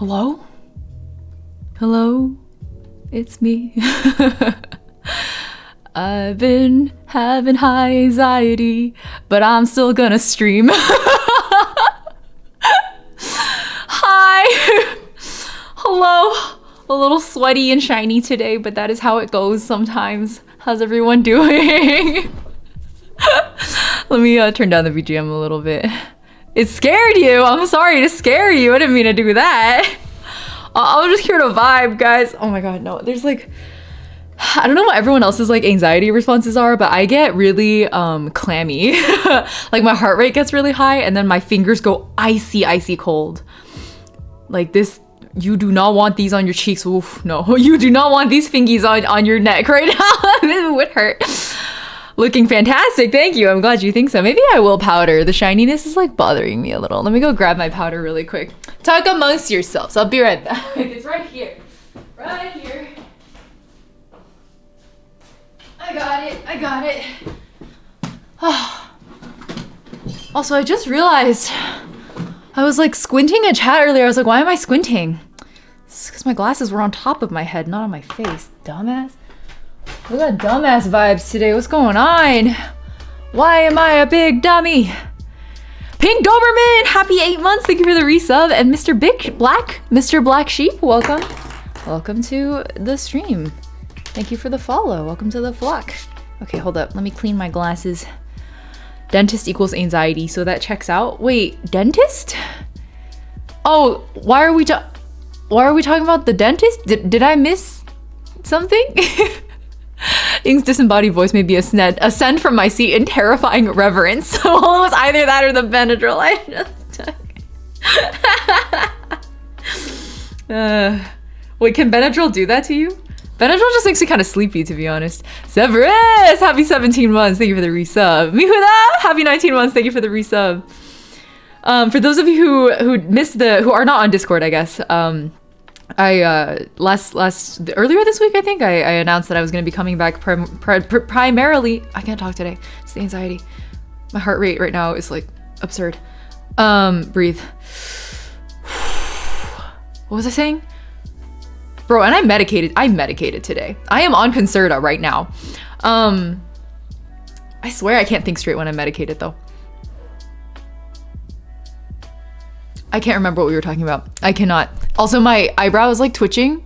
Hello? Hello? It's me. I've been having high anxiety, but I'm still gonna stream. Hi! Hello! A little sweaty and shiny today, but that is how it goes sometimes. How's everyone doing? Let me turn down the BGM a little bit. It scared you. I'm sorry to scare you. I didn't mean to do that. I was just here to vibe, guys. Oh my god, no. There's like, I don't know what everyone else's like anxiety responses are, but I get really clammy. Like my heart rate gets really high and then my fingers go icy cold. Like this, you do not want these on your cheeks. Oof, no. You do not want these fingies on your neck right now. This would hurt. Looking fantastic, thank you. I'm glad you think so. Maybe I will powder. The shininess is like bothering me a little. Let me go grab my powder really quick. Talk amongst yourselves. I'll be right back. It's right here. Right here. I got it. Oh. Also, I just realized I was like squinting at chat earlier. I was like, why am I squinting? It's because my glasses were on top of my head, not on my face. Dumbass. We got dumbass vibes today. What's going on? Why am I a big dummy? Pink Doberman, happy 8 months. Thank you for the resub. And Mr. Mr. Black Sheep, welcome. Welcome to the stream. Thank you for the follow. Welcome to the flock. Okay, hold up. Let me clean my glasses. Dentist equals anxiety, so that checks out. Wait, dentist? Oh, why are we talking about the dentist? Did I miss something? Ying's disembodied voice may be ascend from my seat in terrifying reverence. So it was either that or the Benadryl I just took. Wait, can Benadryl do that to you? Benadryl just makes me kind of sleepy, to be honest. Severus, happy 17 months. Thank you for the resub. Mihuda, happy 19 months. Thank you for the resub. For those of you who are not on Discord, I guess. Earlier this week, I think I announced that I was going to be coming back primarily. I can't talk today. It's the anxiety. My heart rate right now is like absurd. Breathe. What was I saying? Bro, and I'm medicated today. I am on Concerta right now. I swear I can't think straight when I'm medicated though. I can't remember what we were talking about. I cannot. Also, my eyebrow is like twitching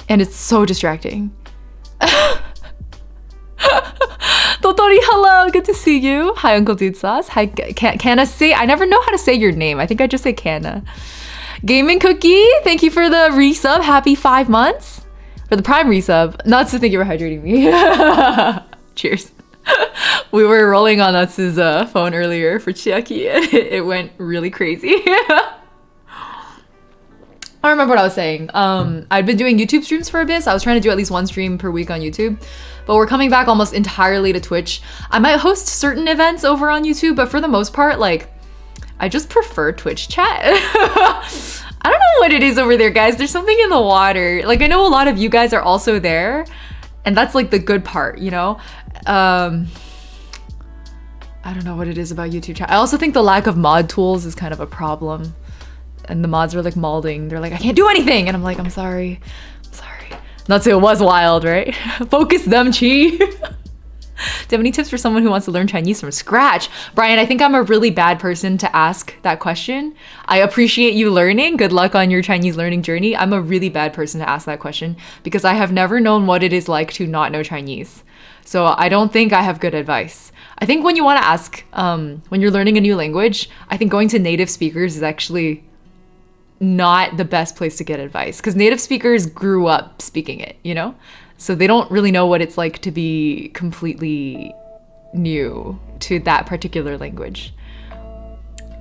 and it's so distracting. Totori, hello, good to see you. Hi, Uncle Dude Sauce. Hi, Kana. I never know how to say your name. I think I just say Kana. Gaming Cookie, thank you for the resub. Happy 5 months. For the Prime resub. Nuts, to think you were hydrating me. Cheers. We were rolling on Nuts' phone earlier for Chiaki and it went really crazy. I don't remember what I was saying. I'd been doing YouTube streams for a bit, so I was trying to do at least one stream per week on YouTube. But we're coming back almost entirely to Twitch. I might host certain events over on YouTube, but for the most part, like, I just prefer Twitch chat. I don't know what it is over there, guys. There's something in the water. Like, I know a lot of you guys are also there, and that's like the good part, you know? I don't know what it is about YouTube chat. I also think the lack of mod tools is kind of a problem. And the mods are like malding. They're like, I can't do anything. And I'm like, I'm sorry. Not say it was wild, right? Focus them, Chi. Do you have any tips for someone who wants to learn Chinese from scratch? Brian, I think I'm a really bad person to ask that question. I appreciate you learning. Good luck on your Chinese learning journey. I'm a really bad person to ask that question because I have never known what it is like to not know Chinese. So I don't think I have good advice. I think when you want to ask, when you're learning a new language, I think going to native speakers is actually not the best place to get advice, because native speakers grew up speaking it, you know? So they don't really know what it's like to be completely new to that particular language.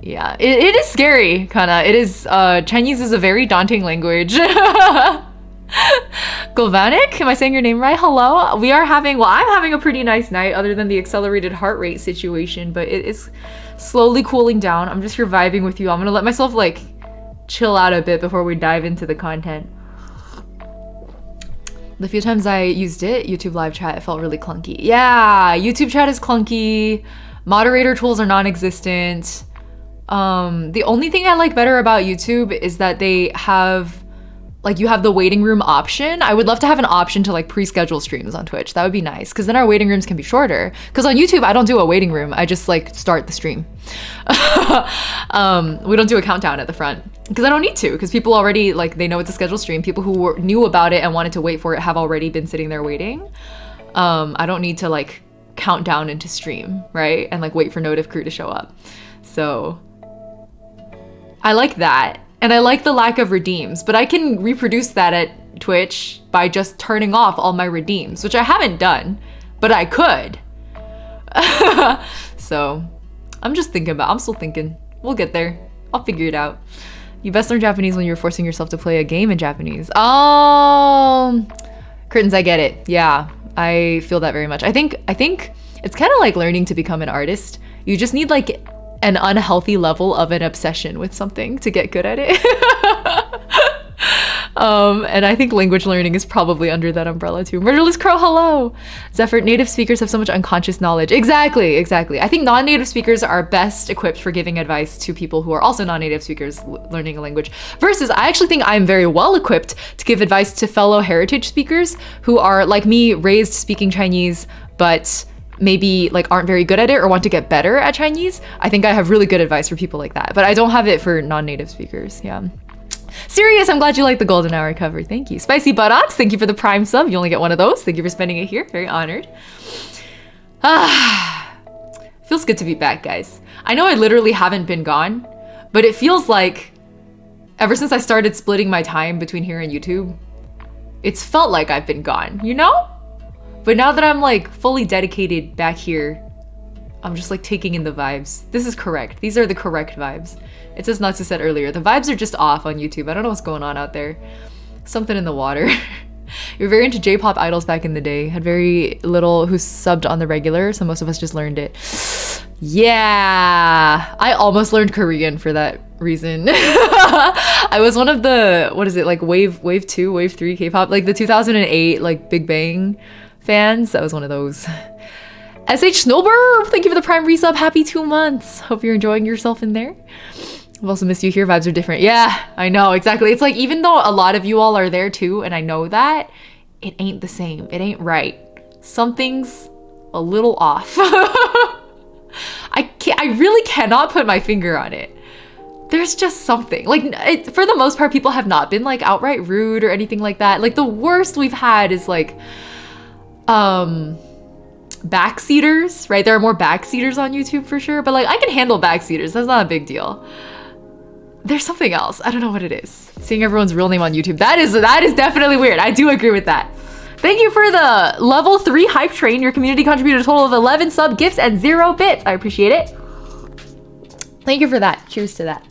Yeah, it is scary, kinda. It is, Chinese is a very daunting language. Golvanik, am I saying your name right? Hello. I'm having a pretty nice night other than the accelerated heart rate situation, but it is slowly cooling down. I'm just here vibing with you. I'm gonna let myself like chill out a bit before we dive into the content. The few times I used it, YouTube live chat, it felt really clunky. Yeah, YouTube chat is clunky. Moderator tools are non-existent. The only thing I like better about YouTube is that they have, like, you have the waiting room option. I would love to have an option to like pre-schedule streams on Twitch. That would be nice, because then our waiting rooms can be shorter. Because on YouTube, I don't do a waiting room. I just like start the stream. We don't do a countdown at the front because I don't need to, because people already, like, they know it's a scheduled stream. People who knew about it and wanted to wait for it have already been sitting there waiting. I don't need to like count down into stream, right? And like wait for Notif crew to show up. So I like that. And I like the lack of redeems, but I can reproduce that at Twitch by just turning off all my redeems, which I haven't done, but I could. So I'm still thinking. We'll get there. I'll figure it out. You best learn Japanese when you're forcing yourself to play a game in Japanese. Oh, curtains, I get it. Yeah, I feel that very much. I think it's kind of like learning to become an artist. You just need like an unhealthy level of an obsession with something to get good at it. And I think language learning is probably under that umbrella too. Murderless Crow, hello. Zephyr, native speakers have so much unconscious knowledge. Exactly. I think non-native speakers are best equipped for giving advice to people who are also non-native speakers learning a language. Versus, I actually think I'm very well equipped to give advice to fellow heritage speakers who are, like me, raised speaking Chinese, but maybe like aren't very good at it or want to get better at Chinese. I think I have really good advice for people like that, but I don't have it for non-native speakers. Yeah. Sirius, I'm glad you like the golden hour cover. Thank you. Spicy Buttocks, thank you for the prime sub. You only get one of those. Thank you for spending it here. Very honored. Feels good to be back, guys. I know I literally haven't been gone, but it feels like ever since I started splitting my time between here and YouTube, it's felt like I've been gone, you know? But now that I'm like fully dedicated back here, I'm just like taking in the vibes. This is correct. These are the correct vibes. It's as Natsu said earlier, the vibes are just off on YouTube. I don't know what's going on out there. Something in the water. You were very into J-pop idols back in the day. Had very little who subbed on the regular, so most of us just learned it. Yeah, I almost learned Korean for that reason. I was one of the, what is it, like wave 2, wave 3 K-pop, like the 2008 like Big Bang fans. That was one of those. SH Snowbird, thank you for the prime resub. Happy 2 months. Hope you're enjoying yourself in there. I've also missed you here. Vibes are different. Yeah, I know, exactly. It's like, even though a lot of you all are there too, and I know that, it ain't the same. It ain't right. Something's a little off. I really cannot put my finger on it. There's just something. Like, for the most part, people have not been like outright rude or anything like that. Like, the worst we've had is like, backseaters, right? There are more backseaters on YouTube for sure, but like I can handle backseaters. That's not a big deal. There's something else. I don't know what it is. Seeing everyone's real name on YouTube, that is definitely weird. I do agree with that. Thank you for the level 3 hype train. Your community contributed a total of 11 sub gifts and 0 bits. I appreciate it. Thank you for that. Cheers to that.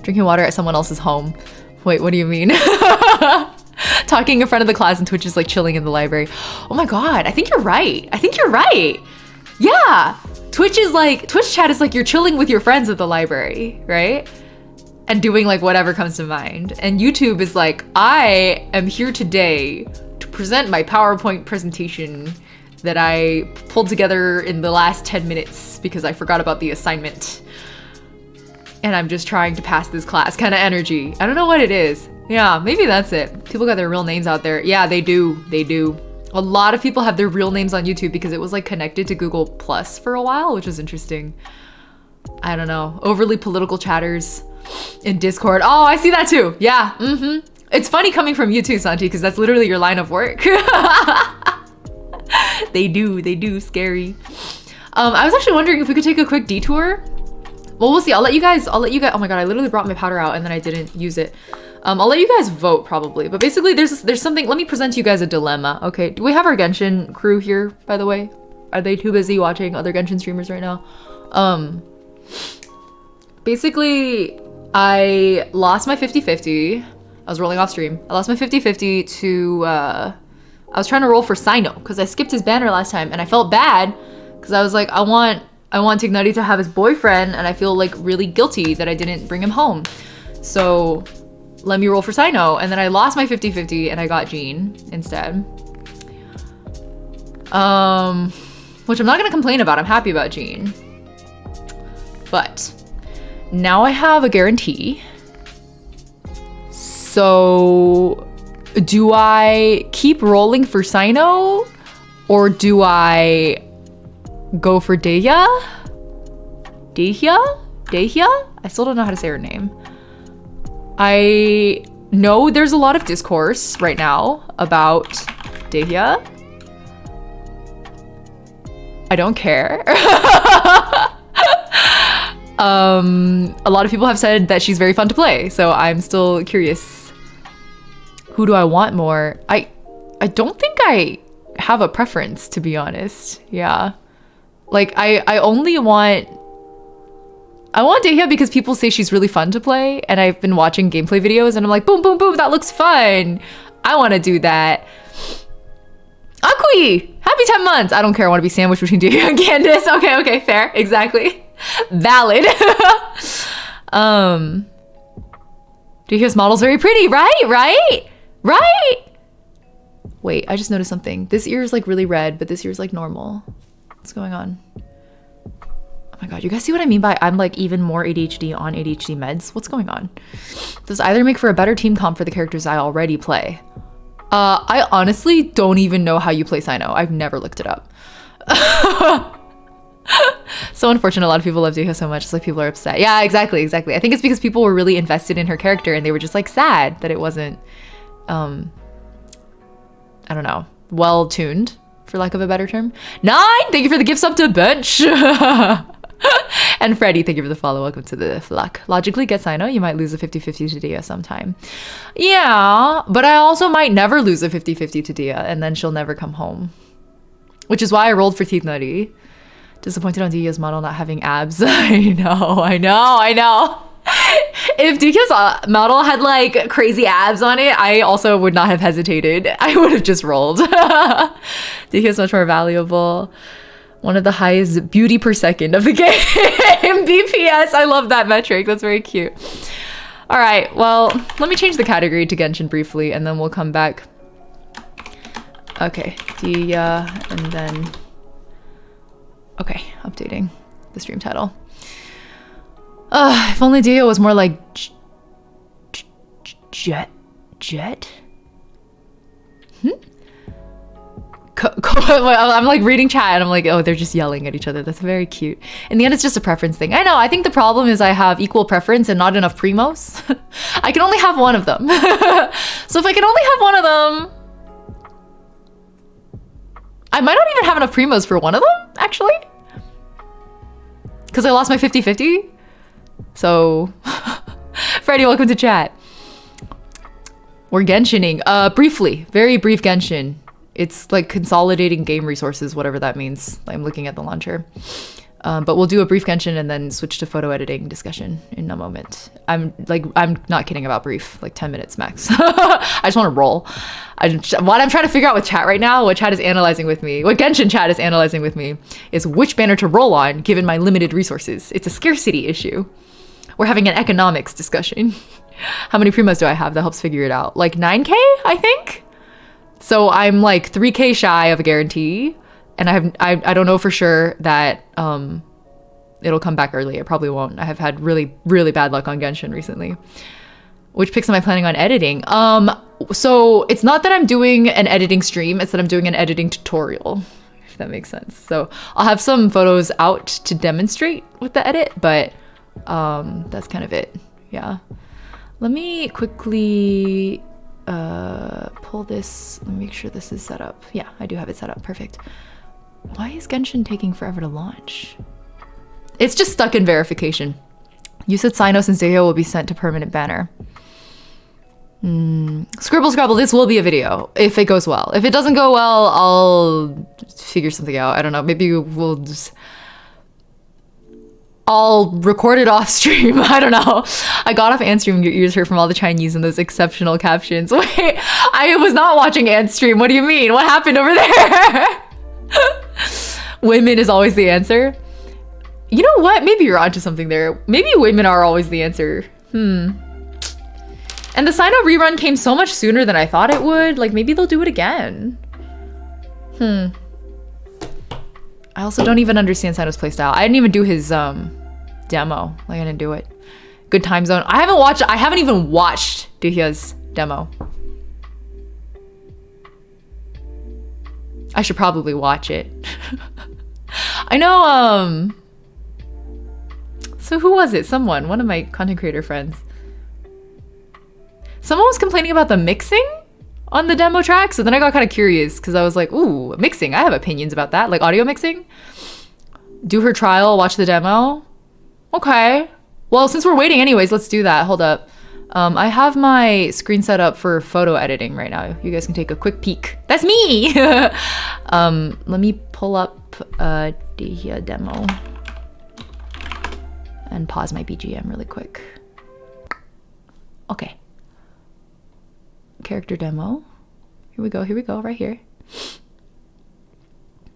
Drinking water at someone else's home. Wait, what do you mean? Talking in front of the class and Twitch is like chilling in the library. Oh my god, I think you're right. Yeah. Twitch chat is like you're chilling with your friends at the library, right? And doing like whatever comes to mind. And YouTube is like, I am here today to present my PowerPoint presentation that I pulled together in the last 10 minutes because I forgot about the assignment. And I'm just trying to pass this class kind of energy. I don't know what it is. Yeah, maybe that's it. People got their real names out there. Yeah, they do. A lot of people have their real names on YouTube because it was like connected to Google Plus for a while, which was interesting. I don't know. Overly political chatters in Discord. Oh, I see that too. Yeah. It's funny coming from you too, Santi, because that's literally your line of work. They do, scary. I was actually wondering if we could take a quick detour. Well, we'll see. I'll let you guys, oh my god, I literally brought my powder out and then I didn't use it. I'll let you guys vote probably, but basically there's something, let me present to you guys a dilemma, okay? Do we have our Genshin crew here, by the way? Are they too busy watching other Genshin streamers right now? Basically, I lost my 50-50. I was rolling off stream. I lost my 50-50 to, I was trying to roll for Sino because I skipped his banner last time and I felt bad because I was like, I want Tignati to have his boyfriend and I feel like really guilty that I didn't bring him home. So let me roll for Sino. And then I lost my 50-50 and I got Jean instead. Which I'm not gonna complain about. I'm happy about Jean. But now I have a guarantee. So do I keep rolling for Sino or do I go for Dehya? Dehya? I still don't know how to say her name. I know there's a lot of discourse right now about Dehya. I don't care. A lot of people have said that she's very fun to play, so I'm still curious. Who do I want more? I don't think I have a preference, to be honest. Yeah. Like, I want Dehya because people say she's really fun to play, and I've been watching gameplay videos, and I'm like, boom, boom, boom, that looks fun. I want to do that. Akui! Happy 10 months! I don't care, I want to be sandwiched between Dehya and Candace. Okay, fair, exactly. Valid. Dehya's model's very pretty, right? Wait, I just noticed something. This ear is like really red, but this ear is like normal. What's going on? Oh my god, you guys see what I mean by I'm like even more ADHD on ADHD meds? What's going on? Does either make for a better team comp for the characters I already play? I honestly don't even know how you play Sino. I've never looked it up. So unfortunate, a lot of people love Dehya so much, it's like people are upset. Yeah, exactly. I think it's because people were really invested in her character and they were just like sad that it wasn't, I don't know, well tuned, for lack of a better term. 9, thank you for the gifts up to bench. And Freddie, thank you for the follow. Welcome to the flock. Logically, get Sino. You might lose a 50-50 to Dehya sometime. Yeah, but I also might never lose a 50-50 to Dehya, and then she'll never come home. Which is why I rolled for Teeth Nutty. Disappointed on Dehya's model not having abs. I know. If Dehya's model had like crazy abs on it, I also would not have hesitated. I would have just rolled. Dehya's much more valuable. One of the highest beauty per second of the game. BPS. I love that metric. That's very cute. All right. Well, let me change the category to Genshin briefly, and then we'll come back. Okay. Dehya, and then... Okay, updating the stream title. If only Dehya was more like Jet? I'm like reading chat and I'm like, oh, they're just yelling at each other. That's very cute. In the end, it's just a preference thing. I know. I think the problem is I have equal preference and not enough primos. I can only have one of them. So if I can only have one of them, I might not even have enough primos for one of them, actually. Because I lost my 50-50. So, Freddie, welcome to chat. We're Genshining. Briefly, very brief Genshin. It's like consolidating game resources, whatever that means. I'm looking at the launcher. But we'll do a brief Genshin and then switch to photo editing discussion in a moment. I'm not kidding about brief, like 10 minutes max. I just want to roll. What I'm trying to figure out with chat right now, what chat is analyzing with me, what Genshin chat is analyzing with me, is which banner to roll on given my limited resources. It's a scarcity issue. We're having an economics discussion. How many primos do I have? That helps figure it out. Like 9K, I think? So I'm like 3K shy of a guarantee. And I don't know for sure that it'll come back early. It probably won't. I have had really, really bad luck on Genshin recently. Which pics am I planning on editing? So it's not that I'm doing an editing stream, it's that I'm doing an editing tutorial, if that makes sense. So I'll have some photos out to demonstrate with the edit, but that's kind of it. Yeah. Let me quickly pull this. Let me make sure this is set up. Yeah, I do have it set up. Perfect. Why is Genshin taking forever to launch? It's just stuck in verification. You said Cynos and Zayo will be sent to permanent banner. Scribble, this will be a video if it goes well. If it doesn't go well, I'll figure something out. I don't know. Maybe we'll just... I'll record it off stream. I don't know. I got off Ant Stream. Your ears hurt from all the Chinese and those exceptional captions. Wait, I was not watching Ant Stream. What do you mean? What happened over there? Women is always the answer. You know what? Maybe you're onto something there. Maybe women are always the answer. And the Sino rerun came so much sooner than I thought it would. Like, maybe they'll do it again. I also don't even understand Sino's playstyle. I didn't even do his demo. Like, I didn't do it. Good time zone. I haven't even watched Duhya's demo. I should probably watch it. I know, so who was it? One of my content creator friends. Someone was complaining about the mixing on the demo track, so then I got kind of curious because I was like, ooh, mixing. I have opinions about that, like audio mixing. Do her trial, watch the demo. Okay. Well, since we're waiting anyways, let's do that. Hold up. I have my screen set up for photo editing right now. You guys can take a quick peek. That's me! Let me pull up the demo and pause my BGM really quick. Okay. Character demo. Here we go, right here.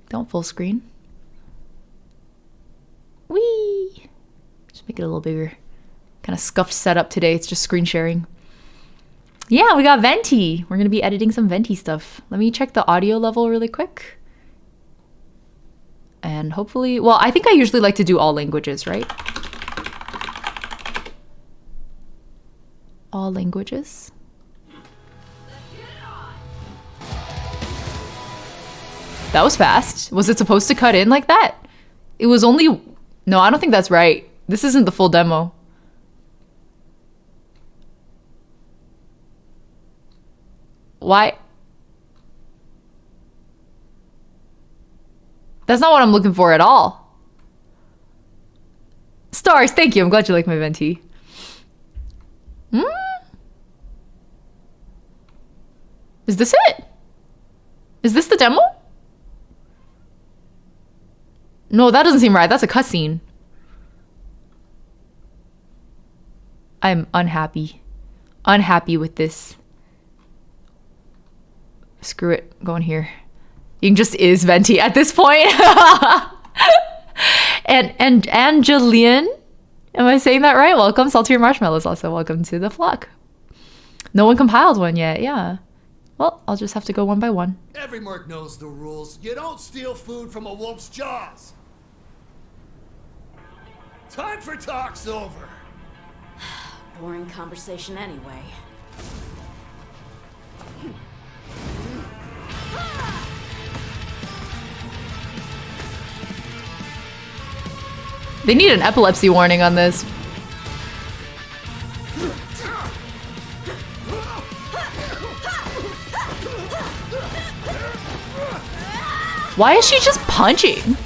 Don't full screen. Whee! Just make it a little bigger. Kind of scuffed setup today. It's just screen sharing. Yeah, we got Venti. We're gonna be editing some Venti stuff. Let me check the audio level really quick. And hopefully, well, I think I usually like to do all languages, right? All languages. That was fast. Was it supposed to cut in like that? It was only... No, I don't think that's right. This isn't the full demo. Why? That's not what I'm looking for at all. Stars, thank you. I'm glad you like my Venti. Is this it? Is this the demo? No, that doesn't seem right. That's a cutscene. I'm unhappy. Unhappy with this. Screw it. Going here. Ying just is Venti at this point. and Angeline, am I saying that right? Welcome. Saltier Marshmallows also. Welcome to the flock. No one compiled one yet. Yeah. Well, I'll just have to go one by one. Every merc knows the rules. You don't steal food from a wolf's jaws. Time for talk's over. Boring conversation anyway. They need an epilepsy warning on this. Why is she just punching?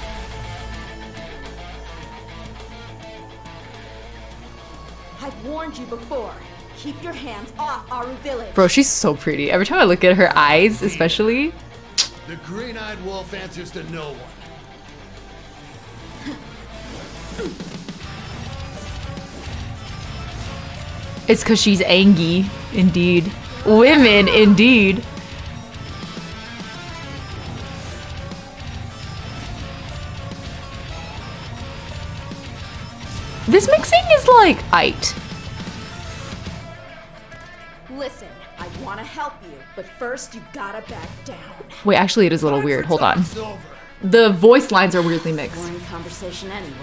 I've warned you before. Keep your hands off Aru Village. Bro, she's so pretty. Every time I look at her eyes, especially. The green-eyed wolf answers to no one. It's because she's angry, indeed. Women, indeed. This mixing is like aight. Listen, I want to help you, but first you gotta back down. Wait, actually it is a little weird. Hold on. The voice lines are weirdly mixed. Boring conversation anyway.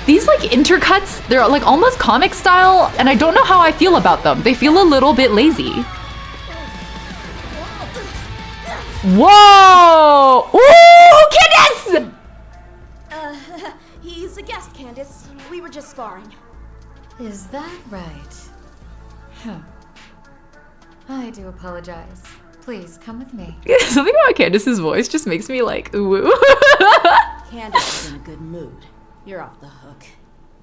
These like intercuts, they're like almost comic style, and I don't know how I feel about them. They feel a little bit lazy. Whoa! Ooh, goodness! He's He's a guest, Candace. We were just sparring. Is that right? Huh. I do apologize. Please come with me. Something about Candace's voice just makes me like ooh. Candace is in a good mood. You're off the hook.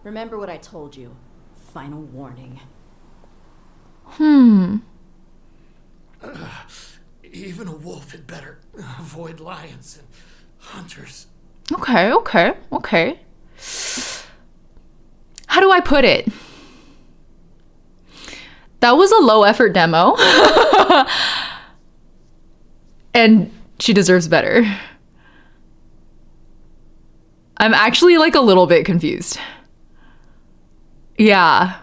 Remember what I told you. Final warning. Even a wolf had better avoid lions and hunters. Okay. How do I put it? That was a low effort demo. And she deserves better. I'm actually like a little bit confused. Yeah.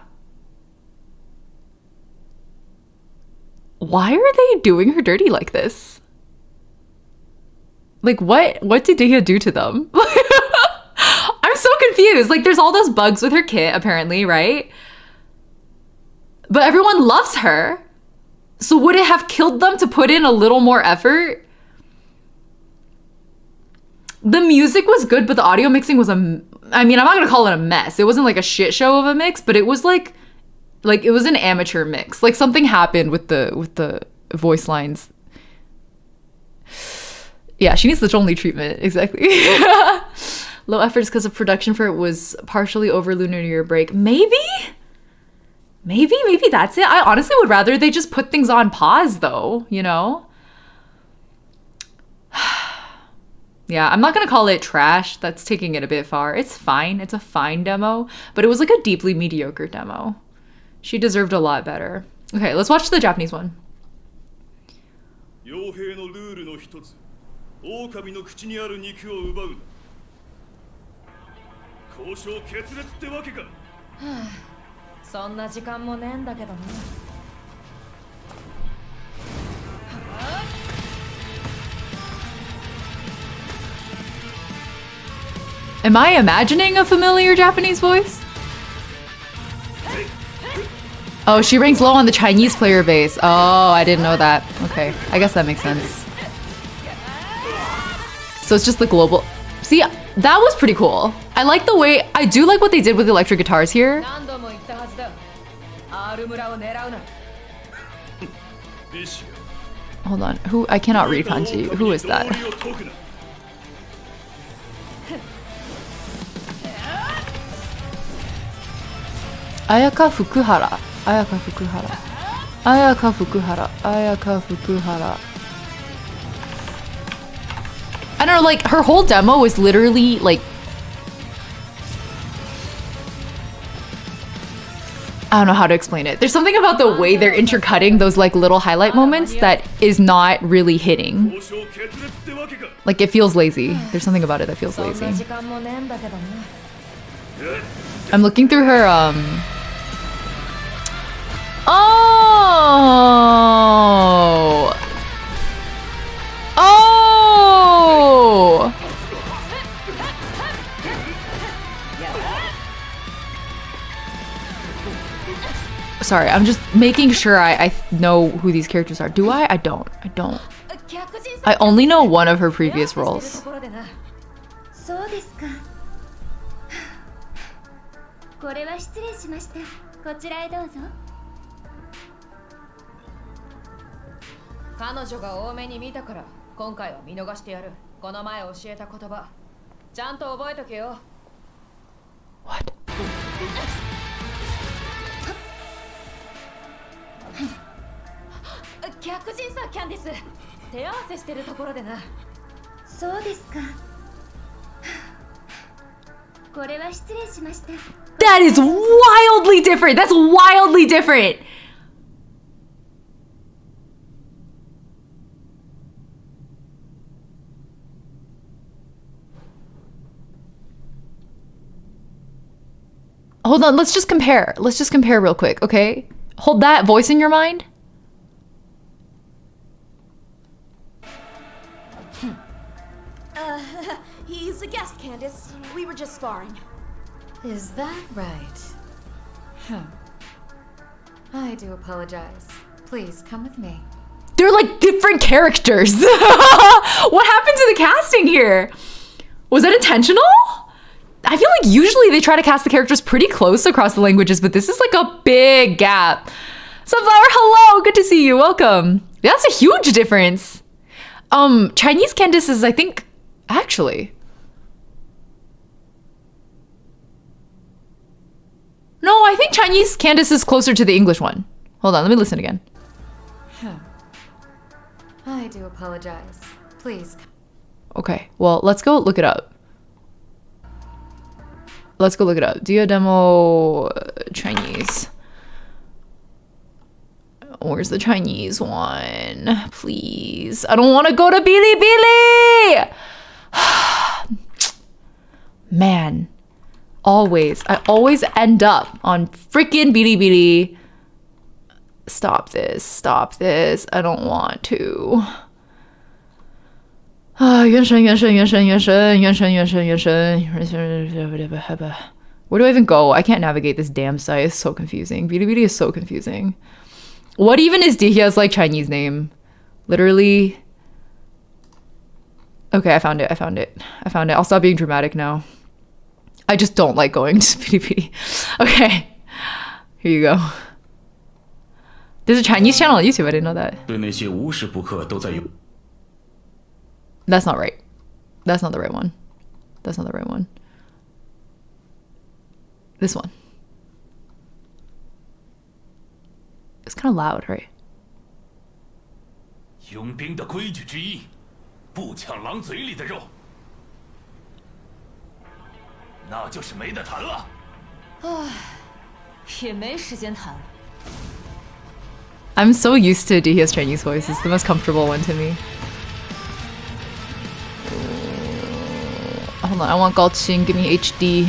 Why are they doing her dirty like this? Like what did Dia do to them? I'm so confused. Like there's all those bugs with her kit apparently, right? But everyone loves her. So would it have killed them to put in a little more effort? The music was good, but the audio mixing was I mean, I'm not gonna call it a mess. It wasn't like a shit show of a mix, but it was like it was an amateur mix. Like something happened with the voice lines. Yeah, she needs the Zhongli treatment, exactly. Low effort is because of production for it was partially over Lunar New Year break. Maybe that's it. I honestly would rather they just put things on pause though, you know? Yeah, I'm not gonna call it trash. That's taking it a bit far. It's fine. It's a fine demo, but it was like a deeply mediocre demo. She deserved a lot better. Okay, let's watch the Japanese one. 傭兵のルールの一つ、狼の口にある肉を奪うな。交渉決裂ってわけか。そんな時間もねえんだけどね。Am I imagining a familiar Japanese voice? Oh, she ranks low on the Chinese player base. Oh, I didn't know that. Okay, I guess that makes sense. So it's just the global... See, that was pretty cool. I like the way... I do like what they did with the electric guitars here. Hold on. Who? I cannot read kanji. Who is that? Ayaka Fukuhara. Ayaka Fukuhara. Ayaka Fukuhara. Ayaka Fukuhara. I don't know, like, her whole demo was literally, like... I don't know how to explain it. There's something about the way they're intercutting those, like, little highlight moments that is not really hitting. Like, it feels lazy. There's something about it that feels lazy. I'm looking through her, Oh! Oh! Sorry, I'm just making sure I know who these characters are. Do I? I don't. I only know one of her previous roles. そうですか。これは失礼しました。こちらへどうぞ。彼女が多めに見たから今回は見逃してやる。この前教えた言葉ちゃんと覚えとけよ。 What? 客人さ、キャンディス。手合わせしてるところでな。そうですか。これは失礼しました。 That is wildly different. That's wildly different. Hold on, let's just compare. Let's just compare real quick, okay? Hold that voice in your mind. He's a guest, Candace. We were just sparring. Is that right? Huh. I do apologize. Please come with me. They're like different characters. What happened to the casting here? Was that intentional? I feel like usually they try to cast the characters pretty close across the languages, but this is like a big gap. Sunflower, hello, good to see you, welcome. That's a huge difference. Chinese Candace is, I think, actually. No, I think Chinese Candace is closer to the English one. Hold on, let me listen again. I do apologize. Please. Okay, well, let's go look it up. Let's go look it up. Dia demo Chinese. Where's the Chinese one? Please. I don't want to go to Bilibili! Man. Always. I always end up on freaking Bilibili. Stop this. Stop this. I don't want to. Where do I even go? I can't navigate this damn site. It's so confusing. Bilibili is so confusing. What even is Dihia's like Chinese name? Literally. Okay, I found it. I found it. I found it. I'll stop being dramatic now. I just don't like going to Bilibili. Okay. Here you go. There's a Chinese channel on YouTube. I didn't know that. That's not right. That's not the right one. That's not the right one. This one. It's kind of loud, right? 佣兵的规矩之一，不抢狼嘴里的肉，那就是没得谈了。也没时间谈。I'm so used to Dihia's Chinese voice. It's the most comfortable one to me. Hold on, I want Galqing. Give me HD.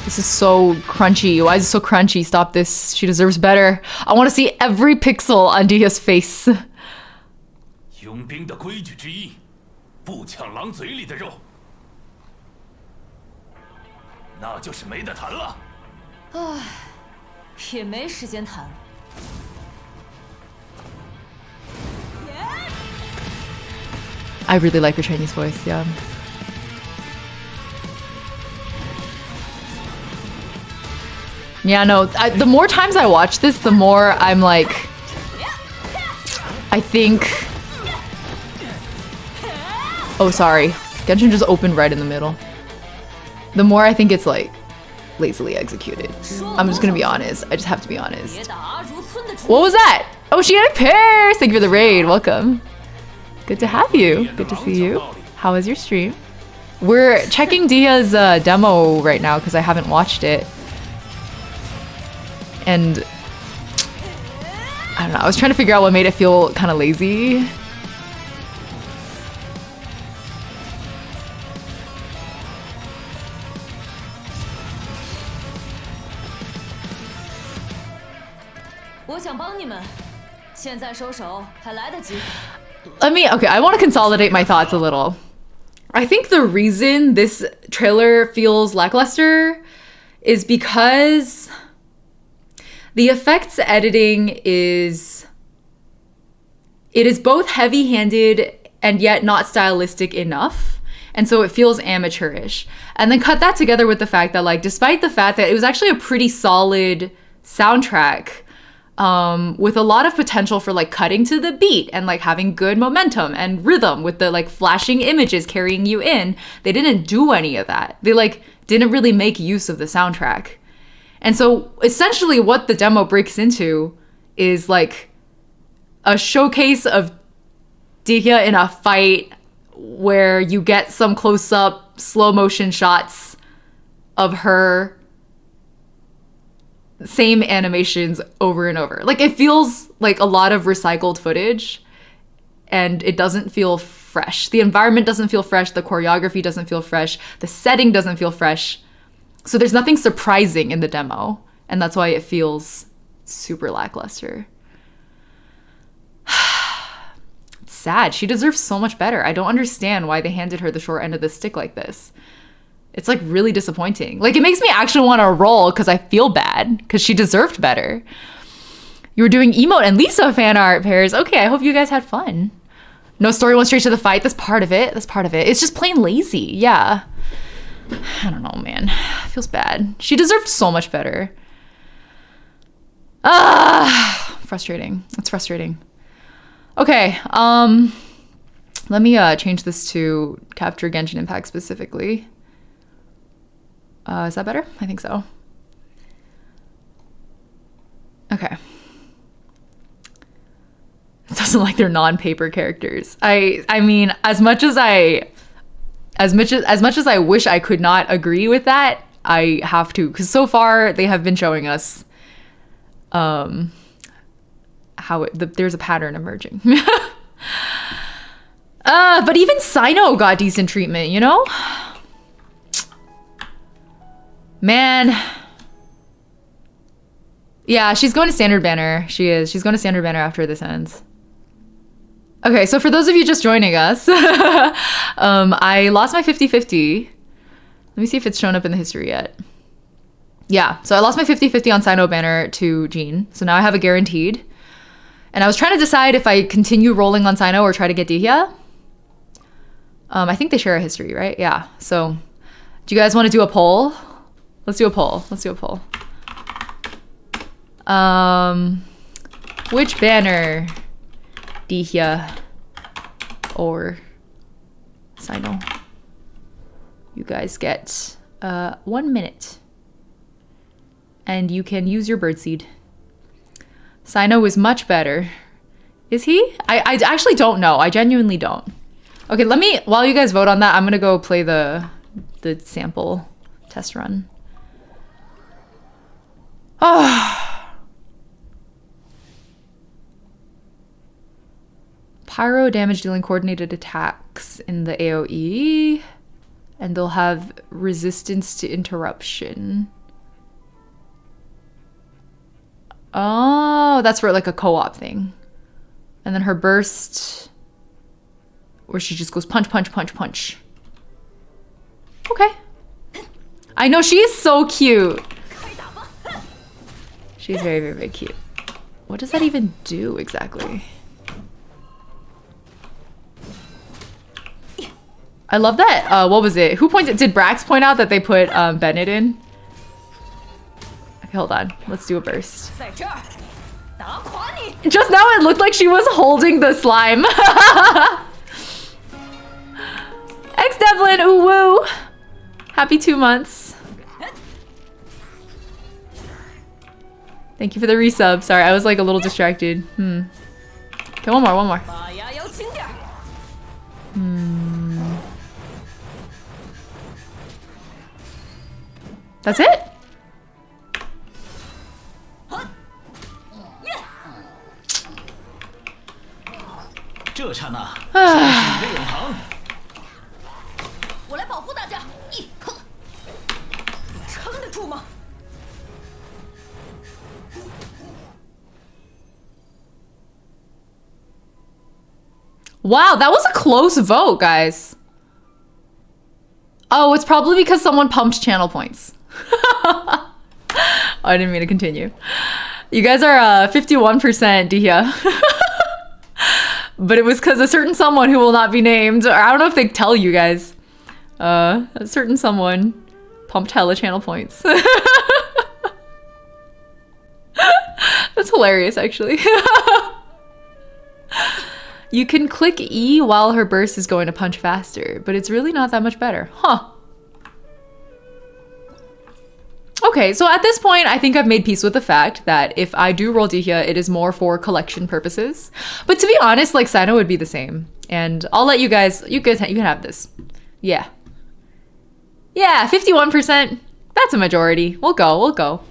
This is so crunchy. Why is it so crunchy? Stop this. She deserves better. I want to see every pixel on Dihia's face. 佣兵的规矩之一，不抢狼嘴里的肉，那就是没得谈了。也没时间谈。I really like her Chinese voice, yeah. Yeah, no, the more times I watch this, the more I'm like, I think... Oh, sorry. Genshin just opened right in the middle. The more I think it's like, lazily executed. I'm just gonna be honest. I just have to be honest. What was that? Oh, she had a pair! Thank you for the raid. Welcome. Good to have you. Good to see you. How was your stream? We're checking Dia's demo right now because I haven't watched it. And I don't know, I was trying to figure out what made it feel kind of lazy. Okay, I want to consolidate my thoughts a little. I think the reason this trailer feels lackluster is because the effects editing is both heavy-handed and yet not stylistic enough. And so it feels amateurish. And then cut that together with the fact that, like, despite the fact that it was actually a pretty solid soundtrack, with a lot of potential for like cutting to the beat and like having good momentum and rhythm with the like flashing images carrying you in, they didn't do any of that. They like didn't really make use of the soundtrack. And so essentially what the demo breaks into is like a showcase of Dihya in a fight where you get some close-up slow motion shots of her, same animations over and over. Like, it feels like a lot of recycled footage and it doesn't feel fresh. The environment doesn't feel fresh. The choreography doesn't feel fresh. The setting doesn't feel fresh. So there's nothing surprising in the demo. And that's why it feels super lackluster. It's sad. She deserves so much better. I don't understand why they handed her the short end of the stick like this. It's like really disappointing. Like, it makes me actually want to roll because I feel bad because she deserved better. You were doing emote and Lisa fan art pairs. Okay, I hope you guys had fun. No story, went straight to the fight. That's part of it. That's part of it. It's just plain lazy. Yeah. I don't know, man. It feels bad. She deserved so much better. Frustrating. It's frustrating. Okay, let me change this to capture Genshin Impact specifically. Is that better? I think so. Okay. It doesn't like they're non-paper characters. I mean, as much as I wish I could not agree with that, I have to, because so far they have been showing us there's a pattern emerging. But even Sino got decent treatment, you know? Man. Yeah, she's going to Standard Banner. She is. She's going to Standard Banner after this ends. Okay, so for those of you just joining us, I lost my 50-50. Let me see if it's shown up in the history yet. Yeah, so I lost my 50-50 on Sino Banner to Jean. So now I have a guaranteed. And I was trying to decide if I continue rolling on Sino or try to get Dihya. I think they share a history, right? Yeah. So do you guys want to do a poll? Let's do a poll. Let's do a poll. Which banner? Dihya or Sino? You guys get 1 minute. And you can use your birdseed. Sino is much better. Is he? I actually don't know. I genuinely don't. Okay, let me, while you guys vote on that, I'm gonna go play the sample test run. Oh. Pyro damage dealing coordinated attacks in the AoE, and they'll have resistance to interruption. Oh, that's for like a co-op thing. And then her burst, where she just goes punch, punch, punch, punch. Okay. I know, she is so cute. She's very, very, very cute. What does that even do exactly? I love that. What was it? Who pointed? Did Brax point out that they put Bennett in? Okay, hold on. Let's do a burst. Just now it looked like she was holding the slime. X Devlin, ooh woo. Happy 2 months. Thank you for the resub. Sorry, I was like a little distracted. Okay, one more. That's it? Wow, that was a close vote, guys. Oh, it's probably because someone pumped channel points. Oh, I didn't mean to continue. You guys are 51% Dihya. But it was because a certain someone who will not be named, or I don't know if they tell you guys. A certain someone pumped hella channel points. That's hilarious, actually. You can click E while her burst is going to punch faster, but it's really not that much better. Huh. Okay, so at this point, I think I've made peace with the fact that if I do roll Dihya, it is more for collection purposes. But to be honest, like, Sino would be the same. And I'll let you guys, you can have this. Yeah. Yeah, 51%. That's a majority. We'll go.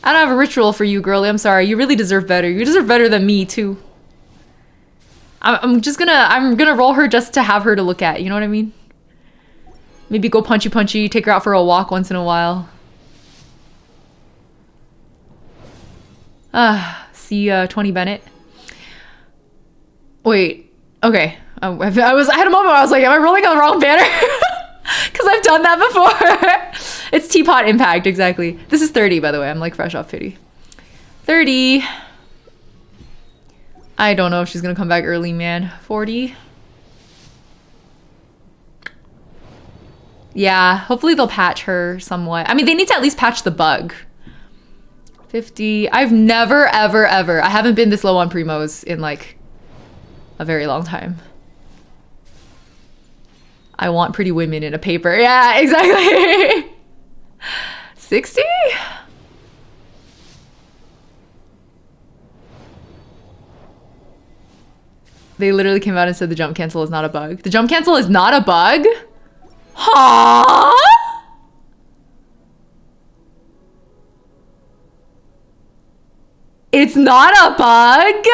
I don't have a ritual for you, girlie. I'm sorry. You really deserve better. You deserve better than me, too. I'm gonna roll her just to have her to look at. You know what I mean? Maybe go punchy, take her out for a walk once in a while. See 20 Bennett. Wait, okay. I had a moment where I was like, am I rolling on the wrong banner? Because I've done that before. It's Teapot Impact, exactly. This is 30, by the way. I'm like fresh off pity. 30. I don't know if she's gonna come back early, man. 40. Yeah, hopefully they'll patch her somewhat. I mean, they need to at least patch the bug. 50. I've never, ever, ever. I haven't been this low on primos in like a very long time. I want pretty women in a paper. Yeah, exactly. 60? They literally came out and said the jump cancel is not a bug. The jump cancel is not a bug? Huh? It's not a bug?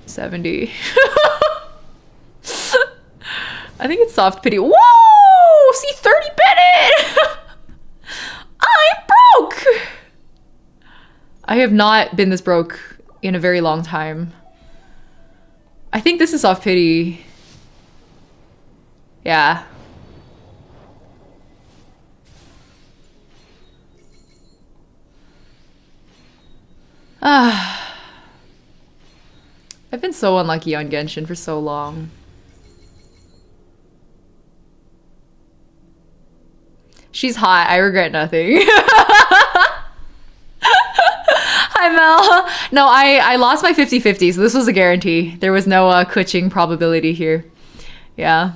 $70. I think it's soft pity. Whoa! See, 30 Bennett! I'm broke! I have not been this broke in a very long time. I think this is soft pity. Yeah. I've been so unlucky on Genshin for so long. She's hot. I regret nothing. Hi, Mel. No, I lost my 50-50, so this was a guarantee. There was no kutching probability here. Yeah.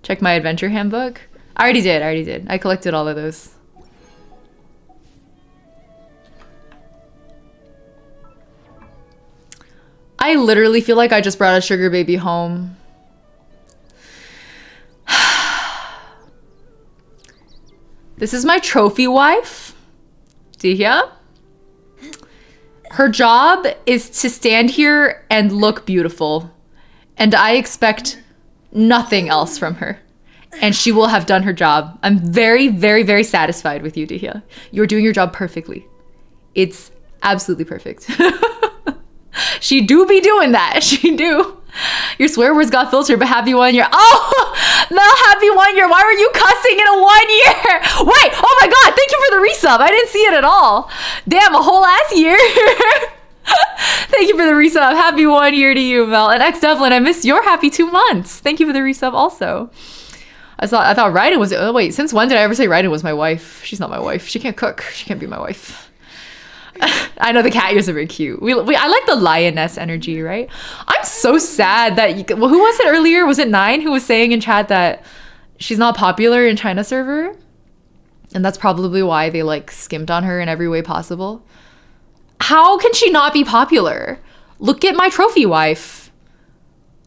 Check my adventure handbook. I already did. I collected all of those. I literally feel like I just brought a sugar baby home. This is my trophy wife. Do you hear? Her job is to stand here and look beautiful. And I expect nothing else from her. And she will have done her job. I'm very, very, very satisfied with you, Dihya. You're doing your job perfectly. It's absolutely perfect. She do be doing that. She do. Your swear words got filtered, but happy 1 year. Oh, Mel, happy 1 year. Why were you cussing in a 1 year? Wait, oh my God, thank you for the resub. I didn't see it at all. Damn, a whole ass year. Thank you for the resub. Happy 1 year to you, Mel. And X Devlin, I missed your happy 2 months. Thank you for the resub also. I thought Raiden was, oh wait, since when did I ever say Raiden was my wife? She's not my wife. She can't cook. She can't be my wife. I know the cat ears are very cute. I like the lioness energy, right? I'm so sad that who was it earlier? Was it Nine who was saying in chat that she's not popular in China server? And that's probably why they like skimped on her in every way possible. How can she not be popular? Look at my trophy wife.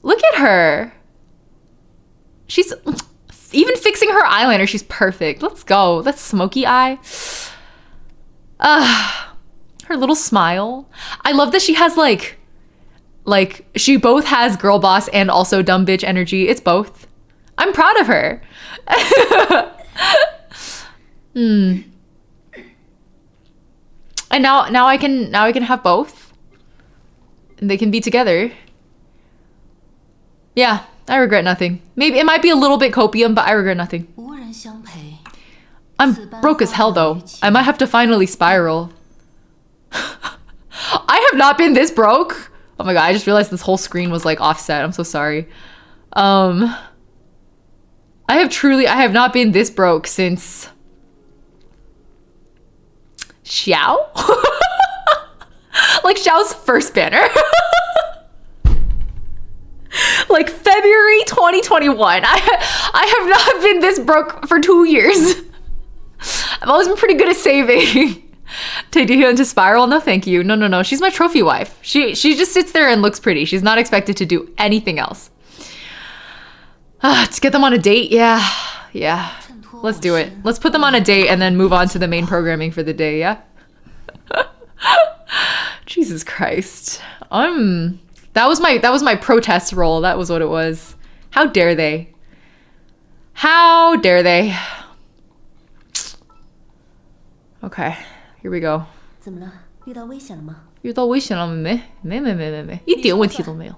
Look at her. She's even fixing her eyeliner. She's perfect. Let's go. That's smoky eye. Her little smile. I love that she has like she both has girl boss and also dumb bitch energy. It's both. I'm proud of her. And now I can have both. And they can be together. Yeah, I regret nothing. Maybe it might be a little bit copium, but I regret nothing. I'm broke as hell though. I might have to finally spiral. I have not been this broke. Oh my God, I just realized this whole screen was like offset. I'm so sorry. I have not been this broke since Xiao? Like Xiao's first banner. Like February 2021. I have not been this broke for 2 years. I've always been pretty good at saving. Take you into spiral? No, thank you. No. She's my trophy wife. She just sits there and looks pretty. She's not expected to do anything else. To get them on a date? Yeah. Let's do it. Let's put them on a date and then move on to the main programming for the day, yeah? Jesus Christ. That was my protest role. That was what it was. How dare they? How dare they? Okay, here we go. 怎么了？遇到危险了吗？遇到危险了没？没，一点问题都没有。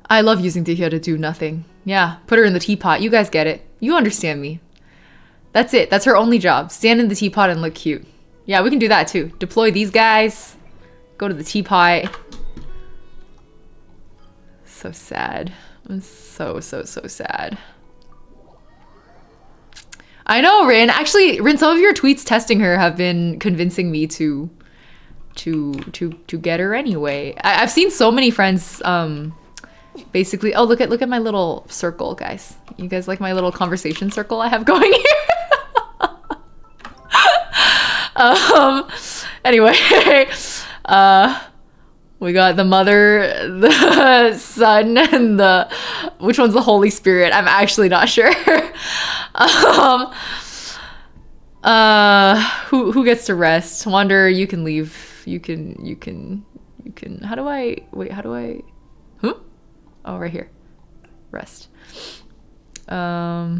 I love using Dihya to do nothing. Yeah, put her in the teapot. You guys get it. You understand me. That's it. That's her only job. Stand in the teapot and look cute. Yeah, we can do that too. Deploy these guys. Go to the teapot. So sad. I'm so sad. I know, Rin. Actually, Rin, some of your tweets testing her have been convincing me to get her anyway. I've seen so many friends basically, oh, look at my little circle, guys. You guys like my little conversation circle I have going here? Anyway, we got the mother, the son, and which one's the Holy Spirit? I'm actually not sure. Who gets to rest? Wander, you can leave. You can, how do I, huh? Oh, right here. Rest. Oh,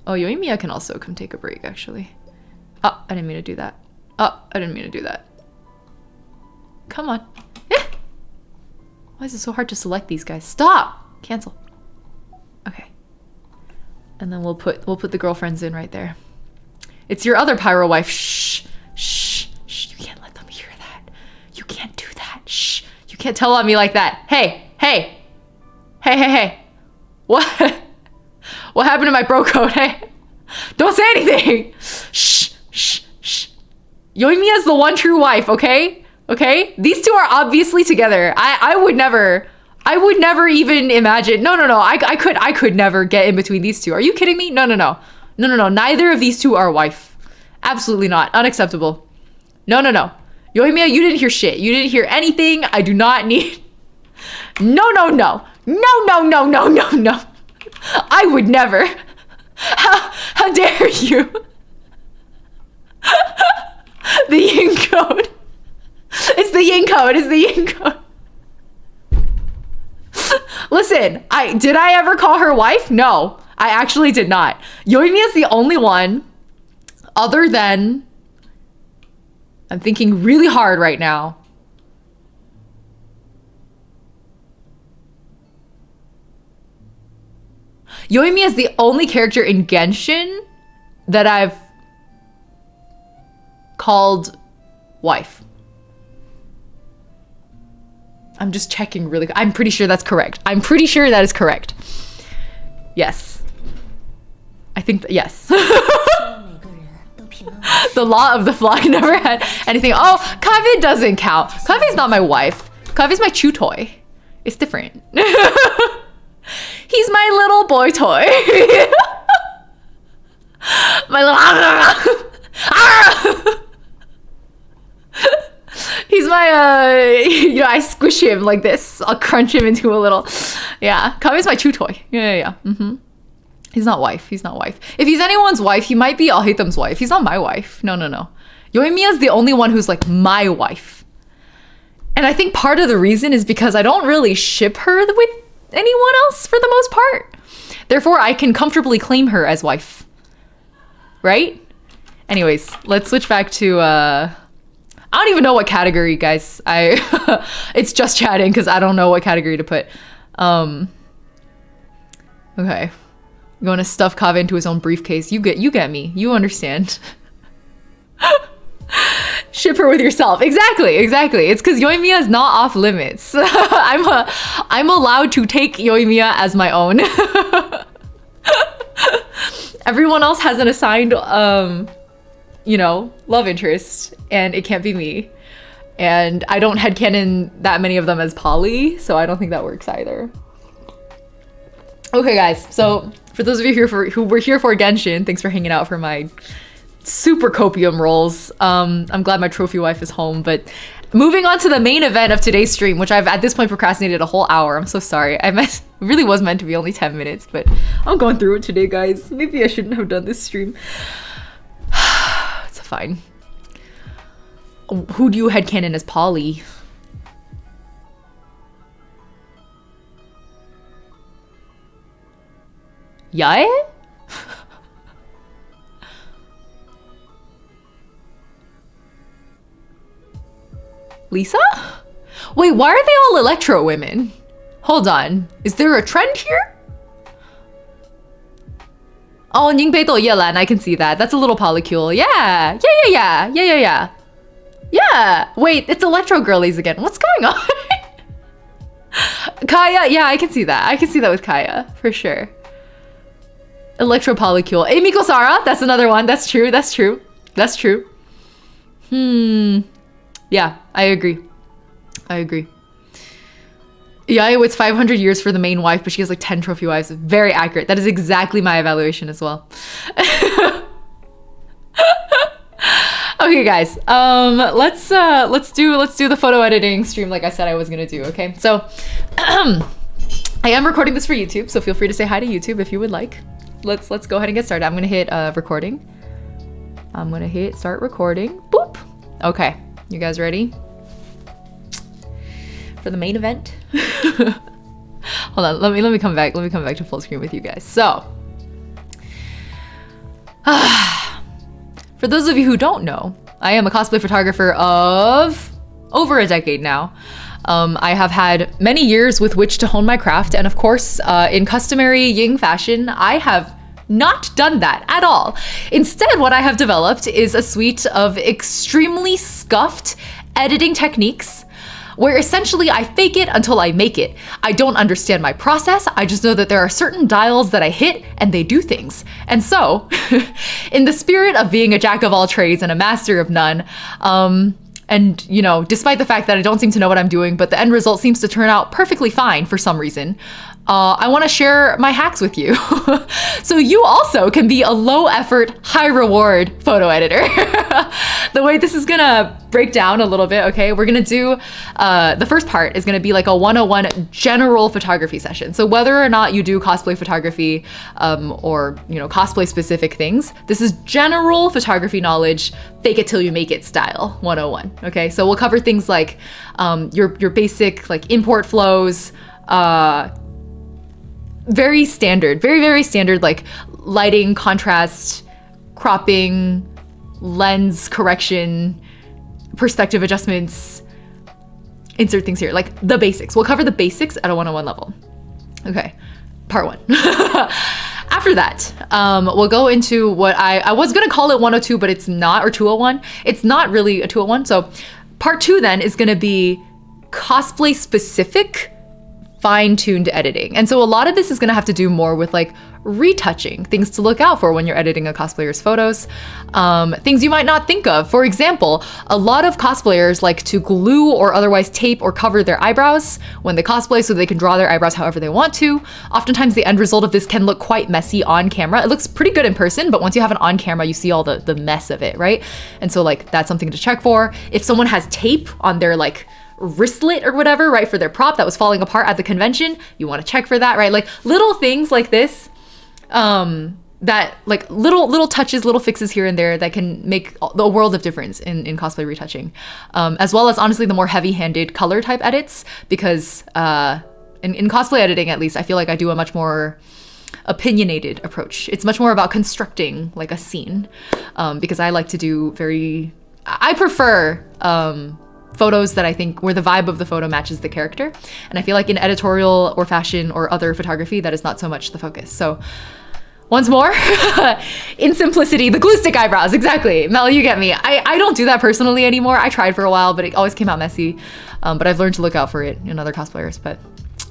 Yoimiya can also come take a break, actually. Oh, I didn't mean to do that. Oh, I didn't mean to do that. Come on. Eh. Why is it so hard to select these guys? Stop! Cancel. Okay. And then we'll put the girlfriends in right there. It's your other pyro wife. Shh. Shh. Shh. You can't let them hear that. You can't do that. Shh. You can't tell on me like that. Hey. Hey. Hey, hey, hey. What? What happened to my bro code? Hey. Don't say anything. Shh. Shh. Shh. Yoimiya's the one true wife, okay? Okay? These two are obviously together. I would never even imagine. No. I could never get in between these two. Are you kidding me? No. Neither of these two are wife. Absolutely not. Unacceptable. No. Yoimiya, you didn't hear shit. You didn't hear anything. I do not need... No. No. I would never. How dare you? The Ying code. It's the Ying code. It's the Ying code. Listen, did I ever call her wife? No, I actually did not. Yoimiya is the only one other than... I'm thinking really hard right now. Yoimiya is the only character in Genshin that I've called wife. I'm just checking really. I'm pretty sure that's correct. I'm pretty sure that is correct. Yes. I think yes. The law of the flock never had anything. Oh, Kaveh doesn't count. Kaveh's not my wife. Kaveh's my chew toy. It's different. He's my little boy toy. My little... He's my, I squish him like this. I'll crunch him into a little... Yeah, Kame's my chew toy. Yeah. Mm-hmm. He's not wife. He's not wife. If he's anyone's wife, he might be Alhaitham's wife. He's not my wife. No. Yoimiya's the only one who's like my wife. And I think part of the reason is because I don't really ship her with anyone else for the most part. Therefore, I can comfortably claim her as wife. Right? Anyways, let's switch back to, I don't even know what category, guys. It's just chatting because I don't know what category to put. Okay. I'm going to stuff Kaveh into his own briefcase. You get me. You understand. Ship her with yourself. Exactly. It's because Yoimiya is not off limits. I'm allowed to take Yoimiya as my own. Everyone else has an assigned, love interest, and it can't be me. And I don't headcanon that many of them as poly, so I don't think that works either. Okay, guys. So for those of you who were here for Genshin, thanks for hanging out for my super copium rolls. I'm glad my trophy wife is home, but moving on to the main event of today's stream, which I've at this point procrastinated a whole hour. I'm so sorry. It really was meant to be only 10 minutes, but I'm going through it today, guys. Maybe I shouldn't have done this stream. It's fine. Who do you headcanon as Polly? Yae? Lisa? Wait, why are they all Electro women? Hold on. Is there a trend here? Oh, Ying Yelan, I can see that. That's a little polycule. Yeah. Yeah. Wait, it's Electro Girlies again. What's going on? Kaya, yeah, I can see that. I can see that with Kaya, for sure. Electro polycule. Amy Kosara, that's another one. That's true. Yeah, I agree. Yeah, it's 500 years for the main wife, but she has like 10 trophy wives. Very accurate. That is exactly my evaluation as well. Okay, guys. Let's do the photo editing stream like I said I was gonna do. Okay, so I am recording this for YouTube, so feel free to say hi to YouTube if you would like. Let's go ahead and get started. I'm gonna hit recording. I'm gonna hit start recording. Boop. Okay, you guys ready for the main event? Hold on, let me come back. Let me come back to full screen with you guys. So, for those of you who don't know, I am a cosplay photographer of over a decade now. I have had many years with which to hone my craft, and of course, in customary Ying fashion, I have not done that at all. Instead, what I have developed is a suite of extremely scuffed editing techniques where essentially I fake it until I make it. I don't understand my process. I just know that there are certain dials that I hit and they do things. And so, in the spirit of being a jack of all trades and a master of none, and you know, despite the fact that I don't seem to know what I'm doing, but the end result seems to turn out perfectly fine for some reason, I want to share my hacks with you. So you also can be a low effort, high reward photo editor. The way this is gonna break down a little bit, okay, we're gonna do, the first part is gonna be like a 101 general photography session. So whether or not you do cosplay photography, or, you know, cosplay specific things, this is general photography knowledge, fake it till you make it style 101, okay? So we'll cover things like your basic like import flows, very standard, very standard, like lighting, contrast, cropping, lens correction, perspective adjustments, insert things here, like the basics. We'll cover the basics at a 101 level. Okay, part one. After that, we'll go into what I was gonna call it 102, but it's not, or 201. It's not really a 201. So part two then is gonna be cosplay specific fine-tuned editing. And so a lot of this is gonna have to do more with like retouching, things to look out for when you're editing a cosplayer's photos, things you might not think of. For example, a lot of cosplayers like to glue or otherwise tape or cover their eyebrows when they cosplay so they can draw their eyebrows however they want to. Oftentimes the end result of this can look quite messy on camera. It looks pretty good in person, but once you have it on camera, you see all the mess of it, right? And so like that's something to check for. If someone has tape on their like wristlet or whatever, right, for their prop that was falling apart at the convention, you want to check for that, right? Like little things like this, that like little touches, little fixes here and there that can make a world of difference in cosplay retouching, as well as honestly the more heavy-handed color type edits, because in cosplay editing, at least, I feel like I do a much more opinionated approach. It's much more about constructing like a scene, because I like to do I prefer photos that I think where the vibe of the photo matches the character. And I feel like in editorial or fashion or other photography, that is not so much the focus. So once more, in simplicity, the glue stick eyebrows, exactly. Mel, you get me. I don't do that personally anymore. I tried for a while, but it always came out messy. But I've learned to look out for it in other cosplayers. But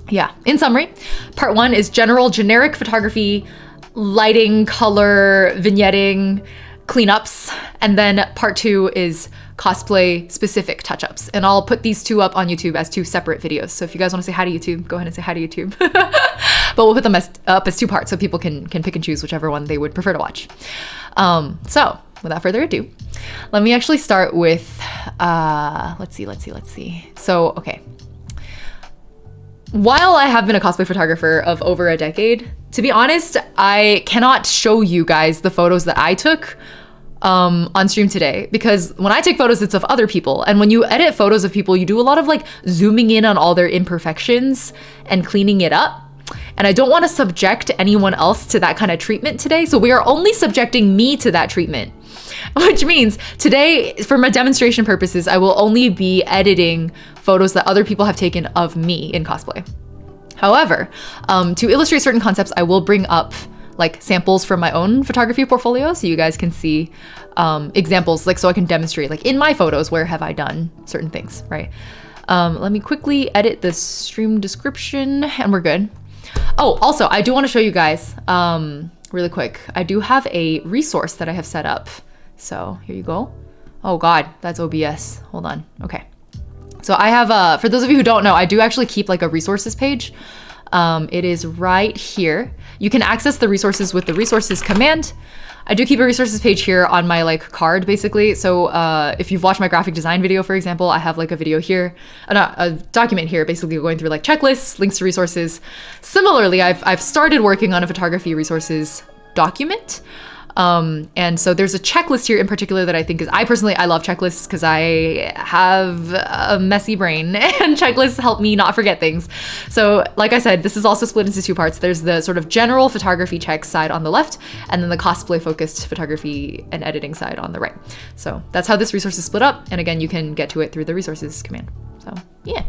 yeah, in summary, part one is general generic photography, lighting, color, vignetting, cleanups. And then part two is cosplay specific touch-ups. And I'll put these two up on YouTube as two separate videos. So if you guys want to say hi to YouTube, go ahead and say hi to YouTube. But we'll put them up as two parts so people can pick and choose whichever one they would prefer to watch. So without further ado, let me actually start with, let's see. So, okay. While I have been a cosplay photographer of over a decade, to be honest, I cannot show you guys the photos that I took on stream today, because when I take photos, it's of other people. And when you edit photos of people, you do a lot of like zooming in on all their imperfections and cleaning it up. And I don't want to subject anyone else to that kind of treatment today. So we are only subjecting me to that treatment, which means today, for my demonstration purposes, I will only be editing photos that other people have taken of me in cosplay. However, to illustrate certain concepts, I will bring up like samples from my own photography portfolio so you guys can see examples, like so I can demonstrate like in my photos where have I done certain things, right? Let me quickly edit the stream description and we're good. Oh, also, I do want to show you guys really quick. I do have a resource that I have set up. So here you go. Oh God, that's OBS. Hold on. Okay. So I have, for those of you who don't know, I do actually keep like a resources page. It is right here. You can access the resources with the resources command. I do keep a resources page here on my like card basically. So if you've watched my graphic design video, for example, I have like a video here, a document here, basically going through like checklists, links to resources. Similarly, I've started working on a photography resources document. And so there's a checklist here in particular that I think is, I love checklists because I have a messy brain and checklists help me not forget things. So like I said, this is also split into two parts. There's the sort of general photography checks side on the left, and then the cosplay focused photography and editing side on the right. So that's how this resource is split up. And again, you can get to it through the resources command. So yeah.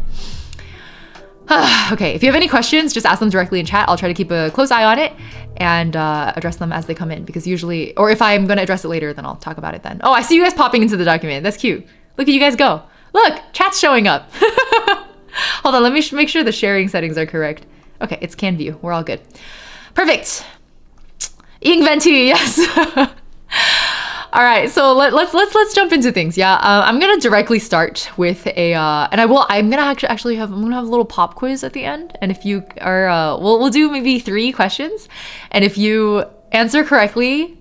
Okay, if you have any questions, just ask them directly in chat. I'll try to keep a close eye on it and address them as they come in, because usually, or if I'm going to address it later, then I'll talk about it then. Oh, I see you guys popping into the document. That's cute. Look at you guys go. Look, chat's showing up. Hold on, let me make sure the sharing settings are correct. Okay, it's can view. We're all good. Perfect. Ying Venti, yes. All right, so let's jump into things. Yeah, I'm gonna directly start with a and I'm gonna actually have a little pop quiz at the end, and if you are we'll do maybe 3 questions, and if you answer correctly,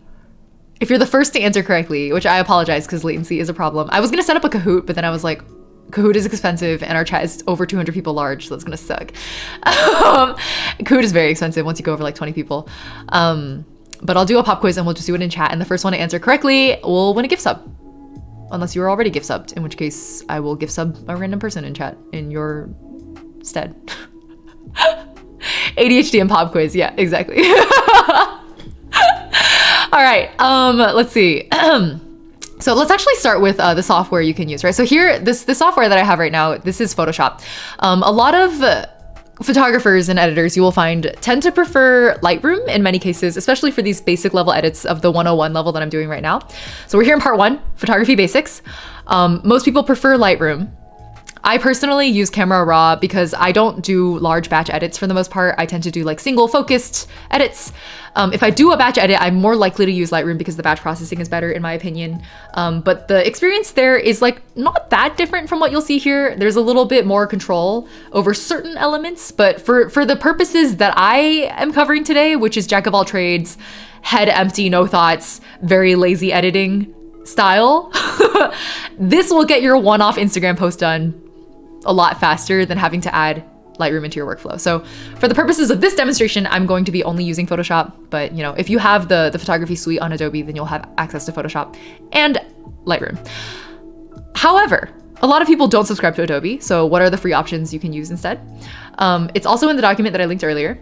if you're the first to answer correctly, which I apologize because latency is a problem. I was gonna set up a Kahoot, but then I was like, Kahoot is expensive and our chat is over 200 people large, so that's gonna suck. Kahoot is very expensive once you go over like 20 people. But I'll do a pop quiz and we'll just do it in chat, and the first one to answer correctly will win a gift sub. Unless you were already gift subbed, in which case I will gift sub a random person in chat in your stead. ADHD and pop quiz, yeah, exactly. All right, let's see. So let's actually start with the software you can use, right? So here, this software that I have right now, this is Photoshop. A lot of photographers and editors you will find tend to prefer Lightroom in many cases, especially for these basic level edits of the 101 level that I'm doing right now. So we're here in part 1, photography basics. Most people prefer Lightroom. I personally use Camera Raw because I don't do large batch edits for the most part. I tend to do like single focused edits. If I do a batch edit, I'm more likely to use Lightroom because the batch processing is better in my opinion. But the experience there is like not that different from what you'll see here. There's a little bit more control over certain elements, but for the purposes that I am covering today, which is jack of all trades, head empty, no thoughts, very lazy editing style, this will get your one-off Instagram post done a lot faster than having to add Lightroom into your workflow. So for the purposes of this demonstration, I'm going to be only using Photoshop, but you know, if you have the photography suite on Adobe, then you'll have access to Photoshop and Lightroom. However, a lot of people don't subscribe to Adobe, so what are the free options you can use instead? It's also in the document that I linked earlier,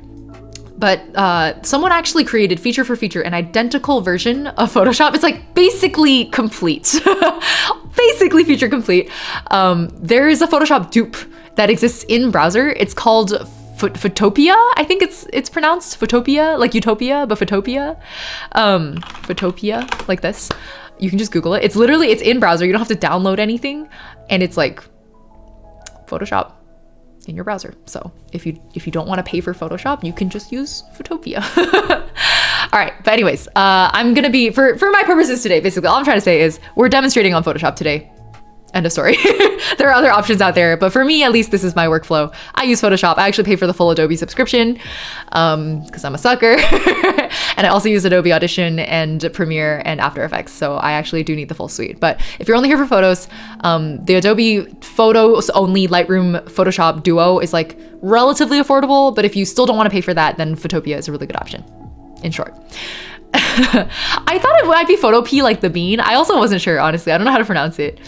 but someone actually created feature for feature an identical version of Photoshop. It's like basically complete. Basically feature complete. There is a Photoshop dupe that exists in browser. It's called Photopia. I think it's pronounced Photopia, like Utopia, but Photopia. Photopia, like this. You can just Google it. It's in browser. You don't have to download anything, and it's like Photoshop in your browser. So if you don't want to pay for Photoshop, you can just use Photopia. All right, but anyways, I'm gonna be, for my purposes today, basically all I'm trying to say is we're demonstrating on Photoshop today. End of story. There are other options out there, but for me, at least, this is my workflow. I use Photoshop. I actually pay for the full Adobe subscription because I'm a sucker. And I also use Adobe Audition and Premiere and After Effects. So I actually do need the full suite. But if you're only here for photos, the Adobe Photos only Lightroom Photoshop duo is like relatively affordable. But if you still don't want to pay for that, then Photopia is a really good option, in short. I thought it might be Photopea, like the bean. I also wasn't sure, honestly. I don't know how to pronounce it.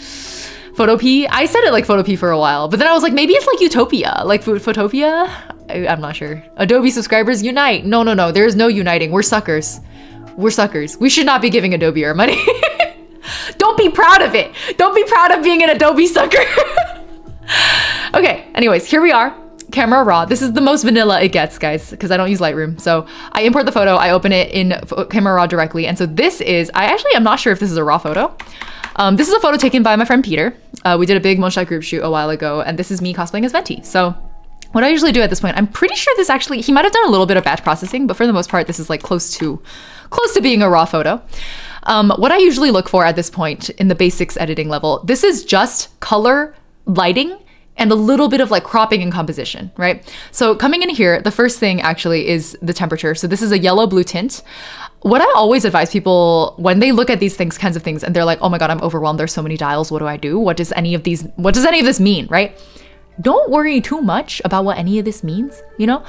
Photopea. I said it like Photopea for a while, but then I was like, maybe it's like Utopia, like Photopia. I'm not sure. Adobe subscribers unite. No. There's no uniting. We're suckers. We're suckers. We should not be giving Adobe our money. Don't be proud of it. Don't be proud of being an Adobe sucker. Okay. Anyways, here we are. camera raw. This is the most vanilla it gets, guys, because I don't use Lightroom. So I import the photo, I open it in camera raw directly. And so this is, I actually am not sure if this is a raw photo. This is a photo taken by my friend Peter. We did a big Monshot group shoot a while ago, and this is me cosplaying as Venti. So what I usually do at this point, I'm pretty sure this actually, he might have done a little bit of batch processing, but for the most part, this is like close to being a raw photo. What I usually look for at this point in the basics editing level, this is just color, lighting, and a little bit of like cropping and composition, right? So coming in here, the first thing actually is the temperature. So this is a yellow-blue tint. What I always advise people when they look at these kinds of things, and they're like, oh my God, I'm overwhelmed. There's so many dials. What do I do? What does any of this mean, right? Don't worry too much about what any of this means, you know?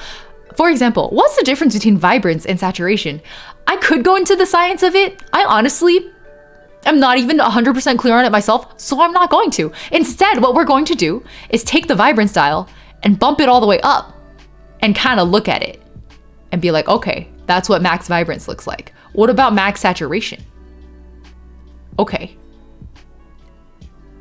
For example, what's the difference between vibrance and saturation? I could go into the science of it. I honestly am not even 100% clear on it myself, so I'm not going to. Instead, what we're going to do is take the vibrance dial and bump it all the way up and kind of look at it and be like, okay, that's what max vibrance looks like. What about max saturation? Okay.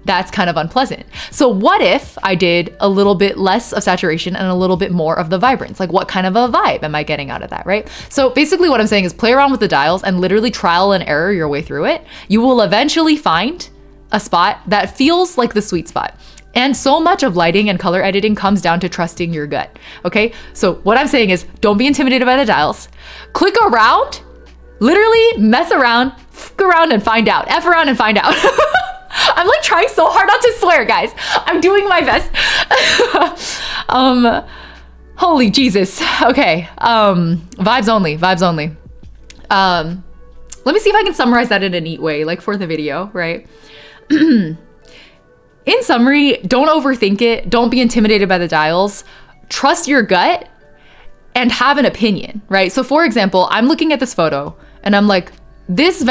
That's kind of unpleasant. So what if I did a little bit less of saturation and a little bit more of the vibrance? Like what kind of a vibe am I getting out of that, right? So basically what I'm saying is play around with the dials and literally trial and error your way through it. You will eventually find a spot that feels like the sweet spot. And so much of lighting and color editing comes down to trusting your gut, okay? So what I'm saying is don't be intimidated by the dials. Click around, literally mess around, f around and find out. F around and find out. I'm like trying so hard not to swear, guys. I'm doing my best. Holy Jesus. Okay. Vibes only. Let me see if I can summarize that in a neat way, like for the video, right? In summary, don't overthink it. Don't be intimidated by the dials. Trust your gut and have an opinion, right? So for example, I'm looking at this photo and I'm like, this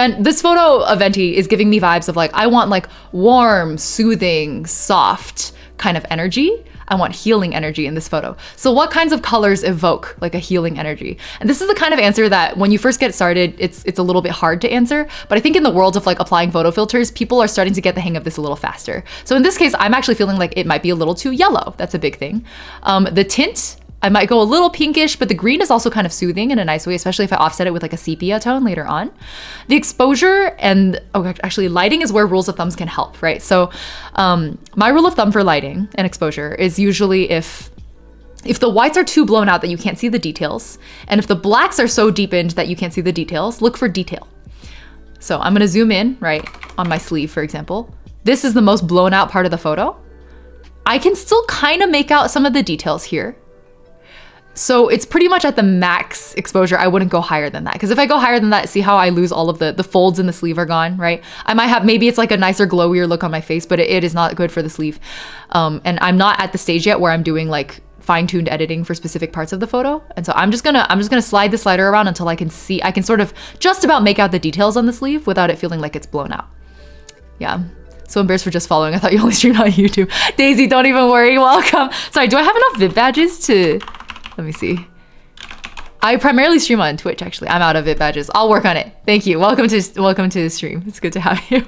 photo of Venti is giving me vibes of like, I want like warm, soothing, soft kind of energy. I want healing energy in this photo. So what kinds of colors evoke like a healing energy? And this is the kind of answer that when you first get started, it's a little bit hard to answer. But I think in the world of like applying photo filters, people are starting to get the hang of this a little faster. So in this case, I'm actually feeling like it might be a little too yellow. That's a big thing. The tint, I might go a little pinkish, but the green is also kind of soothing in a nice way, especially if I offset it with like a sepia tone later on. The exposure and actually lighting is where rules of thumbs can help, right? So my rule of thumb for lighting and exposure is usually if the whites are too blown out that you can't see the details, and if the blacks are so deepened that you can't see the details, look for detail. So I'm gonna zoom in, right, on my sleeve, for example. This is the most blown out part of the photo. I can still kind of make out some of the details here. So it's pretty much at the max exposure. I wouldn't go higher than that. Because if I go higher than that, see how I lose all of the folds in the sleeve are gone, right? I might have, maybe it's like a nicer glowier look on my face, but it is not good for the sleeve. And I'm not at the stage yet where I'm doing like fine-tuned editing for specific parts of the photo. And so I'm just gonna slide the slider around until I can sort of just about make out the details on the sleeve without it feeling like it's blown out. Yeah. So embarrassed for just following. I thought you only streamed on YouTube. Daisy, don't even worry. Welcome. Sorry, do I have enough VIP badges to... Let me see. I primarily stream on Twitch, actually. I'm out of it badges. I'll work on it. Thank you. Welcome to the stream. It's good to have you.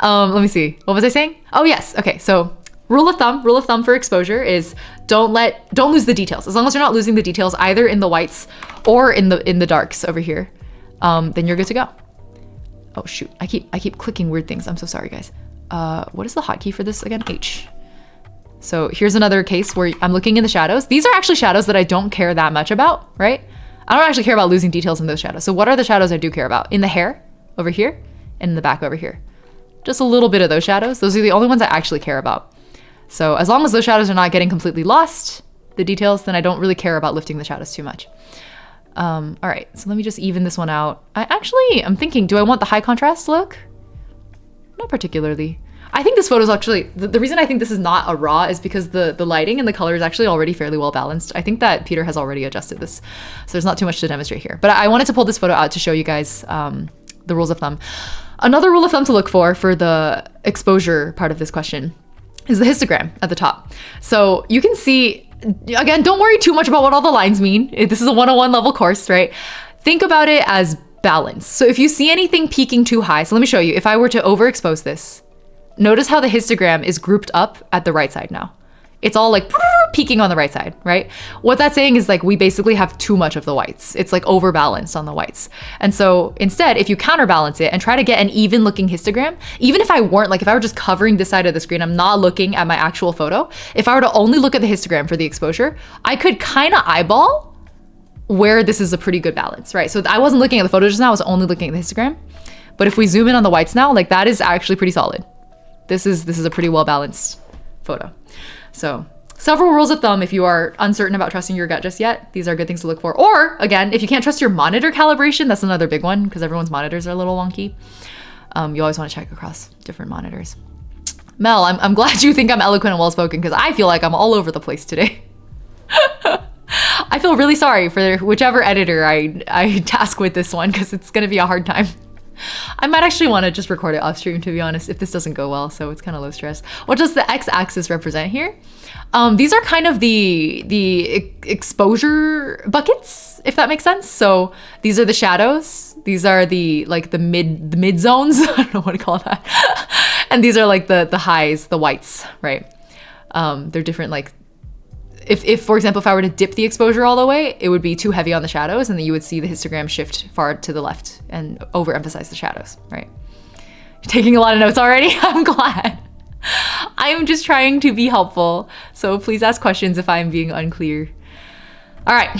Let me see. What was I saying? Oh yes. Okay. So rule of thumb for exposure is don't lose the details. As long as you're not losing the details either in the whites or in the darks over here, then you're good to go. Oh shoot. I keep clicking weird things. I'm so sorry, guys. What is the hotkey for this again? H. So here's another case where I'm looking in the shadows. These are actually shadows that I don't care that much about, right? I don't actually care about losing details in those shadows. So what are the shadows I do care about? In the hair over here and in the back over here. Just a little bit of those shadows. Those are the only ones I actually care about. So as long as those shadows are not getting completely lost, the details, then I don't really care about lifting the shadows too much. All right, so let me just even this one out. I'm thinking, do I want the high contrast look? Not particularly. I think this photo is actually, the reason I think this is not a raw is because the lighting and the color is actually already fairly well balanced. I think that Peter has already adjusted this, so there's not too much to demonstrate here. But I wanted to pull this photo out to show you guys the rules of thumb. Another rule of thumb to look for the exposure part of this question is the histogram at the top. So you can see, again, don't worry too much about what all the lines mean. This is a 101 level course, right? Think about it as balance. So if you see anything peaking too high, so let me show you. If I were to overexpose this, notice how the histogram is grouped up at the right side now. It's all like peaking on the right side, right? What that's saying is like we basically have too much of the whites. It's like overbalanced on the whites. And so instead, if you counterbalance it and try to get an even looking histogram, even if I weren't like, if I were just covering this side of the screen, I'm not looking at my actual photo. If I were to only look at the histogram for the exposure, I could kind of eyeball where this is a pretty good balance, right? So I wasn't looking at the photo just now, I was only looking at the histogram. But if we zoom in on the whites now, like that is actually pretty solid. This is a pretty well balanced photo. So several rules of thumb if you are uncertain about trusting your gut just yet. These are good things to look for. Or again, if you can't trust your monitor calibration, that's another big one because everyone's monitors are a little wonky. You always want to check across different monitors. Mel, I'm glad you think I'm eloquent and well-spoken because I feel like I'm all over the place today. I feel really sorry for whichever editor I task with this one because it's going to be a hard time. I might actually want to just record it off stream, to be honest, if this doesn't go well, so it's kind of low stress. What does the x-axis represent here? These are kind of the exposure buckets, if that makes sense. So these are the shadows. These are the mid zones. I don't know what to call that. And these are like the highs, the whites, right? They're different, like if for example, if I were to dip the exposure all the way, it would be too heavy on the shadows and then you would see the histogram shift far to the left and overemphasize the shadows, right? You're taking a lot of notes already. I'm glad. I'm just trying to be helpful. So please ask questions if I'm being unclear. All right,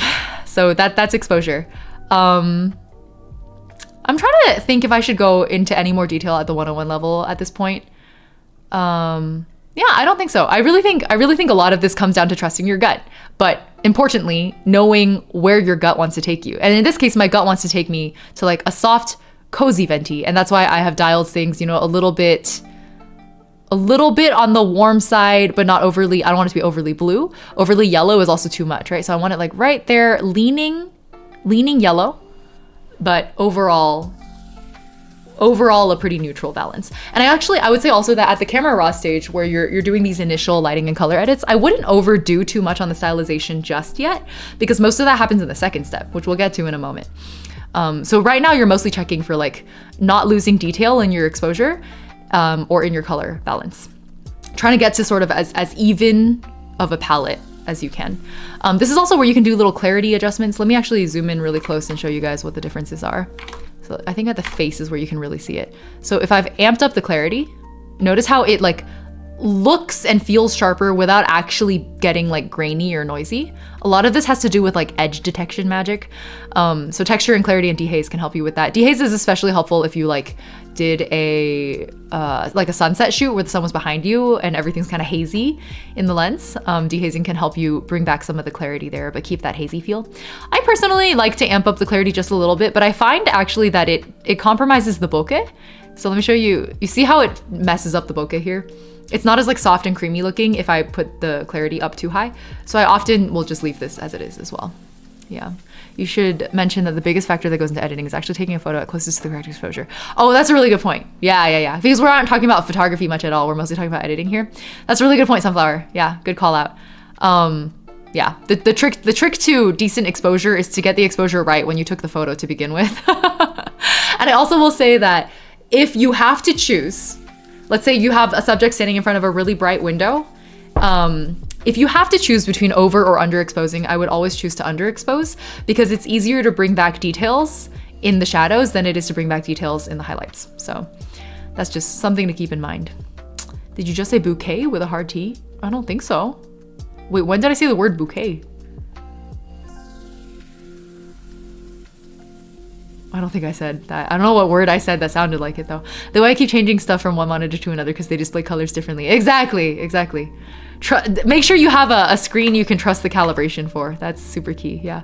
so that's exposure. I'm trying to think if I should go into any more detail at the 101 level at this point. Yeah, I don't think so. I really think a lot of this comes down to trusting your gut, but importantly, knowing where your gut wants to take you. And in this case, my gut wants to take me to like a soft, cozy venti, and that's why I have dialed things, a little bit on the warm side, but not overly. I don't want it to be overly blue. Overly yellow is also too much, right? So I want it like right there, leaning yellow, but overall a pretty neutral balance. And I would say also that at the camera raw stage where you're doing these initial lighting and color edits, I wouldn't overdo too much on the stylization just yet because most of that happens in the second step, which we'll get to in a moment. So right now you're mostly checking for like not losing detail in your exposure or in your color balance. Trying to get to sort of as even of a palette as you can. This is also where you can do little clarity adjustments. Let me actually zoom in really close and show you guys what the differences are. So I think at the face is where you can really see it. So if I've amped up the clarity, notice how it like looks and feels sharper without actually getting like grainy or noisy. A lot of this has to do with like edge detection magic. So texture and clarity and dehaze can help you with that. Dehaze is especially helpful if you like did a sunset shoot where the sun was behind you and everything's kind of hazy in the lens. Dehazing can help you bring back some of the clarity there, but keep that hazy feel. I personally like to amp up the clarity just a little bit, but I find actually that it compromises the bokeh. So let me show you. You see how it messes up the bokeh here? It's not as like soft and creamy looking if I put the clarity up too high. So I often will just leave this as it is as well. Yeah. You should mention that the biggest factor that goes into editing is actually taking a photo at closest to the correct exposure. Oh, that's a really good point. Yeah. Because we're not talking about photography much at all. We're mostly talking about editing here. That's a really good point, Sunflower. Yeah, good call out. Yeah, the trick to decent exposure is to get the exposure right when you took the photo to begin with. And I also will say that if you have to choose, let's say you have a subject standing in front of a really bright window. If you have to choose between over or underexposing, I would always choose to underexpose because it's easier to bring back details in the shadows than it is to bring back details in the highlights. So that's just something to keep in mind. Did you just say bouquet with a hard T? I don't think so. Wait, when did I say the word bouquet? I don't think I said that. I don't know what word I said that sounded like it though. The way I keep changing stuff from one monitor to another because they display colors differently. Exactly. Make sure you have a screen you can trust the calibration for. That's super key, yeah.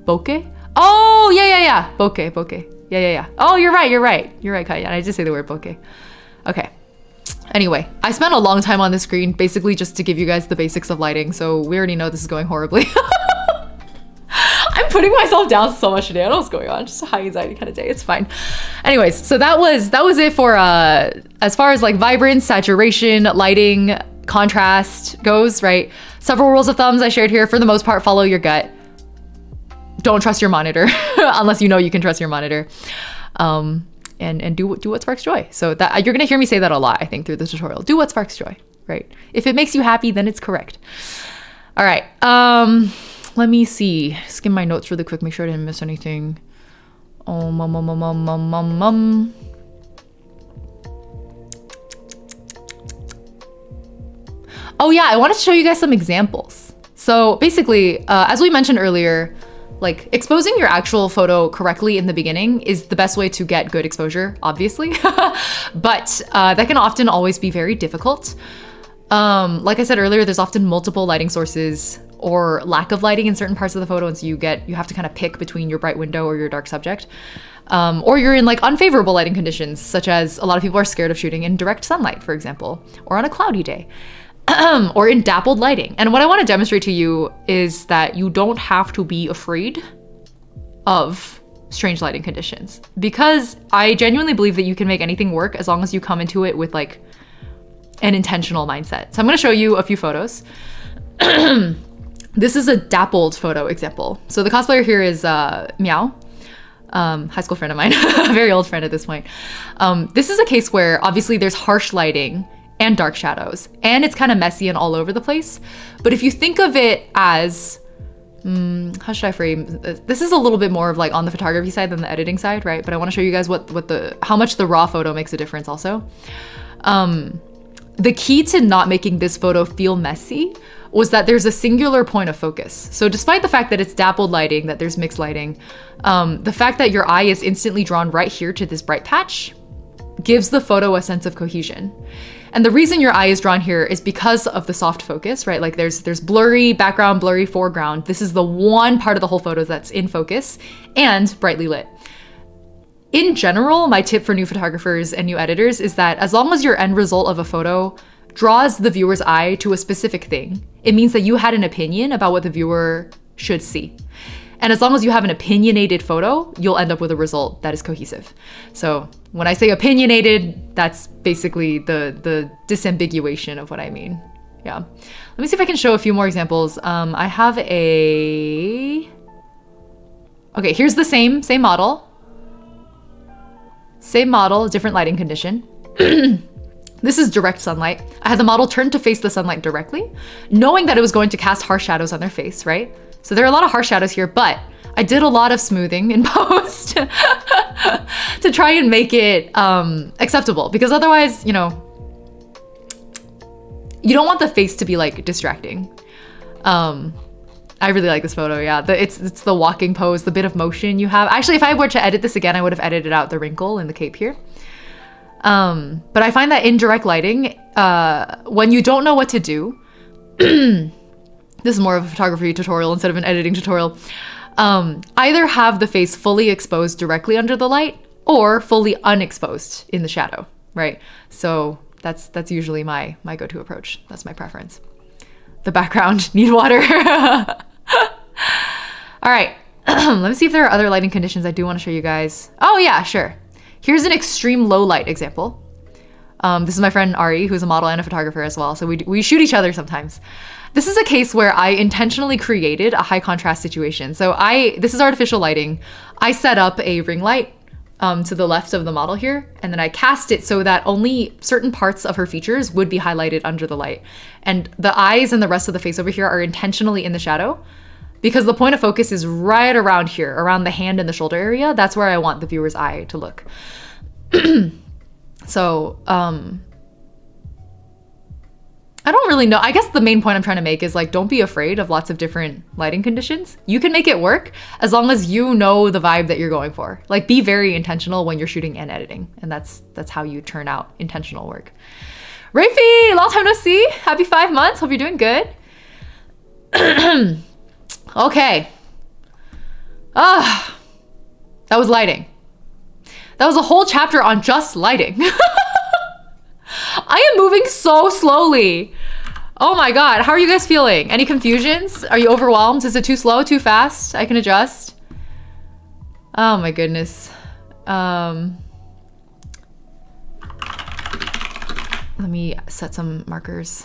Bokeh? Oh, yeah. Bokeh. Yeah. Oh, you're right, Kaya. I just say the word bokeh. Okay. Anyway, I spent a long time on this screen basically just to give you guys the basics of lighting, so we already know this is going horribly. I'm putting myself down so much today. I don't know what's going on. Just a high anxiety kind of day. It's fine. Anyways, so that was it for as far as like vibrance, saturation, lighting, contrast goes, right? Several rules of thumbs I shared here. For the most part, follow your gut. Don't trust your monitor unless you know you can trust your monitor. And do what sparks joy. So that you're gonna hear me say that a lot, I think, through this tutorial. Do what sparks joy, right? If it makes you happy, then it's correct. All right. Let me see. Skim my notes really quick. Make sure I didn't miss anything. Oh, Oh yeah, I wanted to show you guys some examples. So basically, as we mentioned earlier, like exposing your actual photo correctly in the beginning is the best way to get good exposure, obviously. But that can often always be very difficult. Like I said earlier, there's often multiple lighting sources or lack of lighting in certain parts of the photo, and so you have to kind of pick between your bright window or your dark subject. Or you're in like unfavorable lighting conditions, such as a lot of people are scared of shooting in direct sunlight, for example, or on a cloudy day. Or in dappled lighting. And what I want to demonstrate to you is that you don't have to be afraid of strange lighting conditions, because I genuinely believe that you can make anything work as long as you come into it with like an intentional mindset. So I'm going to show you a few photos. This is a dappled photo example. So the cosplayer here is Meow, high school friend of mine, a very old friend at this point. This is a case where obviously there's harsh lighting and dark shadows, and it's kind of messy and all over the place. But if you think of it as, how should I frame this? Is a little bit more of like on the photography side than the editing side, right? But I want to show you guys how much the raw photo makes a difference also. The key to not making this photo feel messy was that there's a singular point of focus. So despite the fact that it's dappled lighting, that there's mixed lighting, the fact that your eye is instantly drawn right here to this bright patch gives the photo a sense of cohesion. And the reason your eye is drawn here is because of the soft focus, right? Like there's blurry background, blurry foreground. This is the one part of the whole photo that's in focus and brightly lit. In general, my tip for new photographers and new editors is that as long as your end result of a photo draws the viewer's eye to a specific thing, it means that you had an opinion about what the viewer should see. And as long as you have an opinionated photo, you'll end up with a result that is cohesive. So when I say opinionated, that's basically the disambiguation of what I mean. Yeah. Let me see if I can show a few more examples. I have okay, here's the same model. Same model, different lighting condition. This is direct sunlight. I had the model turned to face the sunlight directly, knowing that it was going to cast harsh shadows on their face, right? So there are a lot of harsh shadows here, but I did a lot of smoothing in post to try and make it acceptable, because otherwise, you know, you don't want the face to be like distracting. I really like this photo, yeah. It's the walking pose, the bit of motion you have. Actually, if I were to edit this again, I would have edited out the wrinkle in the cape here. But I find that in direct lighting, when you don't know what to do, this is more of a photography tutorial instead of an editing tutorial, either have the face fully exposed directly under the light or fully unexposed in the shadow, right? So that's usually my go-to approach. That's my preference. The background, need water. All right, let me see if there are other lighting conditions I do want to show you guys. Oh yeah, sure. Here's an extreme low light example. This is my friend Ari, who's a model and a photographer as well. So we shoot each other sometimes. This is a case where I intentionally created a high contrast situation. So this is artificial lighting. I set up a ring light to the left of the model here, and then I cast it so that only certain parts of her features would be highlighted under the light. And the eyes and the rest of the face over here are intentionally in the shadow, because the point of focus is right around here, around the hand and the shoulder area. That's where I want the viewer's eye to look. So, I don't really know. I guess the main point I'm trying to make is like, don't be afraid of lots of different lighting conditions. You can make it work as long as you know the vibe that you're going for. Like, be very intentional when you're shooting and editing. And that's how you turn out intentional work. Rafi, long time no see. Happy 5 months. Hope you're doing good. Okay. That was lighting. That was a whole chapter on just lighting. I am moving so slowly. Oh my God. How are you guys feeling? Any confusions? Are you overwhelmed? Is it too slow, too fast? I can adjust. Oh my goodness. Let me set some markers.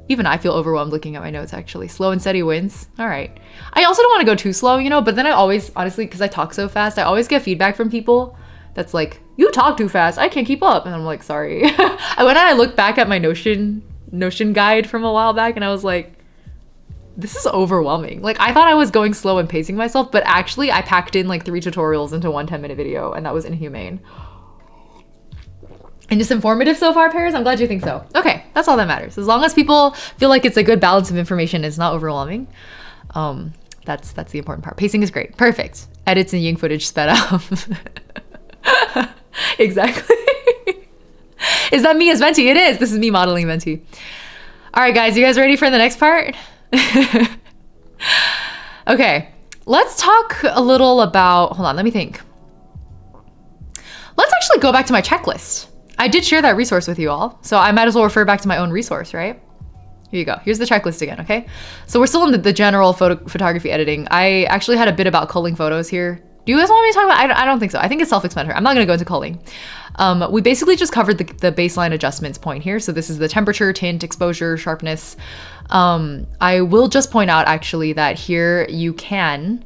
Even I feel overwhelmed looking at my notes, actually. Slow and steady wins. All right. I also don't want to go too slow, you know, but then I always, honestly, because I talk so fast, I always get feedback from people that's like, you talk too fast. I can't keep up. And I'm like, sorry. When I look back at my Notion Notion guide from a while back, and I was like, this is overwhelming. Like, I thought I was going slow and pacing myself, but actually I packed in like 3 tutorials into one 10-minute video, and that was inhumane. And just informative so far, Paris? I'm glad you think so. Okay, that's all that matters. As long as people feel like it's a good balance of information, it's not overwhelming. That's the important part. Pacing is great. Perfect. Edits and Ying footage sped up. Exactly. Is that me as Venti? It is. This is me modeling Venti. All right, guys, you guys ready for the next part? Okay, let's talk a little about, hold on, let me think. Let's actually go back to my checklist. I did share that resource with you all, so I might as well refer back to my own resource, right? Here you go. Here's the checklist again, okay? So we're still in the general photography editing. I actually had a bit about culling photos here. Do you guys want me to talk about? I don't think so. I think it's self-explanatory. I'm not going to go into culling. We basically just covered the baseline adjustments point here. So this is the temperature, tint, exposure, sharpness. I will just point out actually that here you can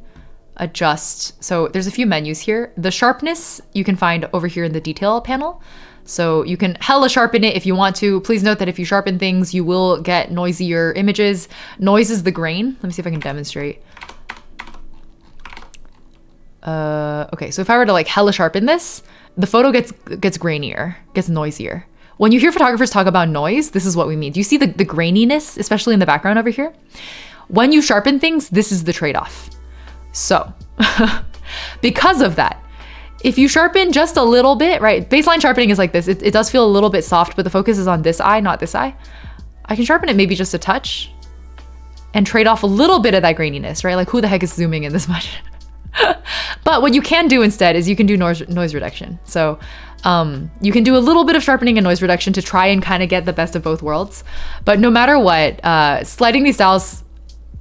adjust. So there's a few menus here. The sharpness you can find over here in the detail panel. So you can hella sharpen it if you want to. Please note that if you sharpen things, you will get noisier images. Noise is the grain. Let me see if I can demonstrate. Okay, so if I were to like hella sharpen this, the photo gets grainier, gets noisier. When you hear photographers talk about noise, this is what we mean. Do you see the graininess, especially in the background over here? When you sharpen things, this is the trade-off. So, because of that, if you sharpen just a little bit, right? Baseline sharpening is like this. It does feel a little bit soft, but the focus is on this eye, not this eye. I can sharpen it maybe just a touch and trade off a little bit of that graininess, right? Like, who the heck is zooming in this much? But what you can do instead is you can do noise reduction. So you can do a little bit of sharpening and noise reduction to try and kind of get the best of both worlds. But no matter what, sliding these styles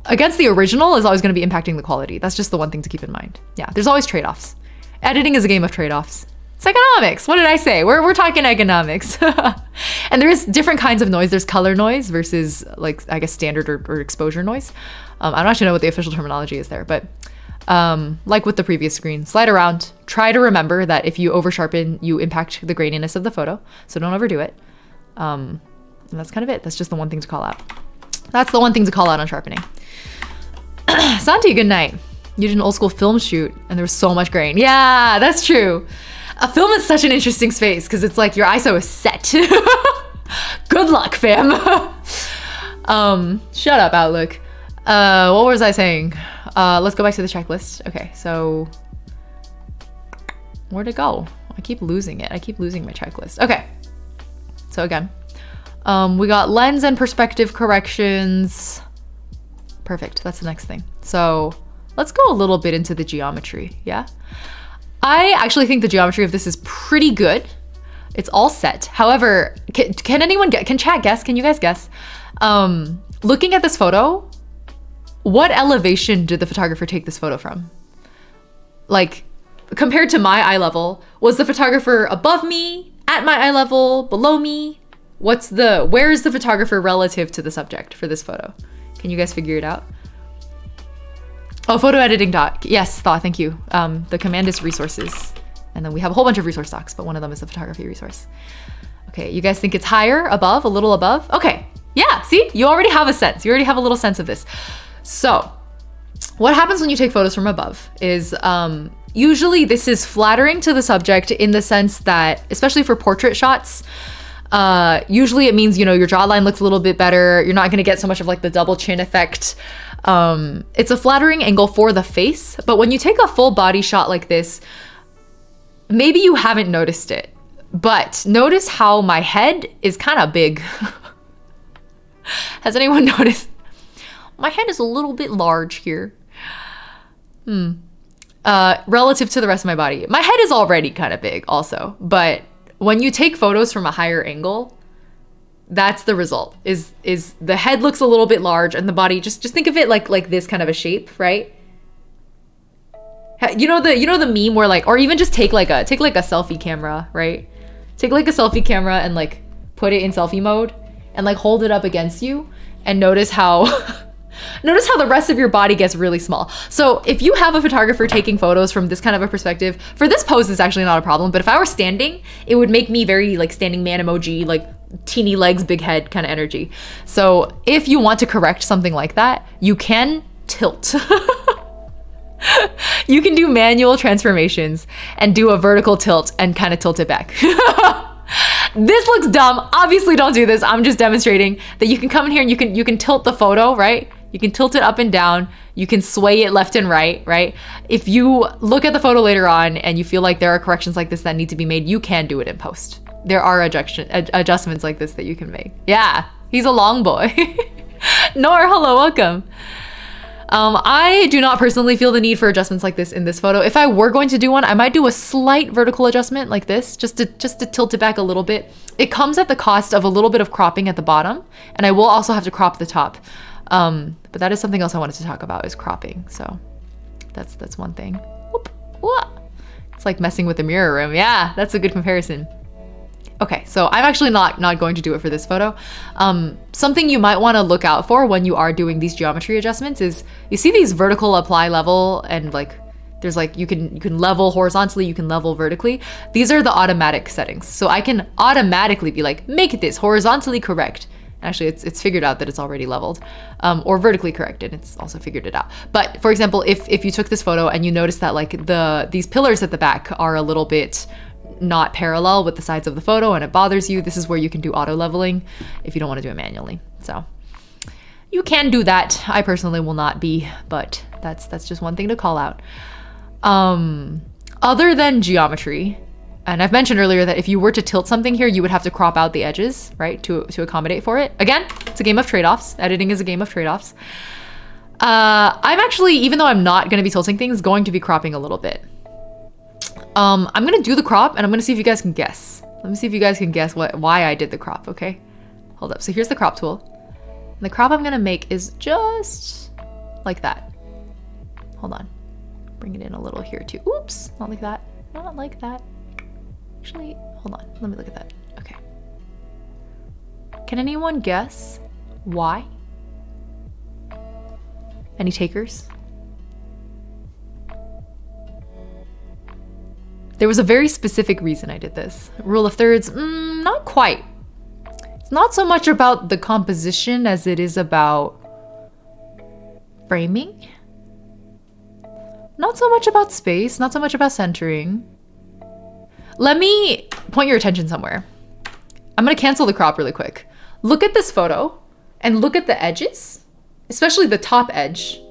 against the original is always going to be impacting the quality. That's just the one thing to keep in mind. Yeah, there's always trade-offs. Editing is a game of trade-offs. It's economics. What did I say? We're talking economics. And there's different kinds of noise. There's color noise versus like, I guess, standard or exposure noise. I don't actually know what the official terminology is there, but like with the previous screen, slide around. Try to remember that if you over sharpen, you impact the graininess of the photo. So don't overdo it. And that's kind of it. That's just the one thing to call out. That's the one thing to call out on sharpening. Santi, good night. You did an old school film shoot and there was so much grain. Yeah, that's true. A film is such an interesting space because it's like your ISO is set. Good luck, fam. Shut up, Outlook. What was I saying? Let's go back to the checklist. Okay, so where'd it go? I keep losing it. I keep losing my checklist. Okay, so again, we got lens and perspective corrections. Perfect, that's the next thing. So let's go a little bit into the geometry, yeah? I actually think the geometry of this is pretty good. It's all set. However, can anyone get, can chat guess? Can you guys guess? Looking at this photo, what elevation did the photographer take this photo from? Like, compared to my eye level, was the photographer above me, at my eye level, below me? Where is the photographer relative to the subject for this photo? Can you guys figure it out? Oh, photo editing doc. Yes, Thaw, thank you. The command is resources. And then we have a whole bunch of resource docs, but one of them is the photography resource. Okay, you guys think it's higher, above, a little above? Okay, yeah, see? You already have a sense. You already have a little sense of this. So, what happens when you take photos from above is usually this is flattering to the subject in the sense that, especially for portrait shots, usually it means, you know, your jawline looks a little bit better. You're not going to get so much of like the double chin effect. It's a flattering angle for the face, but when you take a full body shot like this, maybe you haven't noticed it, but notice how my head is kind of big. Has anyone noticed? My head is a little bit large here. Relative to the rest of my body. My head is already kind of big also, but when you take photos from a higher angle, that's the result. Is the head looks a little bit large and the body, just think of it like this kind of a shape, right? You know the meme where like, or even just take like a selfie camera, right? Take like a selfie camera and like put it in selfie mode and like hold it up against you and notice how notice how the rest of your body gets really small. So if you have a photographer taking photos from this kind of a perspective, for this pose it's actually not a problem, but if I were standing, it would make me very like standing man emoji, like teeny legs, big head kind of energy. So if you want to correct something like that, you can tilt. You can do manual transformations and do a vertical tilt and kind of tilt it back. This looks dumb. Obviously don't do this. I'm just demonstrating that you can come in here and you can tilt the photo, right? You can tilt it up and down. You can sway it left and right, right? If you look at the photo later on and you feel like there are corrections like this that need to be made, you can do it in post. There are adjustments like this that you can make. Yeah, he's a long boy. Nor, hello, welcome. I do not personally feel the need for adjustments like this in this photo. If I were going to do one, I might do a slight vertical adjustment like this, just to tilt it back a little bit. It comes at the cost of a little bit of cropping at the bottom, and I will also have to crop the top. But that is something else I wanted to talk about, is cropping. So that's one thing. Whoop, whoop. It's like messing with the mirror room. Yeah, that's a good comparison. Okay, so I'm actually not going to do it for this photo. Something you might want to look out for when you are doing these geometry adjustments is, you see these vertical apply level, and like there's like you can level horizontally, you can level vertically. These are the automatic settings. So I can automatically be like, make this horizontally correct. Actually, it's figured out that it's already leveled, or vertically corrected. It's also figured it out. But for example, if you took this photo and you notice that like these pillars at the back are a little bit not parallel with the sides of the photo and it bothers you, this is where you can do auto leveling if you don't want to do it manually. So you can do that. I personally will not be, but that's just one thing to call out. Other than geometry, and I've mentioned earlier that if you were to tilt something here, you would have to crop out the edges, right, to accommodate for it. Again, it's a game of trade-offs. Editing is a game of trade-offs. I'm actually, even though I'm not going to be tilting things, going to be cropping a little bit. I'm gonna do the crop and I'm gonna see if you guys can guess. Let me see if you guys can guess why I did the crop, okay? Hold up, so here's the crop tool. And the crop I'm gonna make is just like that. Hold on, bring it in a little here too. Oops, not like that, not like that. Actually, hold on, let me look at that, okay. Can anyone guess why? Any takers? There was a very specific reason I did this. Rule of thirds, not quite. It's not so much about the composition as it is about framing. Not so much about space, not so much about centering. Let me point your attention somewhere. I'm gonna cancel the crop really quick. Look at this photo and look at the edges, especially the top edge.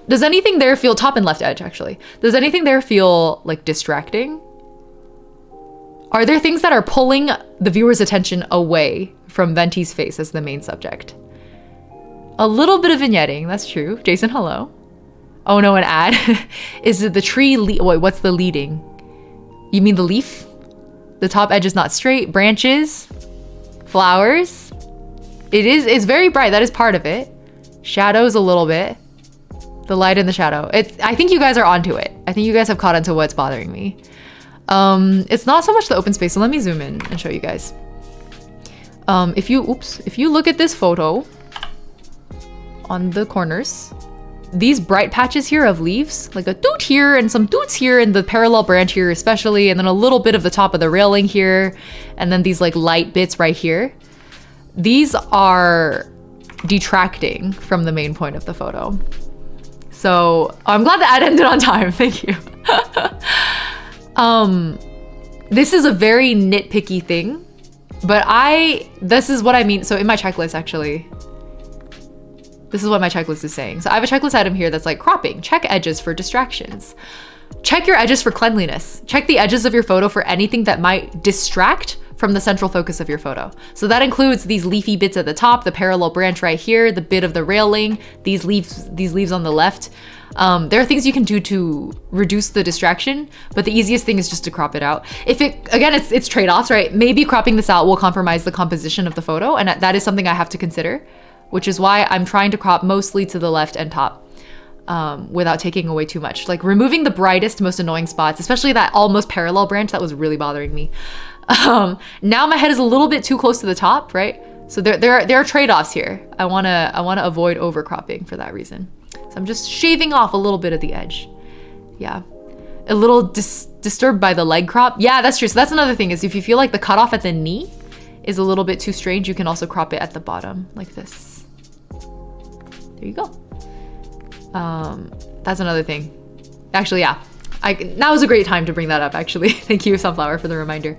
Does anything there feel, top and left edge actually, does anything there feel like distracting? Are there things that are pulling the viewer's attention away from Venti's face as the main subject? A little bit of vignetting, that's true. Jason, hello. Oh no, an ad. Is it the tree, wait, what's the leading? You mean the leaf? The top edge is not straight, branches, flowers. It's very bright, that is part of it. Shadows a little bit. The light and the shadow. I think you guys are onto it. I think you guys have caught on to what's bothering me. It's not so much the open space, so let me zoom in and show you guys. If you look at this photo on the corners, these bright patches here of leaves, like a doot here and some doots here and the parallel branch here especially, and then a little bit of the top of the railing here, and then these like light bits right here. These are detracting from the main point of the photo. So I'm glad the ad ended on time. Thank you. This is a very nitpicky thing, but this is what I mean. So in my checklist, actually, this is what my checklist is saying. So I have a checklist item here that's like cropping, check edges for distractions. Check your edges for cleanliness. Check the edges of your photo for anything that might distract from the central focus of your photo. So that includes these leafy bits at the top, the parallel branch right here, the bit of the railing, these leaves on the left. There are things you can do to reduce the distraction, but the easiest thing is just to crop it out. It's trade-offs, right? Maybe cropping this out will compromise the composition of the photo, and that is something I have to consider, which is why I'm trying to crop mostly to the left and top. Without taking away too much. Like removing the brightest, most annoying spots, especially that almost parallel branch that was really bothering me. Now my head is a little bit too close to the top, right? So there are trade-offs here. I wanna avoid overcropping for that reason. So I'm just shaving off a little bit of the edge. Yeah. a little disturbed by the leg crop. Yeah, that's true. So that's another thing, is if you feel like the cutoff at the knee is a little bit too strange, you can also crop it at the bottom like this. There you go. That's another thing. Actually, yeah. That was a great time to bring that up, actually. Thank you, Sunflower, for the reminder.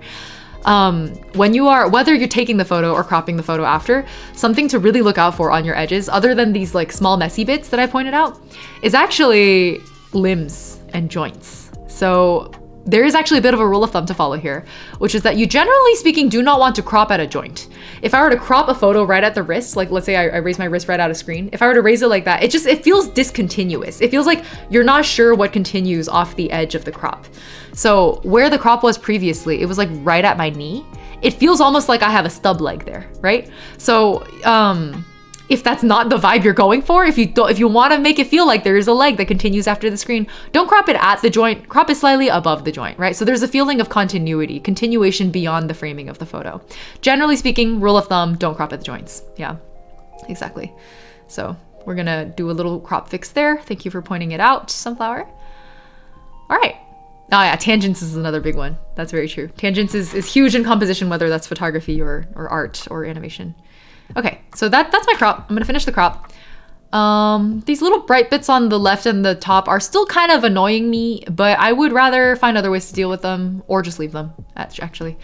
Whether you're taking the photo or cropping the photo after, something to really look out for on your edges, other than these like small messy bits that I pointed out, is actually limbs and joints. So there is actually a bit of a rule of thumb to follow here, which is that you generally speaking do not want to crop at a joint. If I were to crop a photo right at the wrist, like let's say I raise my wrist right out of screen, if I were to raise it like that, it feels discontinuous. It feels like you're not sure what continues off the edge of the crop. So where the crop was previously, it was like right at my knee. It feels almost like I have a stub leg there, right? So if that's not the vibe you're going for, if you want to make it feel like there is a leg that continues after the screen, don't crop it at the joint, crop it slightly above the joint, right? So there's a feeling of continuation beyond the framing of the photo. Generally speaking, rule of thumb, don't crop at the joints. Yeah, exactly. So we're gonna do a little crop fix there. Thank you for pointing it out, Sunflower. All right. Oh yeah, tangents is another big one. That's very true. Tangents is huge in composition, whether that's photography or art or animation. Okay, so that's my crop. I'm gonna finish the crop. These little bright bits on the left and the top are still kind of annoying me, but I would rather find other ways to deal with them, or just leave them, actually.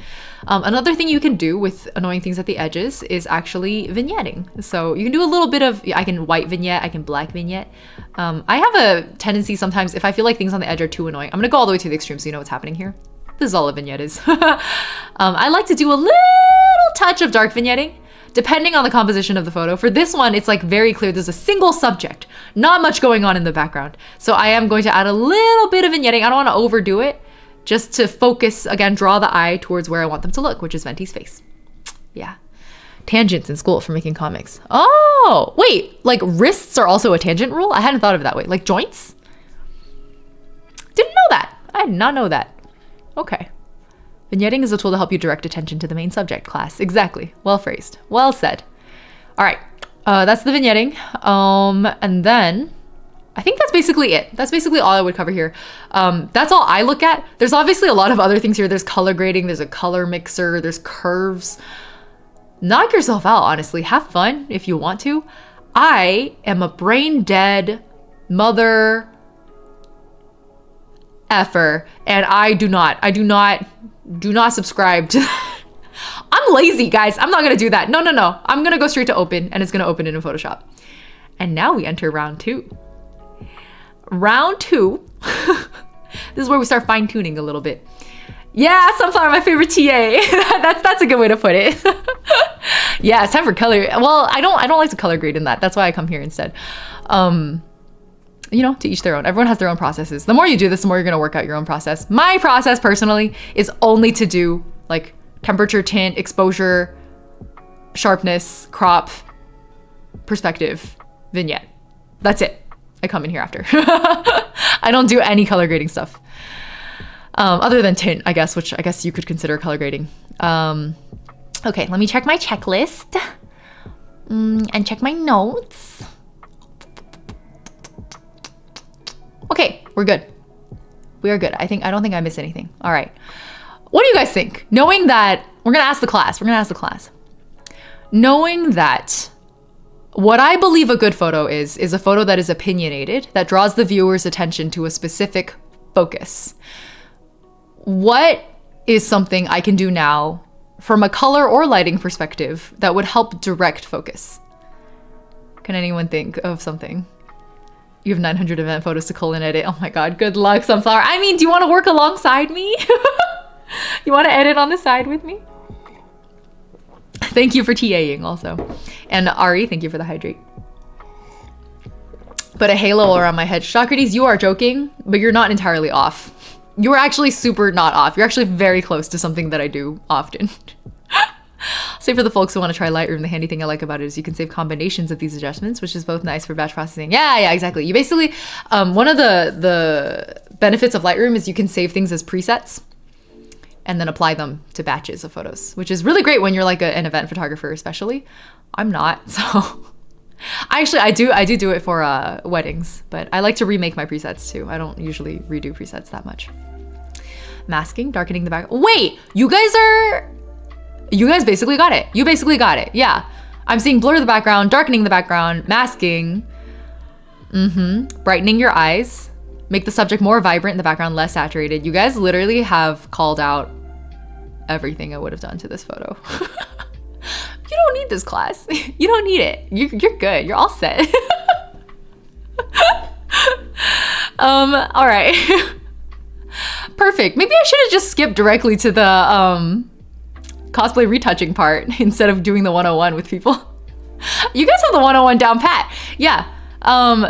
Another thing you can do with annoying things at the edges is actually vignetting. So you can do a little bit of, I can white vignette, I can black vignette. I have a tendency sometimes, if I feel like things on the edge are too annoying, I'm gonna go all the way to the extreme so you know what's happening here. This is all a vignette is. I like to do a little touch of dark vignetting, depending on the composition of the photo. For this one, it's like very clear there's a single subject, not much going on in the background. So I am going to add a little bit of vignetting. I don't want to overdo it, just to focus, again, draw the eye towards where I want them to look, which is Venti's face. Yeah. Tangents in school for making comics. Oh, wait, like wrists are also a tangent rule? I hadn't thought of it that way. Like joints? Didn't know that. I did not know that. Okay. Vignetting is a tool to help you direct attention to the main subject class. Exactly. Well phrased. Well said. All right. That's the vignetting. And then I think that's basically it. That's basically all I would cover here. That's all I look at. There's obviously a lot of other things here. There's color grading. There's a color mixer. There's curves. Knock yourself out, honestly. Have fun if you want to. I am a brain dead mother effer, and I do not subscribe to I'm lazy, guys. I'm not gonna do that. No. I'm gonna go straight to open, and it's gonna open in Photoshop. And now we enter round two. Round two. This is where we start fine-tuning a little bit. Yeah, Sunflower, my favorite TA. That's a good way to put it. Yeah, it's time for color. Well, I don't like to color grade in that. That's why I come here instead. You know, to each their own. Everyone has their own processes. The more you do this, the more you're gonna work out your own process. My process personally is only to do like temperature, tint, exposure, sharpness, crop, perspective, vignette. That's it. I come in here after. I don't do any color grading stuff. Other than tint, I guess, which I guess you could consider color grading. Okay, let me check my checklist and check my notes. Okay, we're good. We are good. I don't think I missed anything. All right. What do you guys think? Knowing that, we're gonna ask the class. Knowing that what I believe a good photo is a photo that is opinionated, that draws the viewer's attention to a specific focus. What is something I can do now from a color or lighting perspective that would help direct focus? Can anyone think of something? You have 900 event photos to cull and edit. Oh my god, good luck, Sunflower. I mean, do you want to work alongside me? You want to edit on the side with me? Thank you for TAing also. And Ari, thank you for the hydrate. But a halo around my head. Socrates, you are joking, but you're not entirely off. You are actually super not off. You're actually very close to something that I do often. Say for the folks who want to try Lightroom, the handy thing I like about it is you can save combinations of these adjustments, which is both nice for batch processing. Yeah, exactly. You basically, one of the benefits of Lightroom is you can save things as presets and then apply them to batches of photos, which is really great when you're like an event photographer, especially. I'm not, so I do it for weddings, but I like to remake my presets too. I don't usually redo presets that much. Masking, darkening the back. Wait, you guys basically got it. You basically got it. Yeah. I'm seeing blur the background, darkening the background, masking. Brightening your eyes. Make the subject more vibrant in the background, less saturated. You guys literally have called out everything I would have done to this photo. You don't need this class. You don't need it. You're good. You're all set. All right. Perfect. Maybe I should have just skipped directly to the cosplay retouching part instead of doing the 101 with people. You guys have the 101 down pat. Yeah.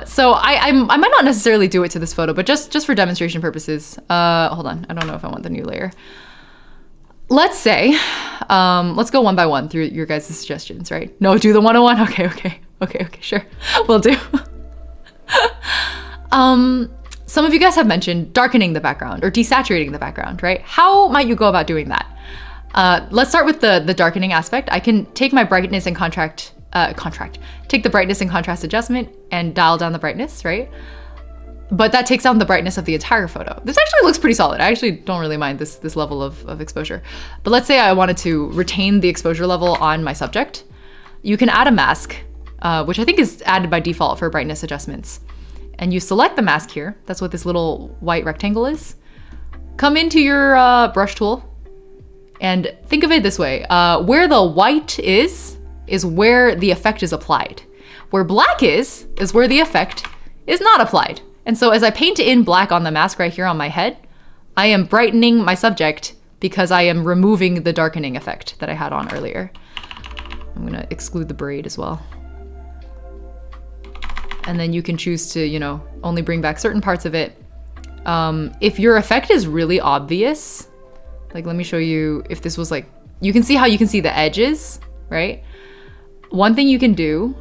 So I might not necessarily do it to this photo, but just for demonstration purposes. Hold on. I don't know if I want the new layer. Let's say, let's go one by one through your guys' suggestions, right? No, do the 101. Okay, sure. Will do. Some of you guys have mentioned darkening the background or desaturating the background, right? How might you go about doing that? Let's start with the darkening aspect. I can take my brightness and take the brightness and contrast adjustment and dial down the brightness, right? But that takes down the brightness of the entire photo. This actually looks pretty solid. I actually don't really mind this level of exposure. But let's say I wanted to retain the exposure level on my subject. You can add a mask, which I think is added by default for brightness adjustments. And you select the mask here. That's what this little white rectangle is. Come into your brush tool and think of it this way. Where the white is where the effect is applied. Where black is where the effect is not applied. And so as I paint in black on the mask right here on my head, I am brightening my subject because I am removing the darkening effect that I had on earlier. I'm gonna exclude the braid as well. And then you can choose to, you know, only bring back certain parts of it. If your effect is really obvious, like let me show you if this was like, you can see how you can see the edges, right? One thing you can do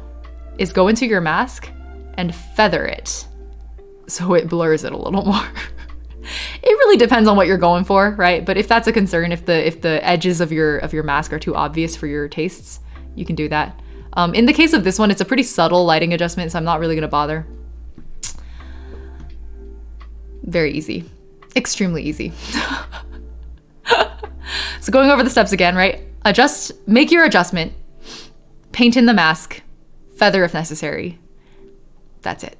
is go into your mask and feather it so it blurs it a little more. It really depends on what you're going for, right? But if that's a concern, if the edges of your mask are too obvious for your tastes, you can do that. In the case of this one, it's a pretty subtle lighting adjustment, so I'm not really gonna bother. Very easy, extremely easy. So going over the steps again, right? Make your adjustment, paint in the mask, feather if necessary. That's it.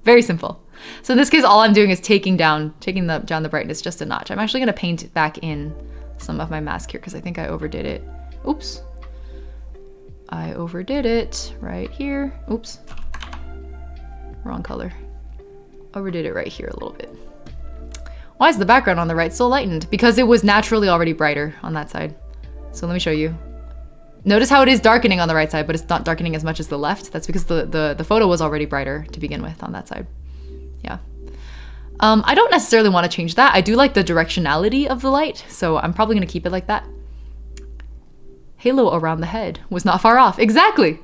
Very simple. So in this case, all I'm doing is taking down the brightness just a notch. I'm actually gonna paint back in some of my mask here because I think I overdid it. Oops. I overdid it right here. Oops. Wrong color. Overdid it right here a little bit. Why is the background on the right so lightened? Because it was naturally already brighter on that side. So let me show you. Notice how it is darkening on the right side, but it's not darkening as much as the left. That's because the photo was already brighter to begin with on that side. Yeah. I don't necessarily want to change that. I do like the directionality of the light, so I'm probably going to keep it like that. Halo around the head was not far off. Exactly.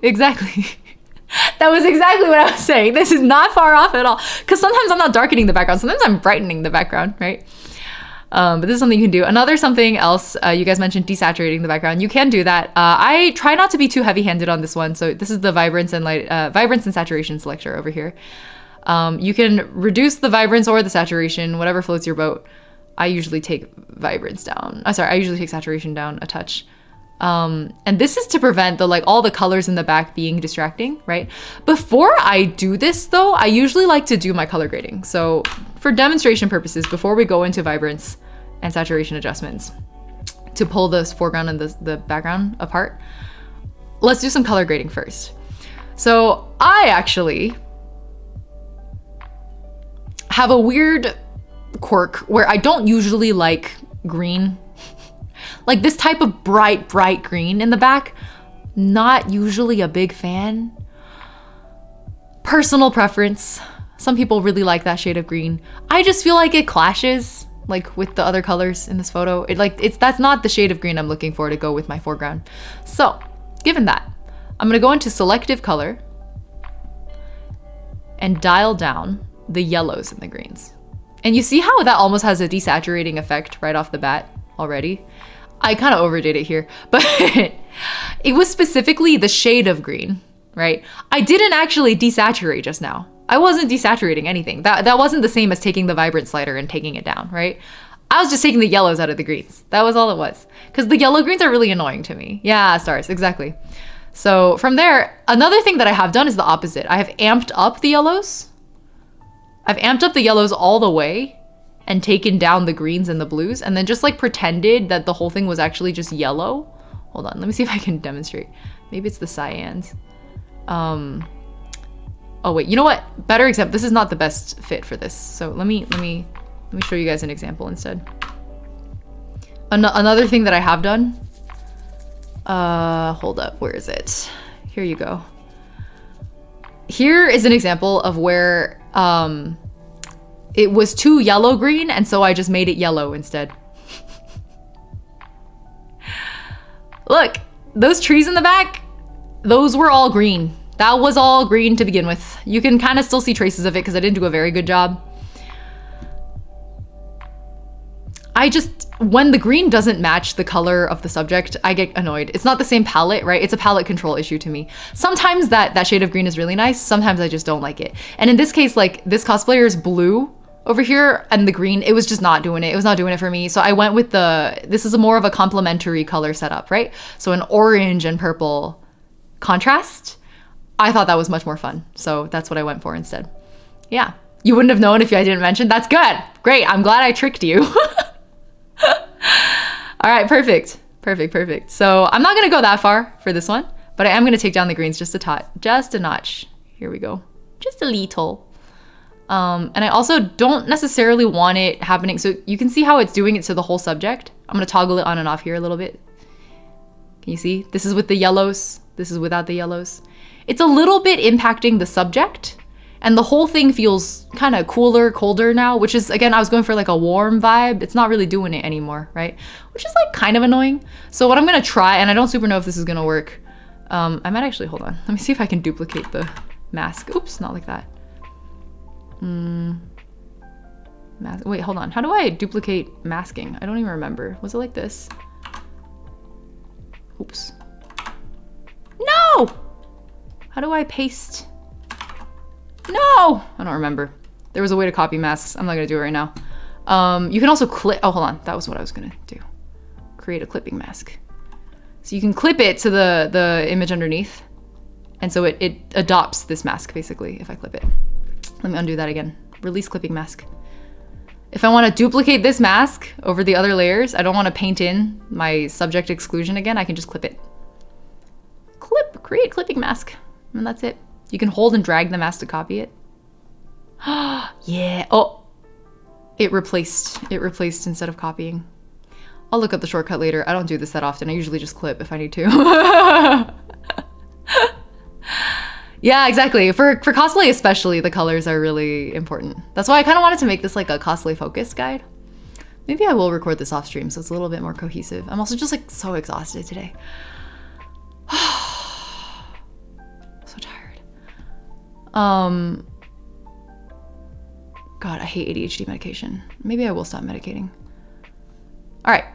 That was exactly what I was saying. This is not far off at all. Because sometimes I'm not darkening the background. Sometimes I'm brightening the background, right? But this is something you can do. Another something else, you guys mentioned desaturating the background. You can do that. I try not to be too heavy-handed on this one. So this is the vibrance and saturation selector over here. You can reduce the vibrance or the saturation, whatever floats your boat. I usually take vibrance down. I usually take saturation down a touch. And this is to prevent all the colors in the back being distracting, right? Before I do this though, I usually like to do my color grading. So for demonstration purposes, before we go into vibrance and saturation adjustments to pull this foreground and the background apart, let's do some color grading first. So I actually have a weird quirk where I don't usually like green. Like this type of bright green in the back, not usually a big fan. Personal preference. Some people really like that shade of green. I just feel like it clashes with the other colors in this photo. That's not the shade of green I'm looking for to go with my foreground. So, given that, I'm gonna go into selective color and dial down the yellows and the greens. And you see how that almost has a desaturating effect right off the bat already? I kind of overdid it here, but it was specifically the shade of green, right? I didn't actually desaturate just now. I wasn't desaturating anything. That wasn't the same as taking the vibrant slider and taking it down, right? I was just taking the yellows out of the greens. That was all it was. Because the yellow greens are really annoying to me. Yeah, stars, exactly. So from there, another thing that I have done is the opposite. I have amped up the yellows. I've amped up the yellows all the way and taken down the greens and the blues and then just like pretended that the whole thing was actually just yellow. Hold on, let me see if I can demonstrate. Maybe it's the cyans. Oh wait, you know what? Better example. This is not the best fit for this. So let me show you guys an example instead. Another thing that I have done. Hold up, where is it? Here you go. Here is an example of where it was too yellow green, and so I just made it yellow instead. Look, those trees in the back, those were all green. That was all green to begin with. You can kind of still see traces of it because I didn't do a very good job. When the green doesn't match the color of the subject, I get annoyed. It's not the same palette, right? It's a palette control issue to me. Sometimes that shade of green is really nice. Sometimes I just don't like it. And in this case, like this cosplayer's blue over here and the green, it was just not doing it. It was not doing it for me. So I went with this is more of a complementary color setup, right? So an orange and purple contrast. I thought that was much more fun. So that's what I went for instead. Yeah. You wouldn't have known if I didn't mention. That's good. Great. I'm glad I tricked you. All right, perfect. Perfect. So I'm not gonna go that far for this one, but I am gonna take down the greens just a notch. Here we go. Just a little. And I also don't necessarily want it happening. So you can see how it's doing it to the whole subject. I'm gonna toggle it on and off here a little bit. Can you see? This is with the yellows. This is without the yellows. It's a little bit impacting the subject. And the whole thing feels kind of cooler, colder now, which is, again, I was going for like a warm vibe. It's not really doing it anymore, right? Which is like kind of annoying. So what I'm going to try, and I don't super know if this is going to work. I might actually, hold on. Let me see if I can duplicate the mask. Oops, not like that. Mask. Wait, hold on. How do I duplicate masking? I don't even remember. Was it like this? Oops. No! How do I paste? No! I don't remember. There was a way to copy masks. I'm not gonna do it right now. You can also clip, oh, hold on. That was what I was gonna do. Create a clipping mask. So you can clip it to the image underneath. And so it adopts this mask, basically, if I clip it. Let me undo that again. Release clipping mask. If I wanna duplicate this mask over the other layers, I don't wanna paint in my subject exclusion again, I can just clip it. Create clipping mask, and that's it. You can hold and drag the mask to copy it. Yeah. Oh, it replaced instead of copying. I'll look up the shortcut later. I don't do this that often. I usually just clip if I need to. Yeah, exactly. For cosplay especially, the colors are really important. That's why I kind of wanted to make this like a cosplay focus guide. Maybe I will record this off stream so it's a little bit more cohesive. I'm also just like so exhausted today. So tired. God, I hate ADHD medication. Maybe I will stop medicating. All right.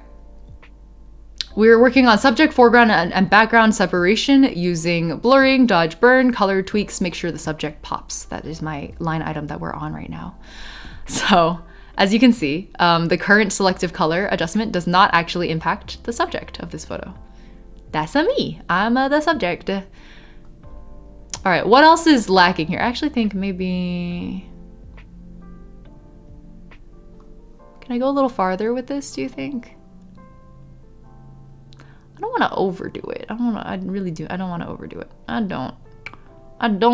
We're working on subject, foreground, and background separation using blurring, dodge, burn, color tweaks, make sure the subject pops. That is my line item that we're on right now. So, as you can see, the current selective color adjustment does not actually impact the subject of this photo. That's me. I'm the subject. All right, what else is lacking here? I actually think maybe... Can I go a little farther with this, do you think? I don't want to overdo it. I don't want to overdo it. I don't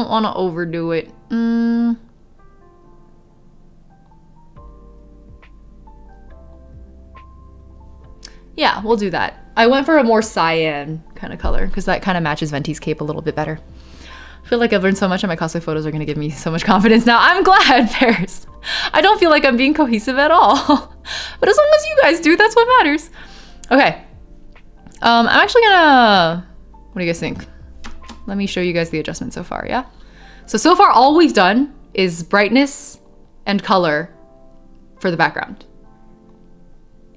want to overdo it. Yeah, we'll do that. I went for a more cyan kind of color because that kind of matches Venti's cape a little bit better. I feel like I've learned so much and my cosplay photos are going to give me so much confidence now. I'm glad, Paris. I don't feel like I'm being cohesive at all. But as long as you guys do, that's what matters. Okay. I'm actually gonna... What do you guys think? Let me show you guys the adjustment so far, yeah? So far all we've done is brightness and color for the background.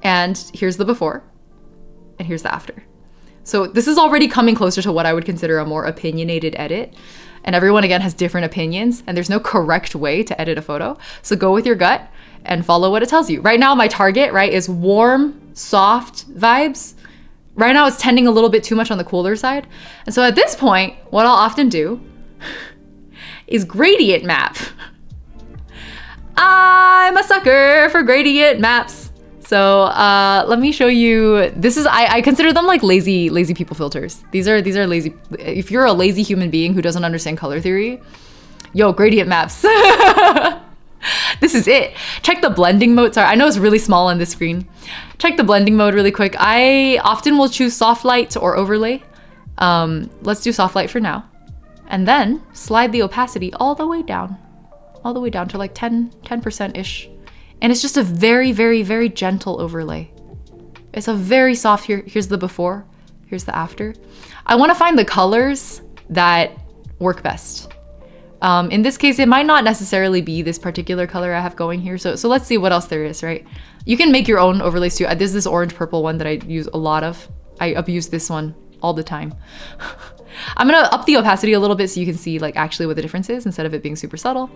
And here's the before. And here's the after. So this is already coming closer to what I would consider a more opinionated edit. And everyone, again, has different opinions, and there's no correct way to edit a photo. So go with your gut and follow what it tells you. Right now, my target, right, is warm, soft vibes. Right now, it's tending a little bit too much on the cooler side. And so at this point, what I'll often do is gradient map. I'm a sucker for gradient maps. So let me show you. This is I consider them like lazy people filters. These are lazy. If you're a lazy human being who doesn't understand color theory, yo, gradient maps. This is it. Check the blending mode. Sorry, I know it's really small on this screen. Check the blending mode really quick. I often will choose soft light or overlay. Let's do soft light for now, and then slide the opacity all the way down to like 10% ish. And it's just a very, very, very gentle overlay. It's a very soft, here's the before, here's the after. I wanna find the colors that work best. In this case, it might not necessarily be this particular color I have going here. So let's see what else there is, right? You can make your own overlays too. There's this orange purple one that I use a lot of. I abuse this one all the time. I'm gonna up the opacity a little bit so you can see like actually what the difference is instead of it being super subtle.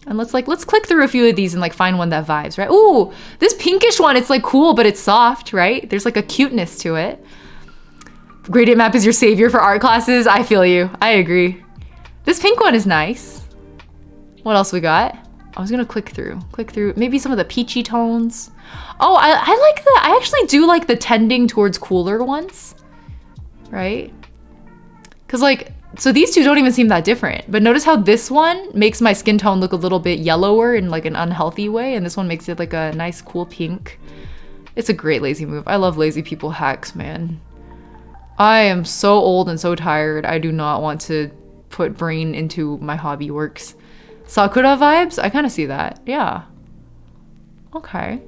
And let's click through a few of these and like find one that vibes, right? Ooh, this pinkish one, it's like cool, but it's soft, right? There's like a cuteness to it. Gradient map is your savior for art classes. I feel you, I agree. This pink one is nice. What else we got? I was gonna click through maybe some of the peachy tones. Oh, I like the, I actually do like the tending towards cooler ones, right? Cause like, so these two don't even seem that different, but notice how this one makes my skin tone look a little bit yellower in like an unhealthy way, and this one makes it like a nice cool pink. It's a great lazy move. I love lazy people hacks, man. I am so old and so tired. I do not want to put brain into my hobby works. Sakura vibes? I kind of see that. Yeah. Okay.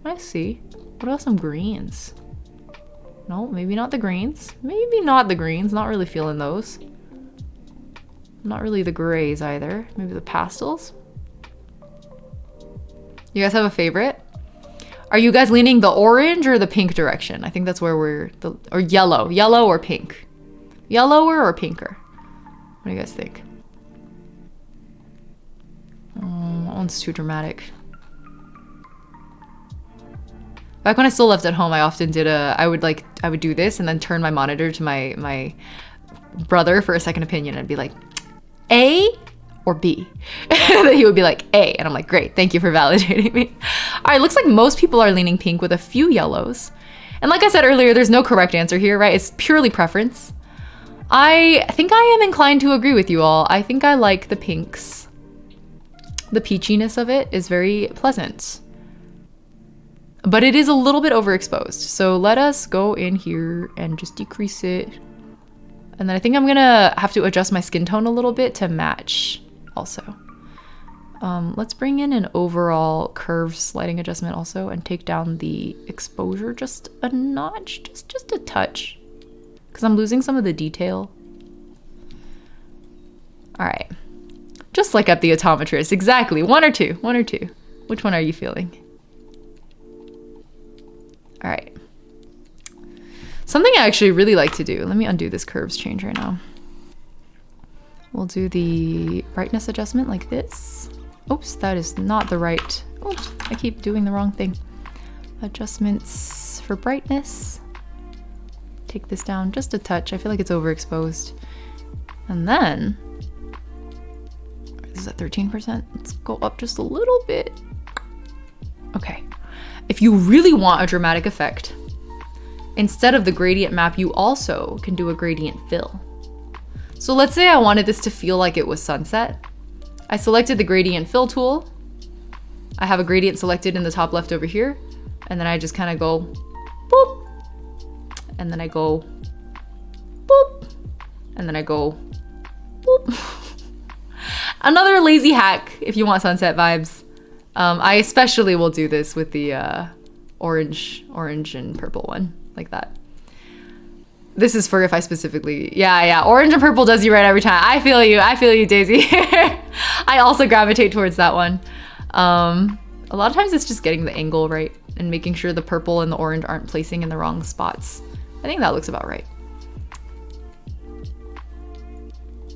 I see. What about some greens? No, maybe not the greens. Maybe not the greens. Not really feeling those. Not really the grays either. Maybe the pastels. You guys have a favorite? Are you guys leaning the orange or the pink direction? I think that's where we're... or yellow. Yellow or pink? Yellower or pinker? What do you guys think? That one's too dramatic. Back when I still lived at home, I often did I would do this and then turn my monitor to my brother for a second opinion. I'd be like, A or B? And then he would be like, A. And I'm like, great, thank you for validating me. All right, looks like most people are leaning pink with a few yellows. And like I said earlier, there's no correct answer here, right? It's purely preference. I think I am inclined to agree with you all. I think I like the pinks. The peachiness of it is very pleasant. But it is a little bit overexposed. So let us go in here and just decrease it. And then I think I'm gonna have to adjust my skin tone a little bit to match also. Let's bring in an overall curve sliding adjustment also and take down the exposure just a notch, just a touch. Because I'm losing some of the detail. All right. Just like at the optometrist, exactly. One or two. Which one are you feeling? All right. Something I actually really like to do. Let me undo this curves change right now. We'll do the brightness adjustment like this. Oops, that is not the right. Oops, I keep doing the wrong thing. Adjustments for brightness. Take this down just a touch. I feel like it's overexposed. And then, this is at 13%. Let's go up just a little bit. Okay. If you really want a dramatic effect, instead of the gradient map, you also can do a gradient fill. So let's say I wanted this to feel like it was sunset. I selected the gradient fill tool. I have a gradient selected in the top left over here. And then I just kind of go boop. And then I go boop. And then I go boop. Another lazy hack if you want sunset vibes. I especially will do this with the orange and purple one, like that. This is for if I specifically, yeah, orange and purple does you right every time. I feel you, Daisy. I also gravitate towards that one. A lot of times it's just getting the angle right and making sure the purple and the orange aren't placing in the wrong spots I think that looks about right.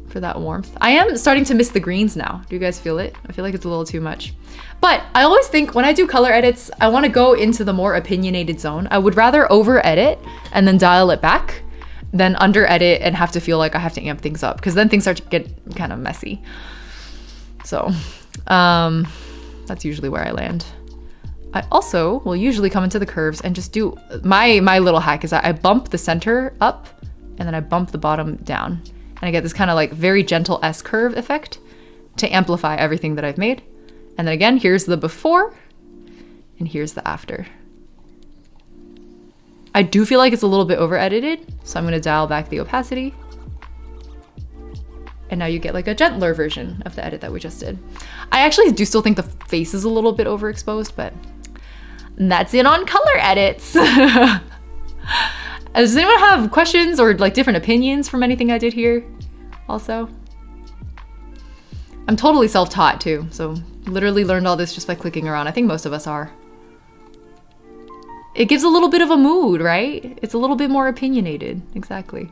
For that warmth. I am starting to miss the greens now. Do you guys feel it? I feel like it's a little too much. But I always think when I do color edits, I want to go into the more opinionated zone. I would rather over edit and then dial it back than under edit and have to feel like I have to amp things up, because then things start to get kind of messy. So that's usually where I land. I also will usually come into the curves and just do my little hack is I bump the center up and then I bump the bottom down. And I get this kind of like very gentle S-curve effect to amplify everything that I've made. And then again, here's the before and here's the after. I do feel like it's a little bit over edited, so I'm gonna dial back the opacity. And now you get like a gentler version of the edit that we just did. I actually do still think the face is a little bit overexposed, but that's it on color edits. Does anyone have questions or like different opinions from anything I did here? Also, I'm totally self-taught too, so literally learned all this just by clicking around. I think most of us are. It gives a little bit of a mood, right? It's a little bit more opinionated. Exactly.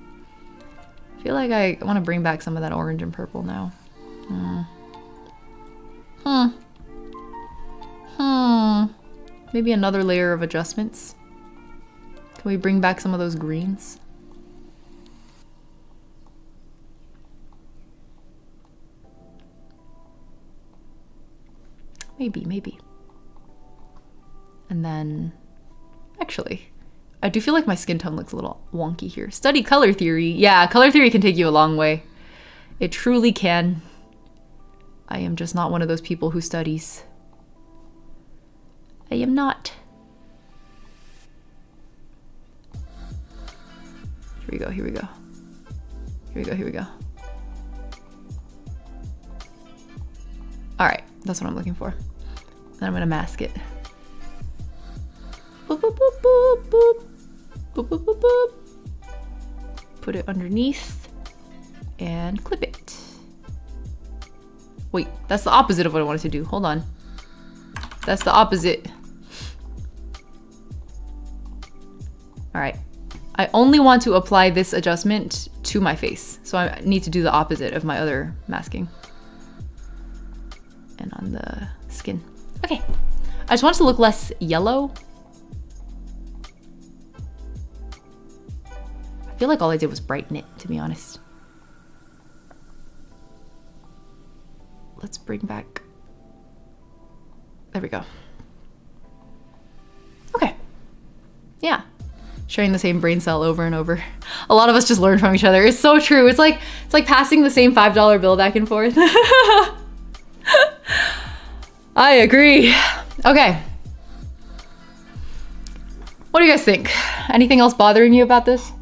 I feel like I want to bring back some of that orange and purple now. Maybe another layer of adjustments. Can we bring back some of those greens? Maybe. And then, actually, I do feel like my skin tone looks a little wonky here. Study color theory. Yeah, color theory can take you a long way. It truly can. I am just not one of those people who studies. I am not. Here we go. All right, that's what I'm looking for. Then I'm gonna mask it. Boop, boop, boop, boop, boop. Boop, boop, boop, boop. Put it underneath and clip it. Wait, that's the opposite of what I wanted to do. Hold on. That's the opposite. All right. I only want to apply this adjustment to my face. So I need to do the opposite of my other masking. And on the skin. Okay. I just want it to look less yellow. I feel like all I did was brighten it, to be honest. Let's bring back... There we go. Okay. Yeah. Sharing the same brain cell over and over. A lot of us just learn from each other. It's so true. It's like passing the same $5 bill back and forth. I agree. Okay. What do you guys think? Anything else bothering you about this?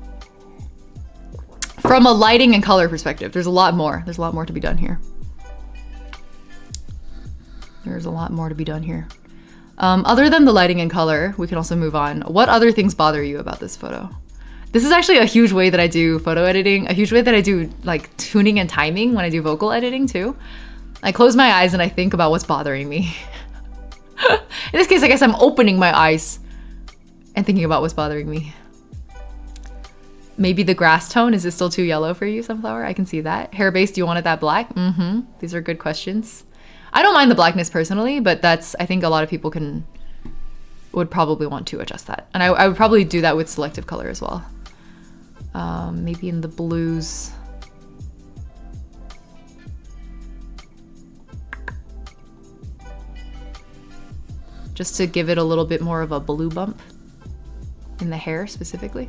From a lighting and color perspective, there's a lot more. There's a lot more to be done here. There's a lot more to be done here. Other than the lighting and color, we can also move on. What other things bother you about this photo? This is actually a huge way that I do photo editing, a huge way that I do like tuning and timing when I do vocal editing too. I close my eyes and I think about what's bothering me. In this case, I guess I'm opening my eyes and thinking about what's bothering me. Maybe the grass tone, is it still too yellow for you, Sunflower? I can see that. Hair base, do you want it that black? These are good questions. I don't mind the blackness personally, but that's, I think a lot of people would probably want to adjust that. And I would probably do that with selective color as well. Maybe in the blues. Just to give it a little bit more of a blue bump in the hair specifically.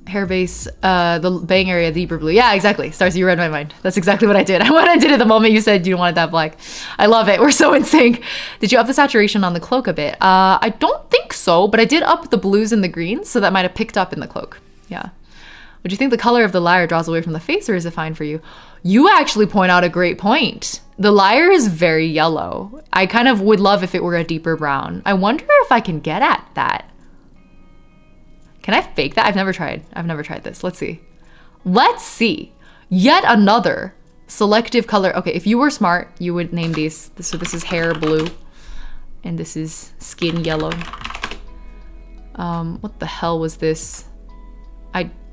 Hair base, the bang area, deeper blue. Yeah, exactly. Starcy, you read my mind. That's exactly what I did. What I did at the moment you said you wanted that black. I love it. We're so in sync. Did you up the saturation on the cloak a bit? I don't think so, but I did up the blues and the greens, so that might have picked up in the cloak. Yeah. Would you think the color of the lyre draws away from the face, or is it fine for you? You actually point out a great point. The lyre is very yellow. I kind of would love if it were a deeper brown. I wonder if I can get at that. Can I fake that? I've never tried this. Let's see. Let's see. Yet another selective color. Okay, if you were smart, you would name these. So this is hair blue and this is skin yellow. What the hell was this?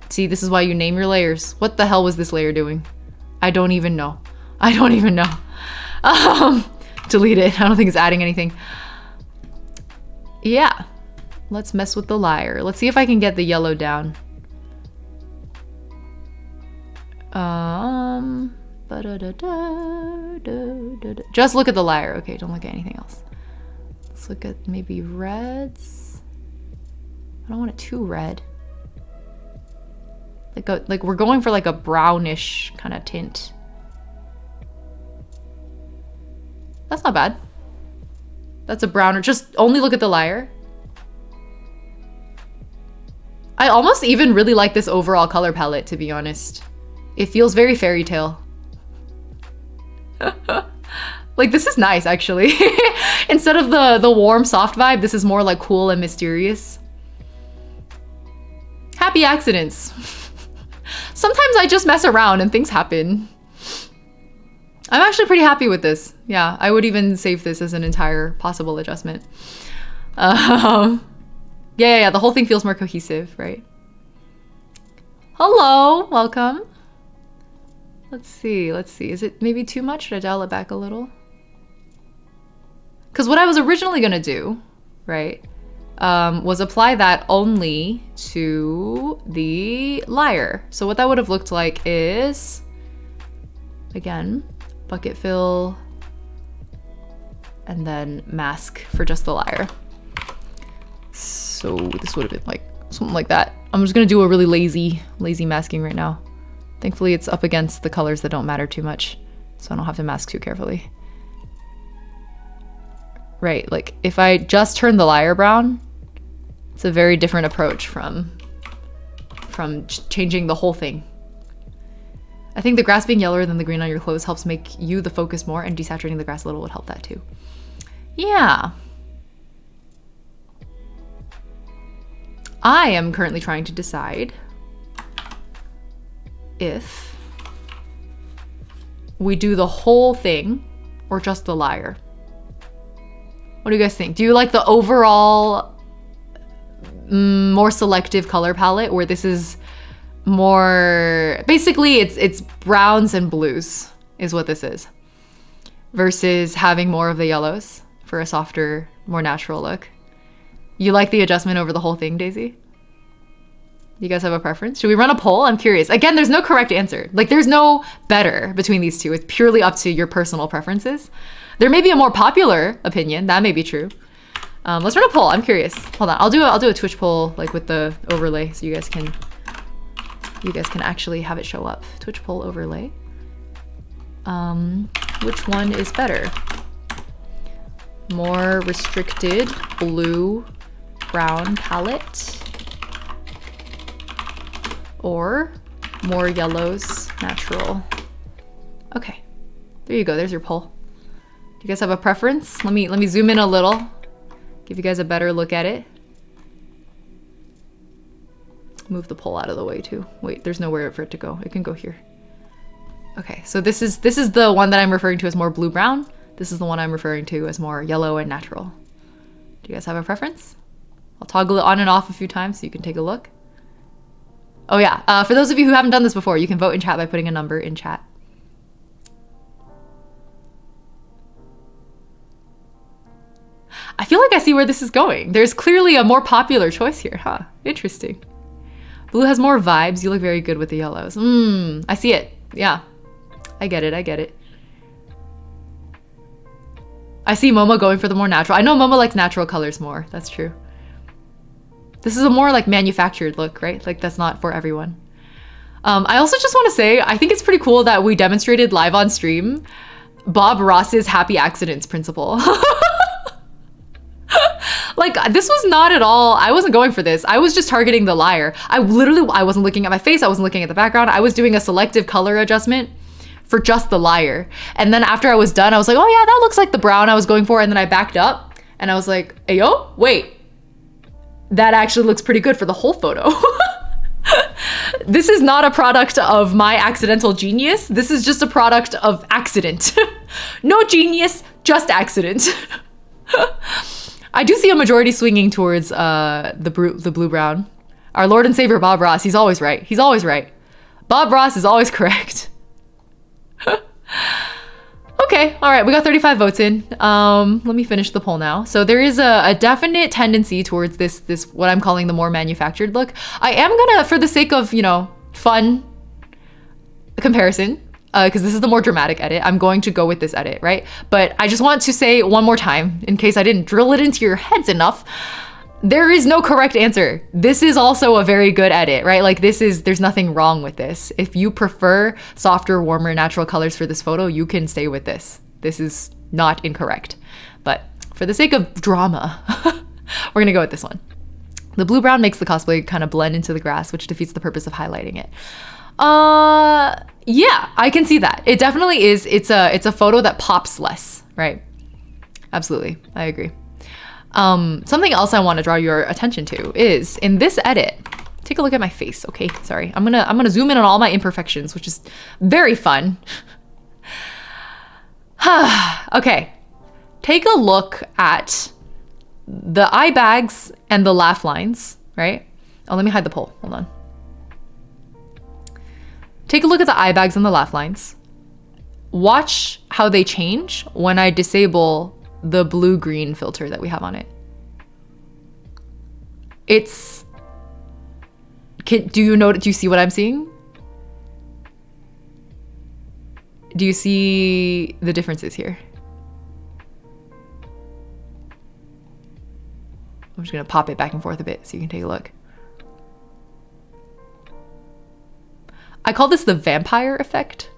See, this is why you name your layers. What the hell was this layer doing? I don't even know. I don't even know. Delete it. I don't think it's adding anything. Yeah. Let's mess with the lyre. Let's see if I can get the yellow down. Just look at the lyre. Okay, don't look at anything else. Let's look at maybe reds. I don't want it too red. Like we're going for like a brownish kind of tint. That's not bad. That's a browner. Just only look at the lyre. I almost even really like this overall color palette, to be honest. It feels very fairy tale. Like, this is nice, actually. Instead of the warm, soft vibe, this is more like cool and mysterious. Happy accidents. Sometimes I just mess around and things happen. I'm actually pretty happy with this. Yeah, I would even save this as an entire possible adjustment. Yeah, the whole thing feels more cohesive, right? Hello, welcome. Let's see. Is it maybe too much? Should I dial it back a little? Because what I was originally gonna do, right, was apply that only to the lyre. So what that would have looked like is, again, bucket fill, and then mask for just the lyre. So this would have been like something like that. I'm just gonna do a really lazy masking right now. Thankfully it's up against the colors that don't matter too much, so I don't have to mask too carefully. Right, like if I just turn the lyre brown, it's a very different approach from changing the whole thing. I think the grass being yellower than the green on your clothes helps make you the focus more, and desaturating the grass a little would help that too. Yeah. I am currently trying to decide if we do the whole thing or just the lyre. What do you guys think? Do you like the overall more selective color palette, where this is more, basically it's browns and blues is what this is, versus having more of the yellows for a softer, more natural look? You like the adjustment over the whole thing, Daisy? You guys have a preference? Should we run a poll? I'm curious. Again, there's no correct answer. Like, there's no better between these two. It's purely up to your personal preferences. There may be a more popular opinion. That may be true. Let's run a poll. I'm curious. Hold on. I'll do a Twitch poll, like with the overlay, so you guys can actually have it show up. Twitch poll overlay. Which one is better? More restricted blue brown palette, or more yellows natural? Okay, there you go. There's your poll. Do you guys have a preference? Let me zoom in a little, give you guys a better look at it. Move the poll out of the way too. Wait, there's nowhere for it to go. It can go here. Okay, so this is the one that I'm referring to as more blue brown. This is the one I'm referring to as more yellow and natural. Do you guys have a preference? I'll toggle it on and off a few times so you can take a look. Oh yeah, for those of you who haven't done this before, you can vote in chat by putting a number in chat. I feel like I see where this is going. There's clearly a more popular choice here, huh? Interesting. Blue has more vibes. You look very good with the yellows. I see it. Yeah, I get it. I see Momo going for the more natural. I know Momo likes natural colors more. That's true. This is a more like manufactured look, right? Like, that's not for everyone. I also just want to say, I think it's pretty cool that we demonstrated live on stream Bob Ross's happy accidents principle. Like, this was not at all, I wasn't going for this. I was just targeting the lyre. I wasn't looking at my face. I wasn't looking at the background. I was doing a selective color adjustment for just the lyre. And then after I was done, I was like, oh yeah, that looks like the brown I was going for. And then I backed up and I was like, hey, yo, wait, that actually looks pretty good for the whole photo. This is not a product of my accidental genius. This is just a product of accident. No genius, just accident. I do see a majority swinging towards the blue-brown. Our Lord and Savior Bob Ross, he's always right. He's always right. Bob Ross is always correct. Okay, all right, we got 35 votes in. Let me finish the poll now. So there is a definite tendency towards this what I'm calling the more manufactured look. I am gonna, for the sake of, you know, fun comparison, because this is the more dramatic edit, I'm going to go with this edit, right? But I just want to say one more time, in case I didn't drill it into your heads enough, there is no correct answer. This is also a very good edit, right? Like there's nothing wrong with this. If you prefer softer, warmer, natural colors for this photo, you can stay with this. This is not incorrect. But for the sake of drama, we're gonna go with this one. The blue-brown makes the cosplay kind of blend into the grass, which defeats the purpose of highlighting it. Yeah, I can see that. It definitely is. It's a photo that pops less, right? Absolutely, I agree. Something else I want to draw your attention to is in this edit, take a look at my face, okay? Sorry, I'm gonna zoom in on all my imperfections, which is very fun. Okay, take a look at the eye bags and the laugh lines, right? Oh, let me hide the poll, hold on. Take a look at the eye bags and the laugh lines. Watch how they change when I disable the blue-green filter that we have on it. It's... Do you see what I'm seeing? Do you see the differences here? I'm just gonna pop it back and forth a bit so you can take a look. I call this the vampire effect.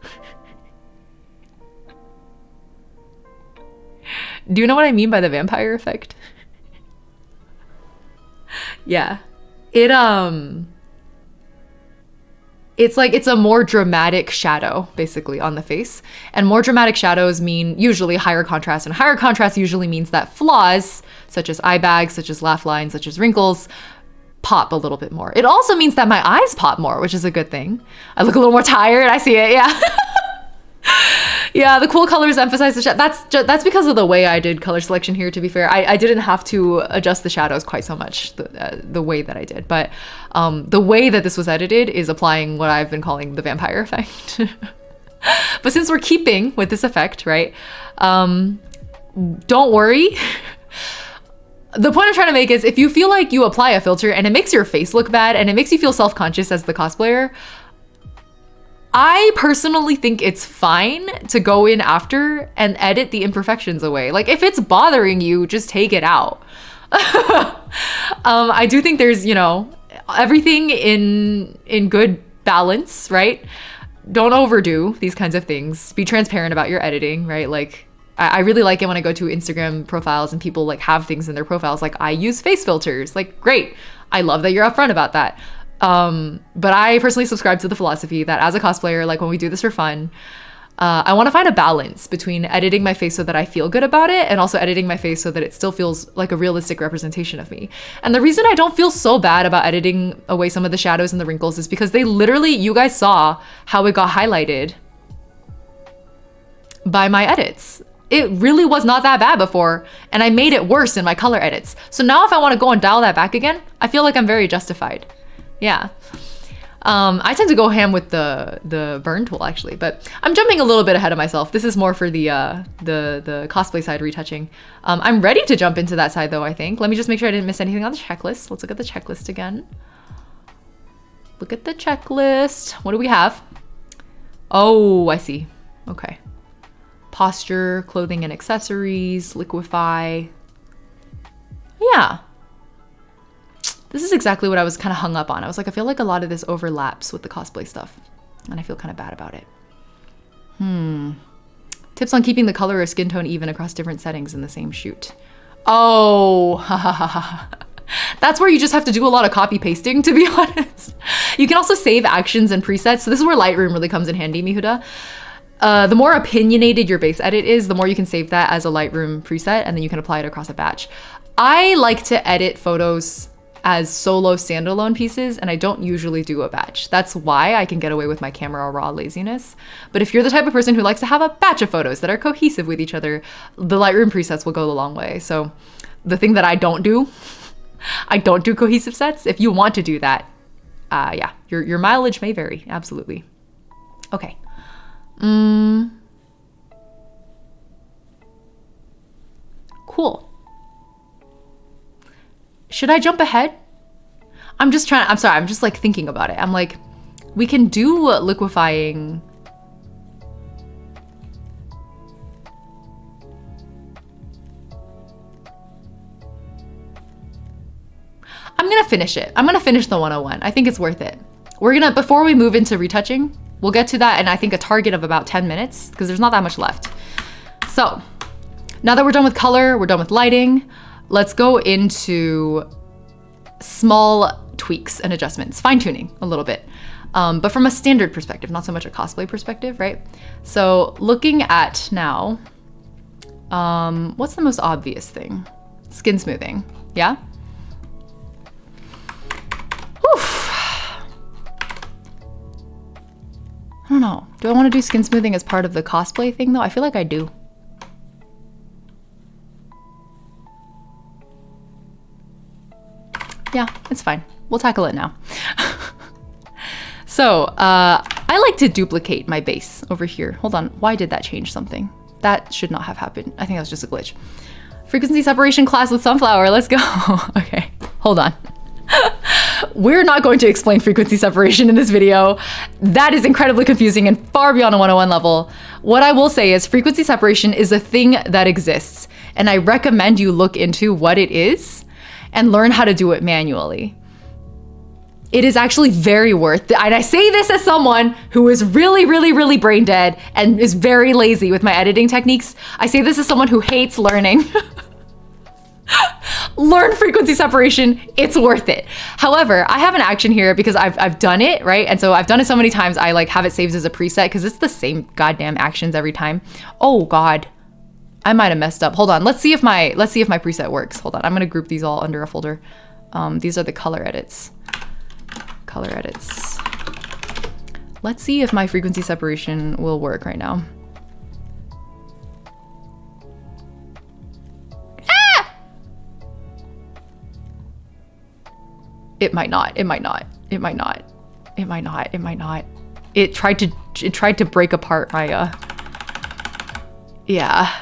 Do you know what I mean by the vampire effect? Yeah. It's like it's a more dramatic shadow basically on the face, and more dramatic shadows mean usually higher contrast, and higher contrast usually means that flaws such as eye bags, such as laugh lines, such as wrinkles pop a little bit more. It also means that my eyes pop more, which is a good thing. I look a little more tired. I see it. Yeah. Yeah, the cool colors emphasize the shadow. That's because of the way I did color selection here, to be fair. I didn't have to adjust the shadows quite so much the way that I did. But the way that this was edited is applying what I've been calling the vampire effect. But since we're keeping with this effect, right? Don't worry. The point I'm trying to make is if you feel like you apply a filter and it makes your face look bad and it makes you feel self-conscious as the cosplayer, I personally think it's fine to go in after and edit the imperfections away. Like if it's bothering you, just take it out. I do think there's, you know, everything in good balance, right? Don't overdo these kinds of things. Be transparent about your editing, right? Like I really like it when I go to Instagram profiles and people like have things in their profiles like I use face filters. Like great. I love that you're upfront about that. But I personally subscribe to the philosophy that as a cosplayer, like when we do this for fun, I want to find a balance between editing my face so that I feel good about it and also editing my face so that it still feels like a realistic representation of me. And the reason I don't feel so bad about editing away some of the shadows and the wrinkles is because they literally, you guys saw how it got highlighted by my edits. It really was not that bad before, and I made it worse in my color edits. So now if I want to go and dial that back again, I feel like I'm very justified. Yeah. I tend to go ham with the burn tool actually, but I'm jumping a little bit ahead of myself. This is more for the cosplay side retouching. I'm ready to jump into that side though, I think. Let me just make sure I didn't miss anything on the checklist. Let's look at the checklist again. Look at the checklist. What do we have? Oh, I see. Okay. Posture, clothing and accessories, liquefy. Yeah. This is exactly what I was kind of hung up on. I was like, I feel like a lot of this overlaps with the cosplay stuff, and I feel kind of bad about it. Tips on keeping the color or skin tone even across different settings in the same shoot. Oh, that's where you just have to do a lot of copy pasting, to be honest. You can also save actions and presets. So this is where Lightroom really comes in handy, Mihuda. The more opinionated your base edit is, the more you can save that as a Lightroom preset, and then you can apply it across a batch. I like to edit photos as solo standalone pieces, and I don't usually do a batch. That's why I can get away with my camera raw laziness. But if you're the type of person who likes to have a batch of photos that are cohesive with each other, the Lightroom presets will go a long way. So the thing that I don't do. I don't do cohesive sets. If you want to do that, yeah, your mileage may vary. Absolutely. Okay. Cool. Should I jump ahead? I'm sorry, I'm just like thinking about it. I'm like, we can do liquefying. I'm gonna finish it. I'm gonna finish the 101. I think it's worth it. Before we move into retouching, we'll get to that, and I think a target of about 10 minutes, because there's not that much left. So, now that we're done with color, we're done with lighting, let's go into small tweaks and adjustments, fine-tuning a little bit. But from a standard perspective, not so much a cosplay perspective, right? So, looking at now, what's the most obvious thing? Skin smoothing, yeah? I don't know. Do I want to do skin smoothing as part of the cosplay thing though? I feel like I do. Yeah, it's fine. We'll tackle it now. So, I like to duplicate my base over here. Hold on, why did that change something? That should not have happened. I think that was just a glitch. Frequency separation class with sunflower, let's go. Okay, hold on. We're not going to explain frequency separation in this video. That is incredibly confusing and far beyond a 101 level. What I will say is frequency separation is a thing that exists, and I recommend you look into what it is and learn how to do it manually. It is actually very worth it. And I say this as someone who is really, really, really brain dead and is very lazy with my editing techniques. I say this as someone who hates learning. Learn frequency separation, it's worth it. However, I have an action here because I've done it, right? And so I've done it so many times, I like have it saved as a preset because it's the same goddamn actions every time. Oh God, I might have messed up. Hold on, let's see if my preset works. Hold on, I'm gonna group these all under a folder. These are the color edits. Color edits. Let's see if my frequency separation will work right now. It might not, it might not, it might not, it might not, it might not. It tried to break apart my, yeah.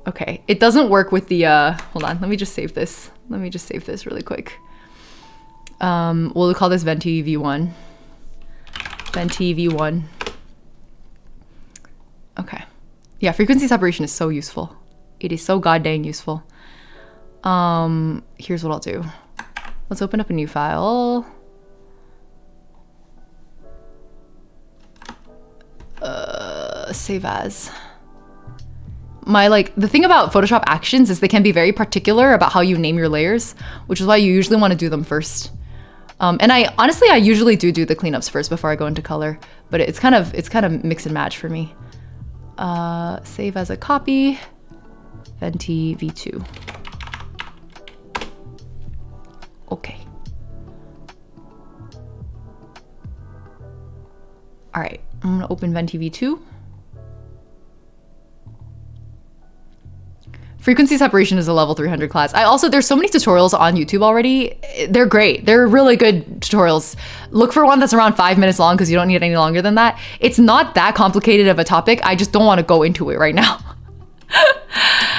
Okay, it doesn't work with the, hold on, let me just save this. Let me just save this really quick. We'll call this Venti V1. Venti V1. Okay. Yeah, frequency separation is so useful. It is so goddamn useful. Here's what I'll do. Let's open up a new file. Save as. The thing about Photoshop actions is they can be very particular about how you name your layers, which is why you usually want to do them first. And I usually do the cleanups first before I go into color, but it's kind of mix and match for me. Save as a copy. Venti V2. Okay. All right, I'm gonna open Venti V2. Frequency separation is a level 300 class. There's so many tutorials on YouTube already. They're great. They're really good tutorials. Look for one that's around 5 minutes long because you don't need any longer than that. It's not that complicated of a topic. I just don't want to go into it right now.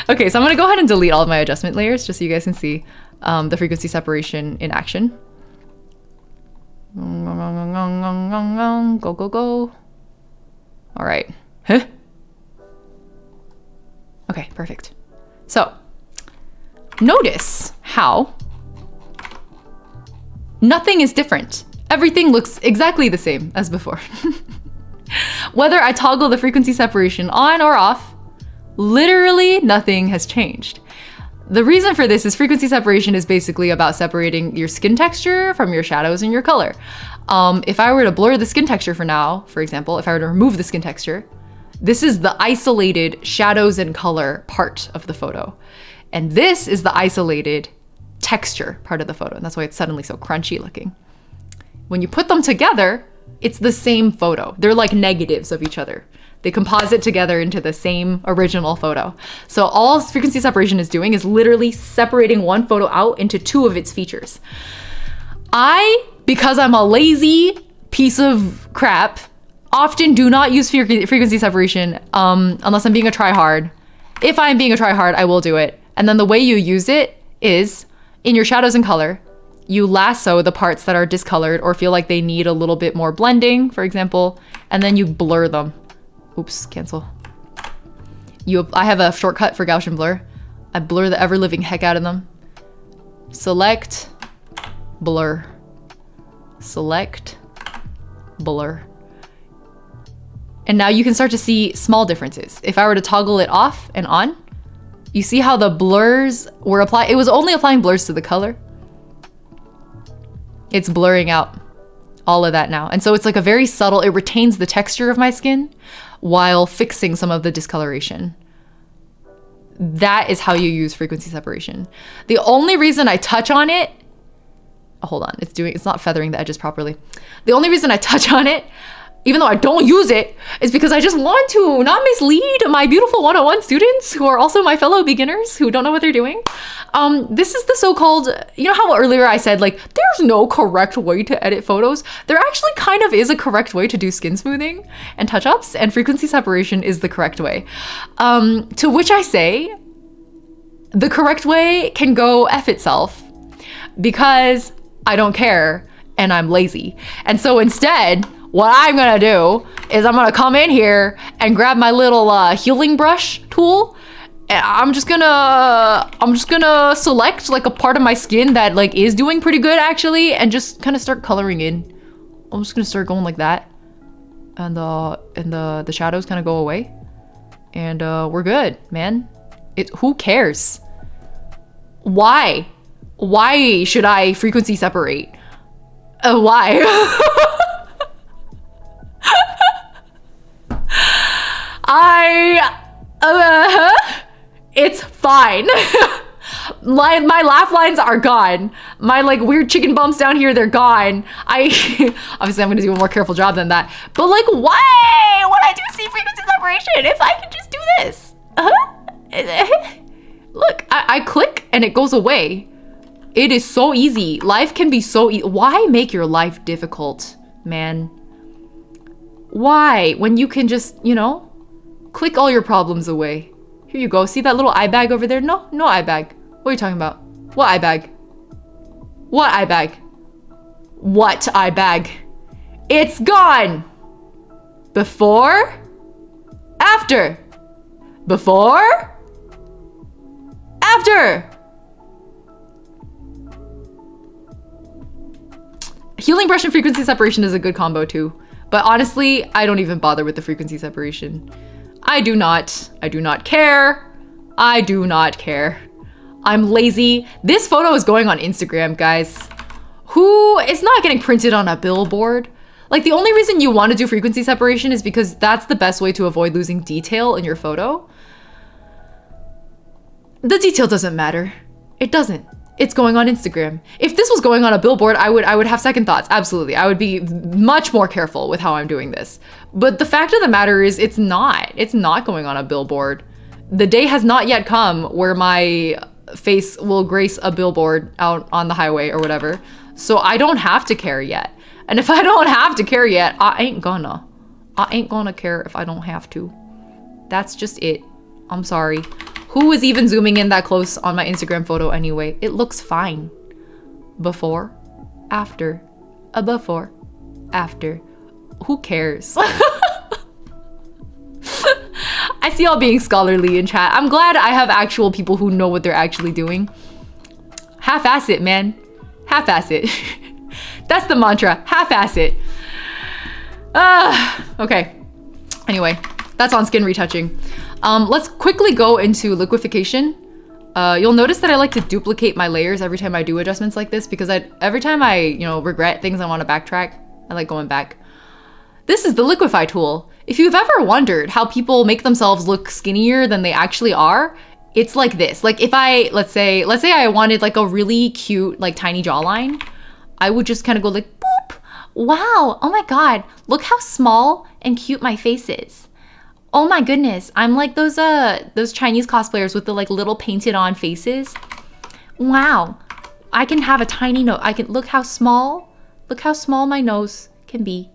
Okay, so I'm gonna go ahead and delete all of my adjustment layers just so you guys can see the frequency separation in action. Go, go, go. All right. Huh? Okay, perfect. So, notice how nothing is different. Everything looks exactly the same as before. Whether I toggle the frequency separation on or off, literally nothing has changed. The reason for this is frequency separation is basically about separating your skin texture from your shadows and your color. If I were to blur the skin texture for now, for example, if I were to remove the skin texture, this is the isolated shadows and color part of the photo. And this is the isolated texture part of the photo. And that's why it's suddenly so crunchy looking. When you put them together, It's the same photo. They're like negatives of each other. They composite together into the same original photo. So all frequency separation is doing is literally separating one photo out into two of its features. Because I'm a lazy piece of crap, often do not use frequency separation unless I'm being a tryhard. If I'm being a tryhard, I will do it. And then the way you use it is in your shadows and color, you lasso the parts that are discolored or feel like they need a little bit more blending, for example, and then you blur them. Oops, cancel. I have a shortcut for Gaussian blur. I blur the ever-living heck out of them. Select, blur. Select, blur. And now you can start to see small differences. If I were to toggle it off and on, you see how the blurs were applied. It was only applying blurs to the color. It's blurring out all of that now. And so it's like a very subtle, it retains the texture of my skin while fixing some of the discoloration. That is how you use frequency separation. The only reason I touch on it, hold on, it's not feathering the edges properly. The only reason I touch on it, even though I don't use it, is because I just want to not mislead my beautiful 101 students who are also my fellow beginners who don't know what they're doing. This is the so-called, you know how earlier I said like, there's no correct way to edit photos? There actually kind of is a correct way to do skin smoothing and touch-ups, and frequency separation is the correct way. To which I say, the correct way can go F itself because I don't care and I'm lazy. And so instead, what I'm gonna do is I'm gonna come in here and grab my little healing brush tool, and I'm just gonna select like a part of my skin that like is doing pretty good actually, and just kind of start coloring in. I'm just gonna start going like that, and the shadows kind of go away, and we're good, man. Who cares? Why should I frequency separate? Why? It's fine. My laugh lines are gone. My like weird chicken bumps down here, they're gone. Obviously I'm gonna do a more careful job than that. But like, why would I do see frequency separation if I can just do this? Look, I click and it goes away. It is so easy. Life can be so easy. Why make your life difficult, man? Why? When you can just, you know, click all your problems away. Here you go. See that little eye bag over there? No eye bag. What are you talking about? What eye bag? What eye bag? What eye bag? It's gone. Before, after. Before, after. Healing brush and frequency separation is a good combo too. But honestly, I don't even bother with the frequency separation. I do not care. I do not care. I'm lazy. This photo is going on Instagram, guys. It's not getting printed on a billboard. Like, the only reason you want to do frequency separation is because that's the best way to avoid losing detail in your photo. The detail doesn't matter. It doesn't. It's going on Instagram. If this was going on a billboard, I would have second thoughts. Absolutely. I would be much more careful with how I'm doing this. But the fact of the matter is it's not going on a billboard. The day has not yet come where my face will grace a billboard out on the highway or whatever. So I don't have to care yet. And if I don't have to care yet, I ain't gonna care if I don't have to. That's just it. I'm sorry. Who is even zooming in that close on my Instagram photo anyway? It looks fine. Before, after, a before, after. Who cares? I see y'all being scholarly in chat. I'm glad I have actual people who know what they're actually doing. Half-ass it, man. Half-ass it. That's the mantra. Half-ass it. Okay. Anyway, that's on skin retouching. Let's quickly go into liquefaction. You'll notice that I like to duplicate my layers every time I do adjustments like this because every time I, regret things I want to backtrack, I like going back. This is the liquefy tool. If you've ever wondered how people make themselves look skinnier than they actually are, it's like this. Like if let's say I wanted like a really cute, like tiny jawline, I would just kind of go like boop Wow, oh my god, look how small and cute my face is. Oh my goodness, I'm like those Chinese cosplayers with the like little painted on faces. Wow, I can have a tiny nose. I can look how small my nose can be.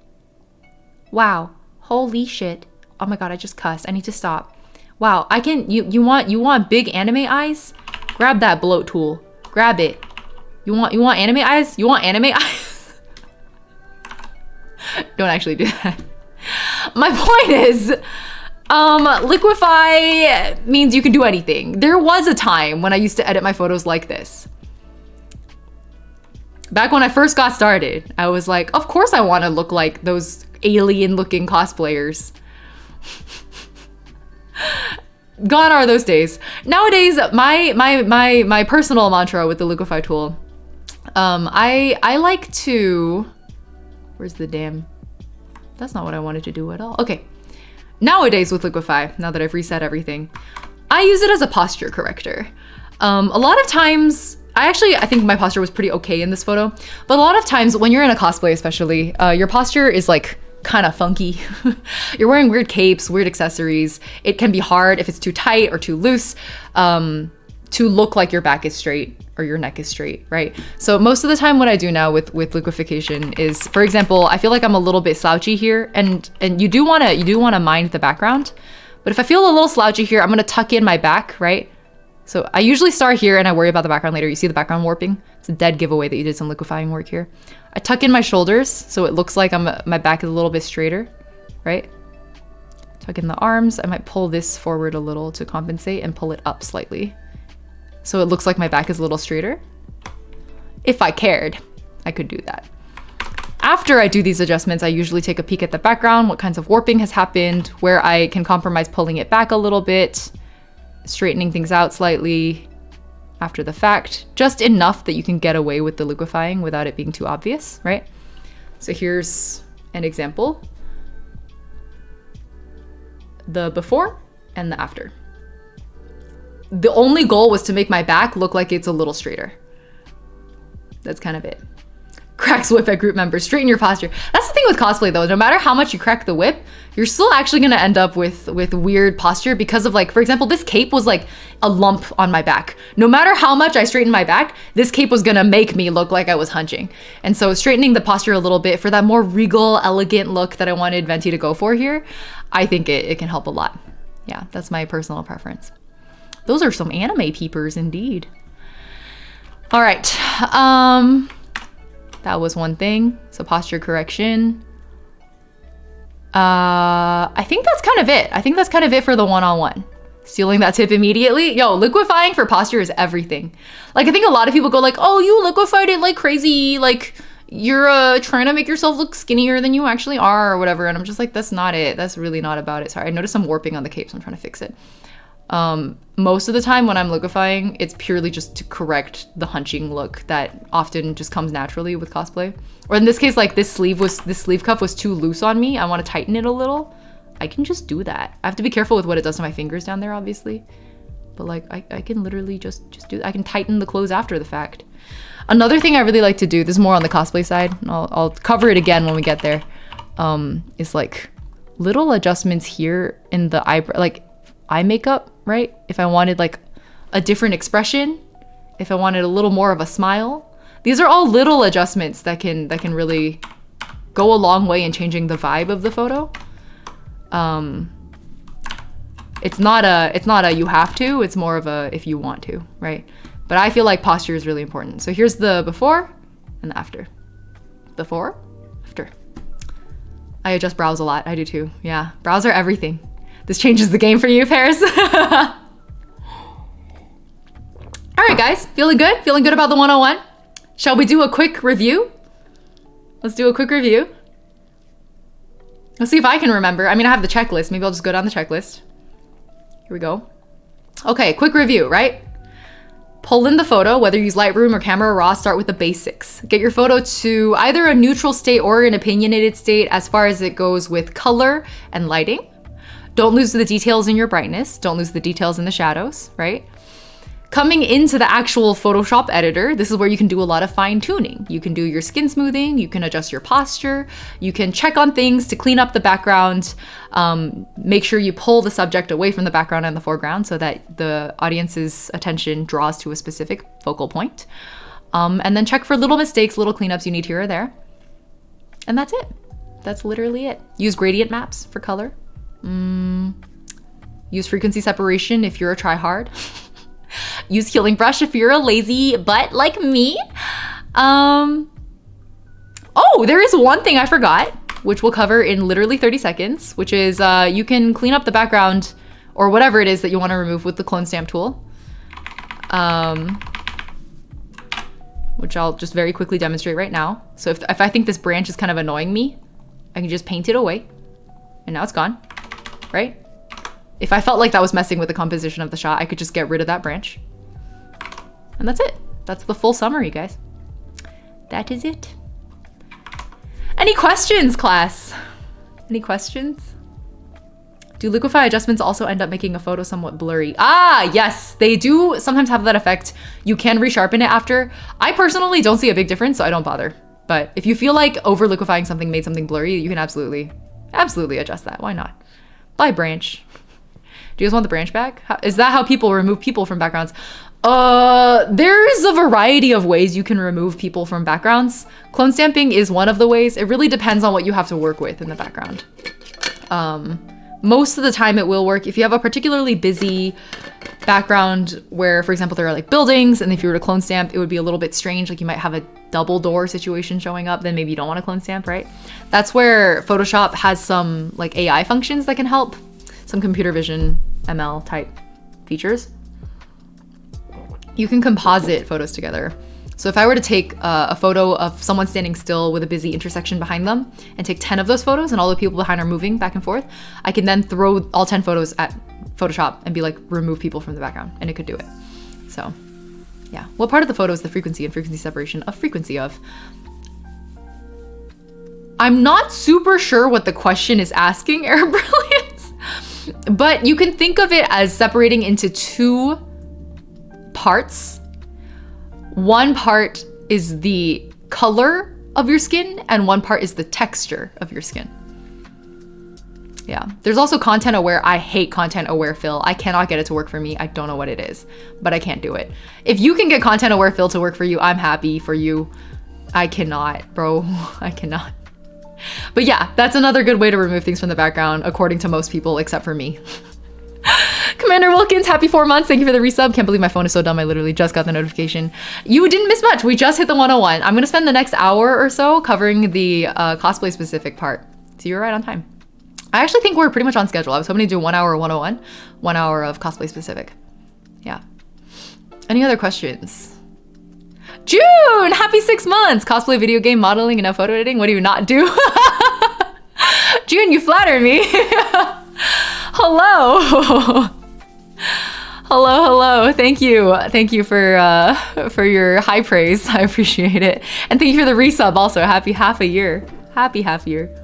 Wow, holy shit. Oh my god, I just cussed. I need to stop. Wow, I can. You want big anime eyes? Grab that bloat tool. Grab it. You want anime eyes? You want anime eyes? Don't actually do that. My point is, liquefy means you can do anything. There was a time when I used to edit my photos like this. Back when I first got started, I was like, of course I want to look like those alien-looking cosplayers. Gone are those days. Nowadays, my personal mantra with the liquefy tool, I like to, where's the damn, that's not what I wanted to do at all. Okay, nowadays with liquefy, now that I've reset everything, I use it as a posture corrector. A lot of times, I think my posture was pretty okay in this photo, but a lot of times when you're in a cosplay especially, your posture is like kind of funky. You're wearing weird capes, weird accessories. It can be hard if it's too tight or too loose to look like your back is straight or your neck is straight, right? So most of the time what I do now with liquefaction is, for example, I feel like I'm a little bit slouchy here, and you do want to mind the background. But if I feel a little slouchy here, I'm going to tuck in my back, right? So I usually start here and I worry about the background later. You see the background warping? It's a dead giveaway that you did some liquefying work here. I tuck in my shoulders so it looks like my back is a little bit straighter, right? Tuck in the arms. I might pull this forward a little to compensate and pull it up slightly, so it looks like my back is a little straighter. If I cared, I could do that. After I do these adjustments, I usually take a peek at the background, what kinds of warping has happened, where I can compromise pulling it back a little bit, straightening things out slightly after the fact, just enough that you can get away with the liquefying without it being too obvious, right? So here's an example. The before and the after. The only goal was to make my back look like it's a little straighter. That's kind of it. Cracks whip at group members. Straighten your posture. That's the thing with cosplay though. No matter how much you crack the whip, you're still actually gonna end up with weird posture because of, like, for example, this cape was like a lump on my back. No matter how much I straightened my back, this cape was gonna make me look like I was hunching. And so straightening the posture a little bit for that more regal, elegant look that I wanted Venti to go for here, I think it can help a lot. Yeah, that's my personal preference. Those are some anime peepers indeed. All right. That was one thing. So posture correction. I think that's kind of it. I think that's kind of it for the one-on-one. Stealing that tip immediately. Yo, liquefying for posture is everything. Like, I think a lot of people go like, oh, you liquefied it like crazy. Like, you're trying to make yourself look skinnier than you actually are or whatever. And I'm just like, that's not it. That's really not about it. Sorry, I noticed some warping on the cape, so I'm trying to fix it. Most of the time when I'm liquefying, it's purely just to correct the hunching look that often just comes naturally with cosplay. Or in this case, like this sleeve cuff was too loose on me. I want to tighten it a little. I can just do that. I have to be careful with what it does to my fingers down there, obviously. But like, I can literally just do that. I can tighten the clothes after the fact. Another thing I really like to do, this is more on the cosplay side, and I'll cover it again when we get there, is like little adjustments here in the eyebrow, like eye makeup, right? If I wanted like a different expression, if I wanted a little more of a smile, these are all little adjustments that can really go a long way in changing the vibe of the photo. It's not a you have to, it's more of a if you want to, right? But I feel like posture is really important. So here's the before and the after. Before, after. I adjust brows a lot. I do too. Yeah, brows are everything. This changes the game for you, Paris. All right, guys, feeling good? Feeling good about the 101? Shall we do a quick review? Let's do a quick review. Let's see if I can remember. I mean, I have the checklist. Maybe I'll just go down the checklist. Here we go. Okay, quick review, right? Pull in the photo, whether you use Lightroom or Camera Raw, start with the basics. Get your photo to either a neutral state or an opinionated state as far as it goes with color and lighting. Don't lose the details in your brightness. Don't lose the details in the shadows, right? Coming into the actual Photoshop editor, this is where you can do a lot of fine tuning. You can do your skin smoothing, you can adjust your posture, you can check on things to clean up the background, make sure you pull the subject away from the background and the foreground so that the audience's attention draws to a specific focal point. And then check for little mistakes, little cleanups you need here or there. And that's it. That's literally it. Use gradient maps for color. Use frequency separation if you're a tryhard. Use healing brush if you're a lazy butt like me. Oh, there is one thing I forgot, which we'll cover in literally 30 seconds, which is you can clean up the background or whatever it is that you want to remove with the clone stamp tool. Which I'll just very quickly demonstrate right now. So if I think this branch is kind of annoying me, I can just paint it away. And now it's gone, right? If I felt like that was messing with the composition of the shot, I could just get rid of that branch. And that's it. That's the full summary, guys. That is it. Any questions, class? Any questions? Do liquify adjustments also end up making a photo somewhat blurry? Ah, yes, they do sometimes have that effect. You can resharpen it after. I personally don't see a big difference, so I don't bother. But if you feel like over liquefying something made something blurry, you can absolutely adjust that. Why not? Buy branch. Do you guys want the branch back? Is that how people remove people from backgrounds? There's a variety of ways you can remove people from backgrounds. Clone stamping is one of the ways. It really depends on what you have to work with in the background. Most of the time it will work. If you have a particularly busy background where, for example, there are like buildings, and if you were to clone stamp, it would be a little bit strange. Like you might have a double door situation showing up, then maybe you don't want to clone stamp, right? That's where Photoshop has some like AI functions that can help. Some computer vision ML type features. You can composite photos together. So if I were to take a photo of someone standing still with a busy intersection behind them and take 10 of those photos and all the people behind are moving back and forth, I can then throw all 10 photos at Photoshop and be like, remove people from the background, and it could do it. So yeah. What part of the photo is the frequency and frequency separation of frequency of? I'm not super sure what the question is asking, Air Brilliance, but you can think of it as separating into two parts. One part is the color of your skin and one part is the texture of your skin. Yeah, there's also content aware. I hate content aware fill. I cannot get it to work for me. I don't know what it is, but I can't do it. If you can get content aware fill to work for you, I'm happy for you. I cannot, bro. I cannot. But yeah, that's another good way to remove things from the background, according to most people, except for me. Commander Wilkins, happy 4 months. Thank you for the resub. Can't believe my phone is so dumb. I literally just got the notification. You didn't miss much. We just hit the 101. I'm going to spend the next hour or so covering the cosplay specific part. So you're right on time. I actually think we're pretty much on schedule. I was hoping to do 1 hour 101, 1 hour of cosplay specific. Yeah. Any other questions? June, happy 6 months. Cosplay, video game, modeling, and now photo editing. What do you not do? June, you flatter me. Hello. Hello. Thank you for your high praise. I appreciate it. And thank you for the resub also. Happy half a year. Happy half year.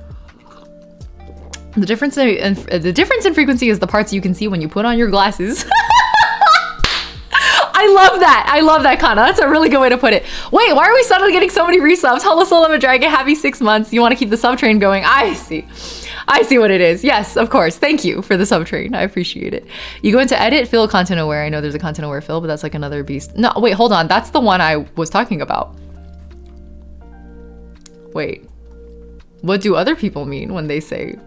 The difference in frequency is the parts you can see when you put on your glasses. I love that, Kana. That's a really good way to put it. Wait, why are we suddenly getting so many resubs? Hello, Soul of a Dragon. Happy 6 months. You want to keep the sub train going? I see what it is. Yes, of course. Thank you for the sub train. I appreciate it. You go into edit, fill content aware. I know there's a content aware fill, but that's like another beast. No, wait, hold on. That's the one I was talking about. Wait, what do other people mean when they say?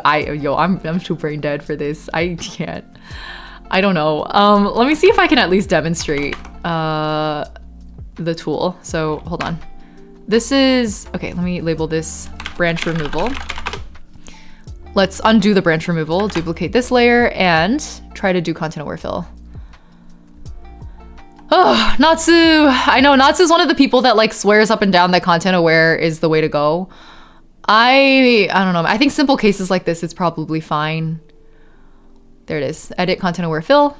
I'm too brain dead for this. I can't. I don't know. Let me see if I can at least demonstrate the tool. So hold on. This is, okay, let me label this branch removal. Let's undo the branch removal, duplicate this layer, and try to do content aware fill. Oh, Natsu. I know Natsu's one of the people that like swears up and down that content aware is the way to go. I don't know. I think simple cases like this is probably fine. There it is. Edit content aware fill.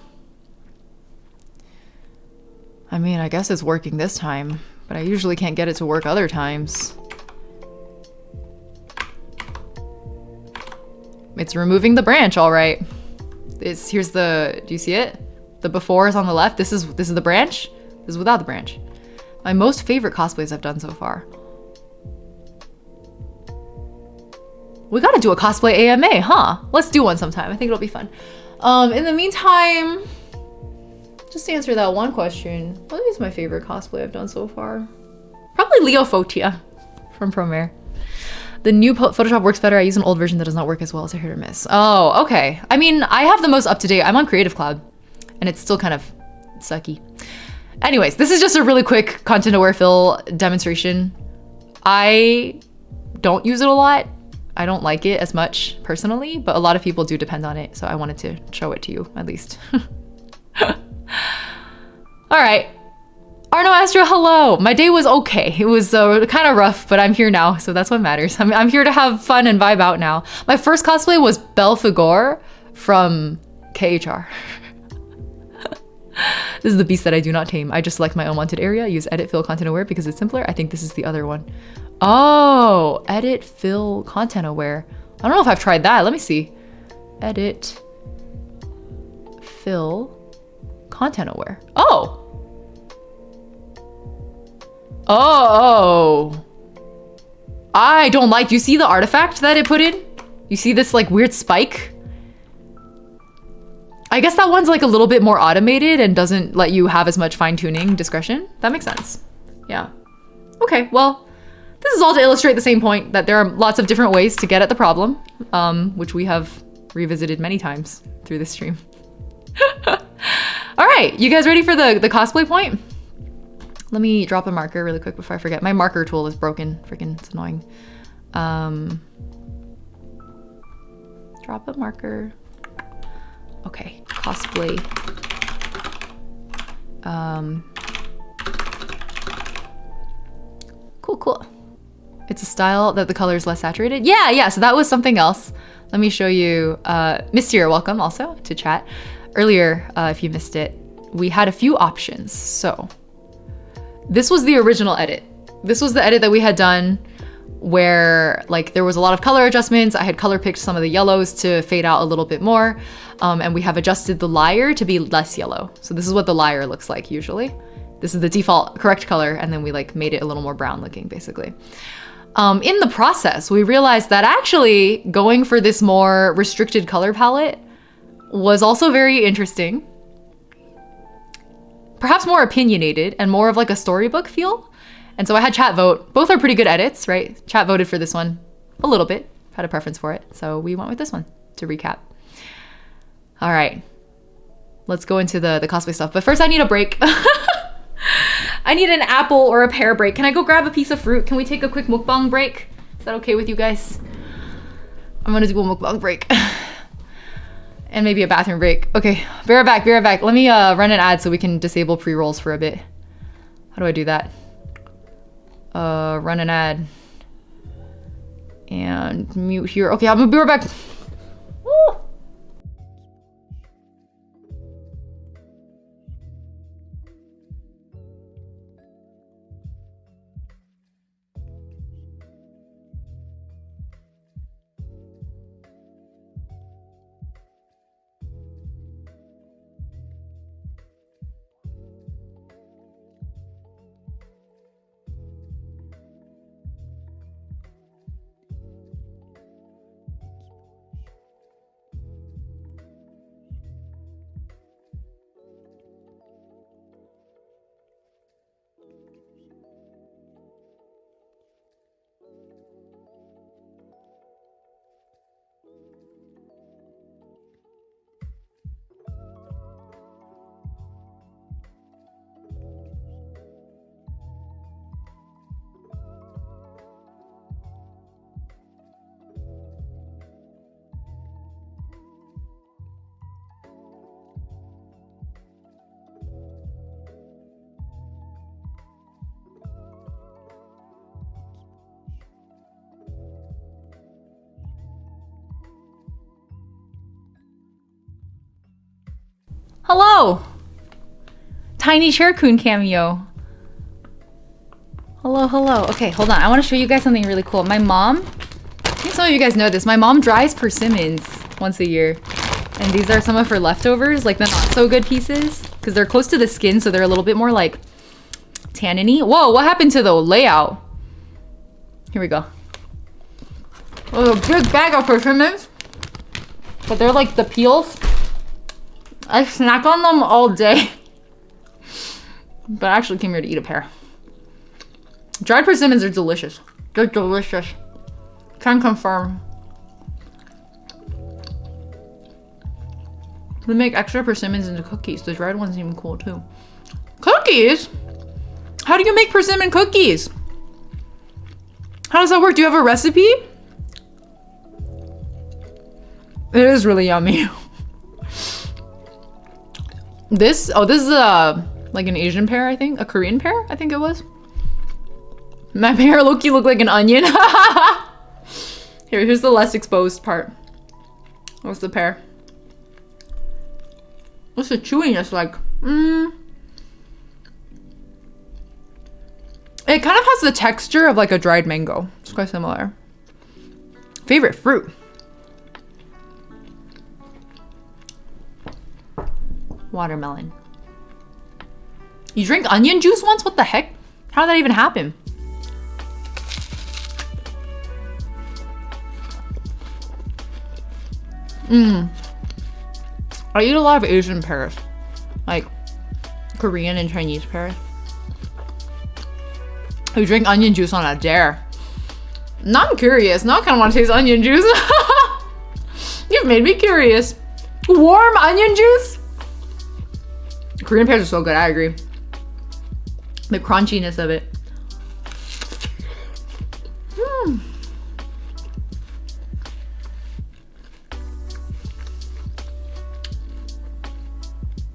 I mean, I guess it's working this time, but I usually can't get it to work other times. It's removing the branch, all right. Here's the, do you see it? The before is on the left. This is the branch. This is without the branch. My most favorite cosplays I've done so far. We gotta do a cosplay AMA, huh? Let's do one sometime. I think it'll be fun. In the meantime, just to answer that one question, what is my favorite cosplay I've done so far? Probably Leo Fotia from Promare. The new Photoshop works better. I use an old version that does not work as well as a hit or miss. Oh, okay. I mean, I have the most up-to-date. I'm on Creative Cloud, and it's still kind of sucky. Anyways, this is just a really quick content aware fill demonstration. I don't use it a lot. I don't like it as much personally, but a lot of people do depend on it, so I wanted to show it to you at least. All right. Arno Astro, hello. My day was okay. It was kind of rough, but I'm here now, so that's what matters. I'm here to have fun and vibe out now. My first cosplay was Belphegor from KHR. This is the beast that I do not tame. I just select my unwanted area, use edit, fill, content aware because it's simpler. I think this is the other one. Oh, edit, fill, content aware. I don't know if I've tried that. Let me see. Edit, fill, content aware. Oh. Oh, I don't like, you see the artifact that it put in? You see this like weird spike? I guess that one's like a little bit more automated and doesn't let you have as much fine-tuning discretion. That makes sense. Yeah. Okay, well, this is all to illustrate the same point that there are lots of different ways to get at the problem, which we have revisited many times through this stream. All right, you guys ready for the cosplay point? Let me drop a marker really quick before I forget. My marker tool is broken. Freaking, it's annoying. Drop a marker. Okay, cosplay. Cool. It's a style that the color is less saturated. Yeah, so that was something else. Let me show you. Monsieur, welcome also to chat. Earlier, if you missed it, we had a few options. So this was the original edit. This was the edit that we had done where like there was a lot of color adjustments. I had color picked some of the yellows to fade out a little bit more. And we have adjusted the lyre to be less yellow. So this is what the lyre looks like usually. This is the default correct color. And then we like made it a little more brown looking basically. In the process, we realized that actually going for this more restricted color palette was also very interesting. Perhaps more opinionated and more of like a storybook feel. And so I had chat vote. Both are pretty good edits, right? Chat voted for this one a little bit, had a preference for it. So we went with this one to recap. All right, let's go into the cosplay stuff. But first I need a break. I need an apple or a pear break. Can I go grab a piece of fruit? Can we take a quick mukbang break? Is that okay with you guys? I'm gonna do a mukbang break. And maybe a bathroom break. Okay, be right back. Let me run an ad so we can disable pre-rolls for a bit. How do I do that? Run an ad. And mute here. Okay, I'm gonna be right back. Woo! Hello! Tiny Chercoon cameo. Hello. Okay, hold on. I want to show you guys something really cool. My mom, I think some of you guys know this, my mom dries persimmons once a year. And these are some of her leftovers, like the not so good pieces, because they're close to the skin, so they're a little bit more like tanniny. Whoa, what happened to the layout? Here we go. Oh, a big bag of persimmons. But they're like the peels. I snack on them all day. But I actually came here to eat a pear. Dried persimmons are delicious. They're delicious. Can confirm. They make extra persimmons into cookies. The dried ones seem cool too. Cookies? How do you make persimmon cookies? How does that work? Do you have a recipe? It is really yummy. This is like an Asian pear, I think. A Korean pear, I think it was. My pear look like an onion. Here's the less exposed part. What's the pear? What's the chewiness like? It kind of has the texture of like a dried mango. It's quite similar. Favorite fruit? Watermelon. You drink onion juice once? What the heck? How did that even happen? I eat a lot of Asian pears. Like Korean and Chinese pears. You drink onion juice on a dare. Now I'm curious. Now I kind of want to taste onion juice. You've made me curious. Warm onion juice? Korean pears are so good, I agree. The crunchiness of it.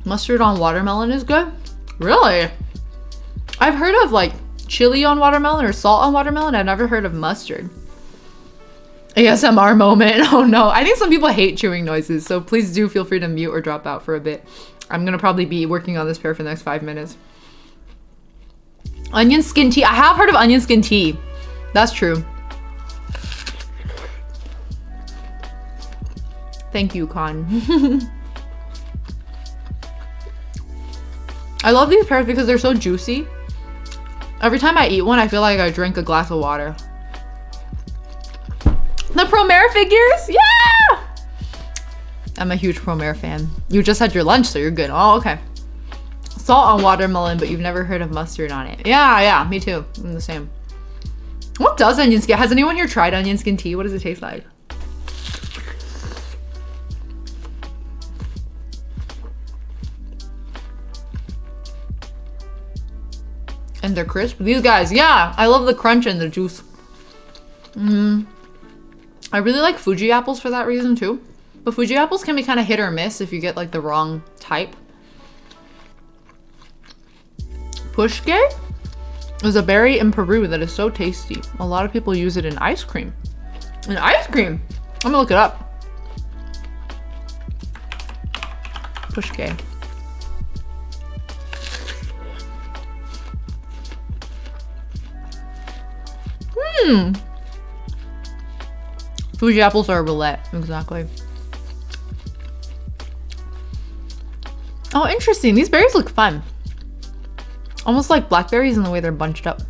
Mustard on watermelon is good? Really? I've heard of like chili on watermelon or salt on watermelon. I've never heard of mustard. ASMR moment. Oh no. I think some people hate chewing noises, so please do feel free to mute or drop out for a bit. I'm gonna probably be working on this pear for the next 5 minutes. Onion skin tea. I have heard of onion skin tea. That's true. Thank you, Con. I love these pears because they're so juicy. Every time I eat one, I feel like I drink a glass of water. The Promare figures? Yeah! I'm a huge Promare fan. You just had your lunch, so you're good. Oh, okay. Salt on watermelon, but you've never heard of mustard on it. Yeah, me too. I'm the same. What does onion skin? Has anyone here tried onion skin tea? What does it taste like? And they're crisp. These guys, yeah, I love the crunch and the juice. I really like Fuji apples for that reason too. But Fuji apples can be kind of hit or miss if you get like the wrong type. Pushke is a berry in Peru that is so tasty. A lot of people use it in ice cream. In ice cream? I'm gonna look it up. Pushke. Fuji apples are roulette, exactly. Oh, interesting. These berries look fun. Almost like blackberries in the way they're bunched up.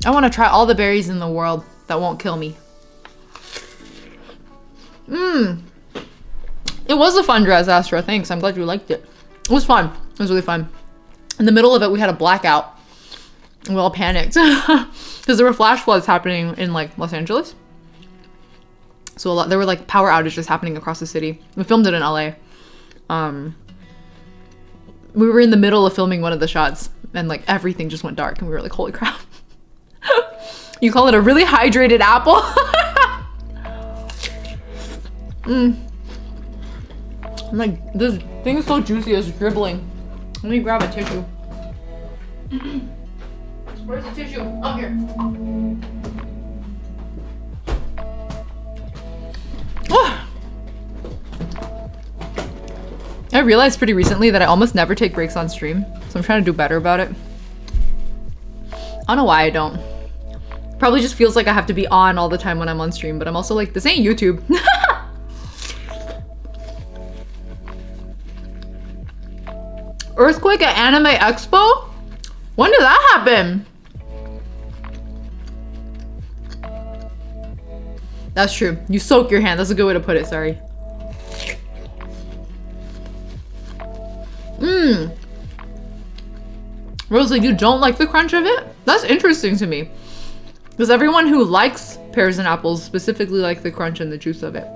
I want to try all the berries in the world that won't kill me. It was a fun dress, Astra. Thanks. I'm glad you liked it. It was fun. It was really fun. In the middle of it, we had a blackout. We all panicked because there were flash floods happening in like Los Angeles. So there were like power outages happening across the city. We filmed it in LA. We were in the middle of filming one of the shots and like everything just went dark and we were like, holy crap. You call it a really hydrated apple? I'm like, this thing is so juicy, it's dribbling. Let me grab a tissue. Where's the tissue? Oh, here. Oh. I realized pretty recently that I almost never take breaks on stream, so I'm trying to do better about it. I don't know why I don't. Probably just feels like I have to be on all the time when I'm on stream, but I'm also like, this ain't YouTube. Earthquake at Anime Expo? When did that happen? That's true. You soak your hand. That's a good way to put it. Sorry. Rosalie, you don't like the crunch of it? That's interesting to me. Because everyone who likes pears and apples specifically like the crunch and the juice of it.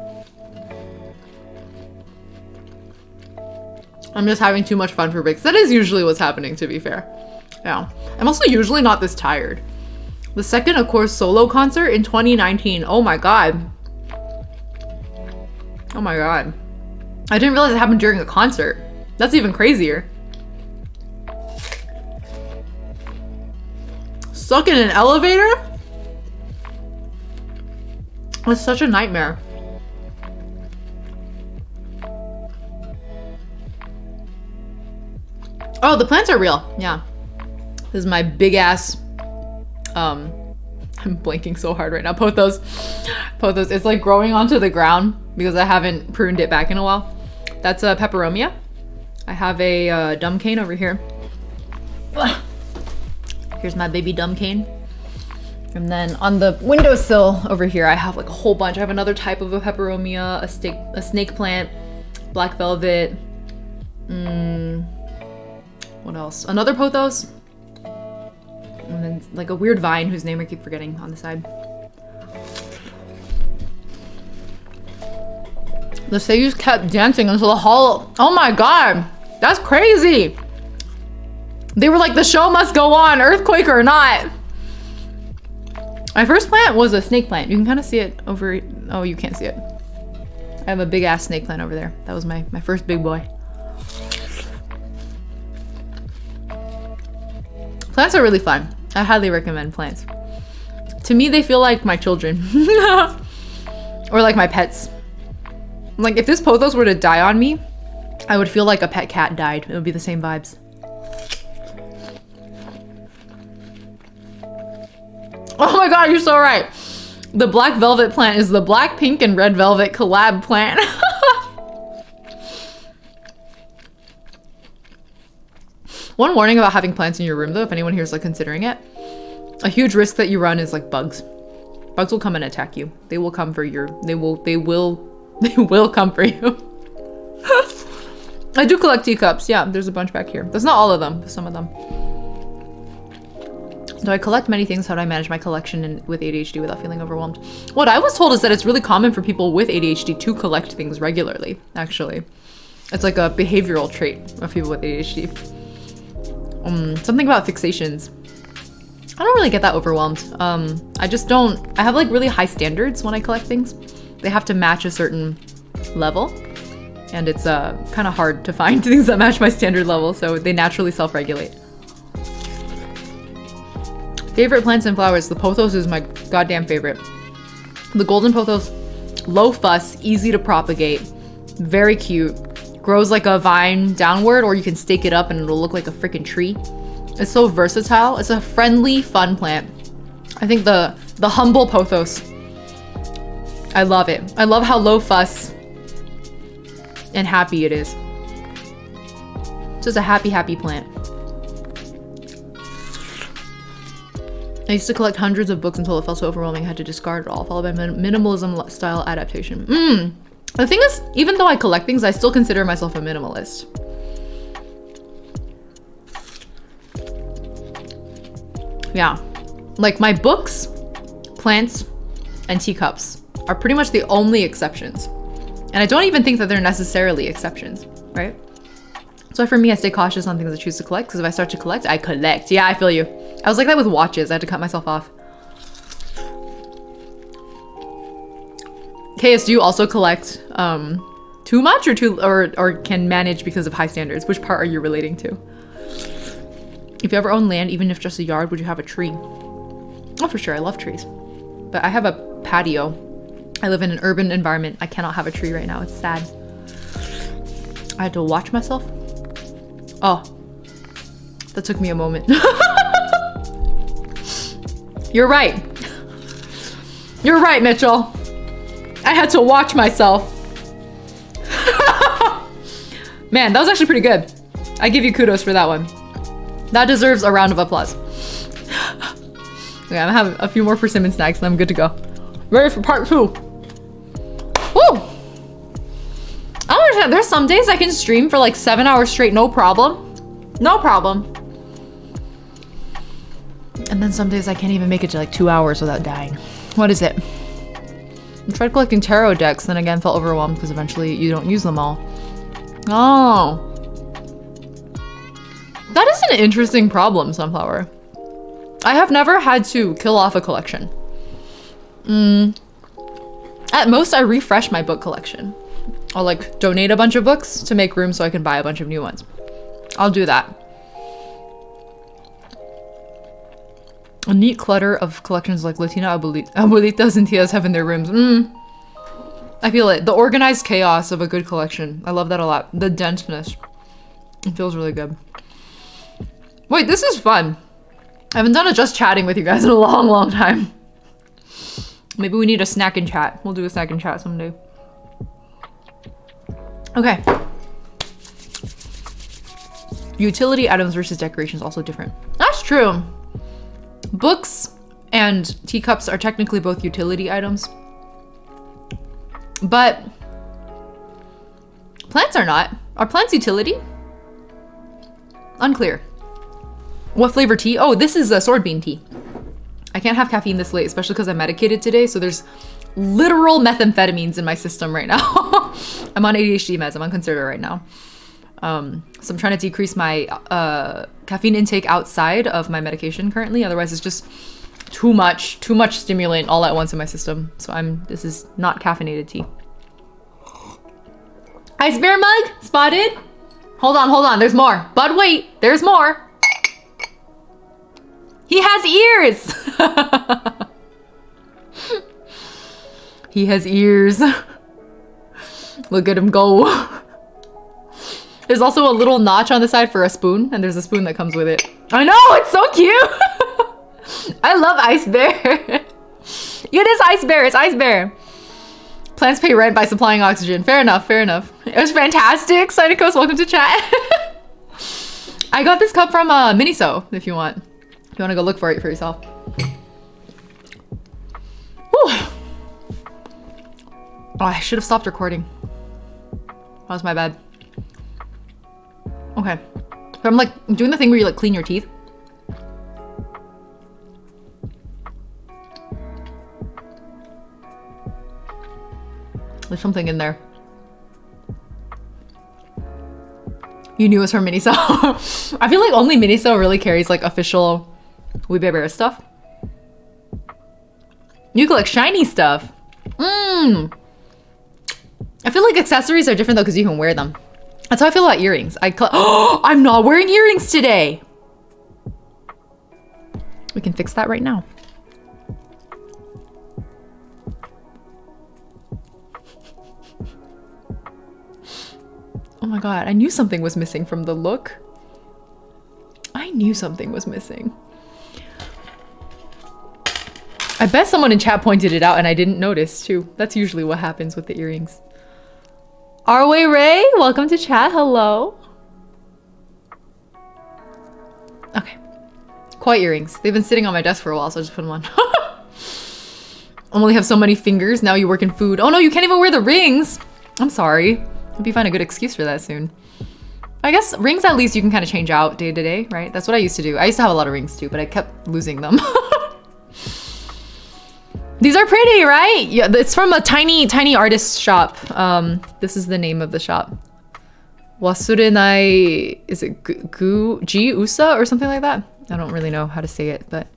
I'm just having too much fun for breaks. That is usually what's happening, to be fair. Yeah. I'm also usually not this tired. The second, of course, solo concert in 2019. Oh my god. Oh my god. I didn't realize it happened during a concert. That's even crazier. Stuck in an elevator? It's such a nightmare. Oh, the plants are real. Yeah. This is my big ass, I'm blanking so hard right now. Pothos. Pothos. It's like growing onto the ground because I haven't pruned it back in a while. That's a peperomia. I have a dumb cane over here. Here's my baby dumb cane. And then on the windowsill over here, I have like a whole bunch. I have another type of a peperomia, a snake plant, black velvet. What else? Another pothos. And then like a weird vine whose name I keep forgetting on the side. The Seiyus kept dancing until the hall. Oh my god, that's crazy. They were like, the show must go on, earthquake or not. My first plant was a snake plant. You can kind of see it over. Oh, you can't see it. I have a big ass snake plant over there. That was my first big boy. Plants are really fun. I highly recommend plants. To me, they feel like my children. Or like my pets. Like, if this pothos were to die on me, I would feel like a pet cat died. It would be the same vibes. Oh my god, you're so right. The black velvet plant is the black, pink, and red velvet collab plant. One warning about having plants in your room though, if anyone here is like considering it, a huge risk that you run is like bugs. Bugs will come and attack you. They will come for your, they will come for you. I do collect teacups. Yeah, there's a bunch back here. That's not all of them, but some of them. Do I collect many things? How do I manage my collection with ADHD without feeling overwhelmed? What I was told is that it's really common for people with ADHD to collect things regularly, actually. It's like a behavioral trait of people with ADHD. Something about fixations. I don't really get that overwhelmed. I just don't, I have like really high standards when I collect things. They have to match a certain level. And it's kind of hard to find things that match my standard level, so they naturally self-regulate. Favorite plants and flowers. The pothos is my goddamn favorite. The golden pothos, low fuss, easy to propagate, very cute. Grows like a vine downward, or you can stake it up and it'll look like a freaking tree. It's so versatile. It's a friendly, fun plant. I think the humble pothos, I love it. I love how low fuss and happy it is. It's just a happy, happy plant. I used to collect hundreds of books until it felt so overwhelming I had to discard it all, followed by minimalism style adaptation. The thing is, even though I collect things, I still consider myself a minimalist. Yeah. Like my books, plants, and teacups are pretty much the only exceptions. And I don't even think that they're necessarily exceptions, right? So for me, I stay cautious on things I choose to collect, because if I start to collect, I collect. Yeah, I feel you. I was like that with watches. I had to cut myself off. KS, do you also collect too much or can manage because of high standards? Which part are you relating to? If you ever own land, even if just a yard, would you have a tree? Oh, for sure. I love trees. But I have a patio. I live in an urban environment. I cannot have a tree right now. It's sad. I had to watch myself. Oh, that took me a moment. You're right. You're right, Mitchell. I had to watch myself. Man, that was actually pretty good. I give you kudos for that one. That deserves a round of applause. Okay, I'm gonna have a few more persimmon snacks and I'm good to go. Ready for part 2. Woo! I don't understand. There's some days I can stream for like 7 hours straight, no problem. No problem. And then some days I can't even make it to like 2 hours without dying. What is it? I tried collecting tarot decks, then again felt overwhelmed because eventually you don't use them all. Oh. That is an interesting problem, Sunflower. I have never had to kill off a collection. At most, I refresh my book collection. I'll like donate a bunch of books to make room so I can buy a bunch of new ones. I'll do that. A neat clutter of collections like Latina abuelitas and tias have in their rooms. I feel it. The organized chaos of a good collection. I love that a lot. The denseness. It feels really good. Wait, this is fun. I haven't done a just chatting with you guys in a long, long time. Maybe we need a snack and chat. We'll do a snack and chat someday. Okay. Utility items versus decorations also different. That's true. Books and teacups are technically both utility items. But plants are not. Are plants utility? Unclear. What flavor tea? Oh, this is a sword bean tea. I can't have caffeine this late, especially because I'm medicated today. So there's literal methamphetamines in my system right now. I'm on ADHD meds. I'm on Concerta right now. So I'm trying to decrease my caffeine intake outside of my medication currently. Otherwise, it's just too much stimulant all at once in my system. So this is not caffeinated tea. Ice bear mug spotted. Hold on. There's more. But wait, there's more. He has ears. He has ears. Look at him go. There's also a little notch on the side for a spoon, and there's a spoon that comes with it. I know, it's so cute. I love Ice Bear. It is Ice Bear, it's Ice Bear. Plants pay rent by supplying oxygen. Fair enough. It was fantastic. Cynicos, welcome to chat. I got this cup from Miniso, if you want. If you want to go look for it for yourself. Whew. Oh, I should have stopped recording. That was my bad. Okay. So I'm like doing the thing where you like clean your teeth. There's something in there. You knew it was from Miniso. I feel like only Miniso really carries like official Weebear stuff. You collect shiny stuff. I feel like accessories are different though because you can wear them. That's how I feel about earrings. I'm not wearing earrings today. We can fix that right now. Oh my god, I knew something was missing from the look. I knew something was missing. I bet someone in chat pointed it out and I didn't notice too. That's usually what happens with the earrings. Arway Ray, welcome to chat. Hello. Okay. Quiet earrings. They've been sitting on my desk for a while, so I just put them on. I only have so many fingers. Now you work in food. Oh no, you can't even wear the rings. I'm sorry. Maybe find a good excuse for that soon. I guess rings at least you can kind of change out day to day, right? That's what I used to do. I used to have a lot of rings too, but I kept losing them. These are pretty, right? Yeah, it's from a tiny artist shop. This is the name of the shop. Wasurenai, is it G-Usa or something like that? I don't really know how to say it, but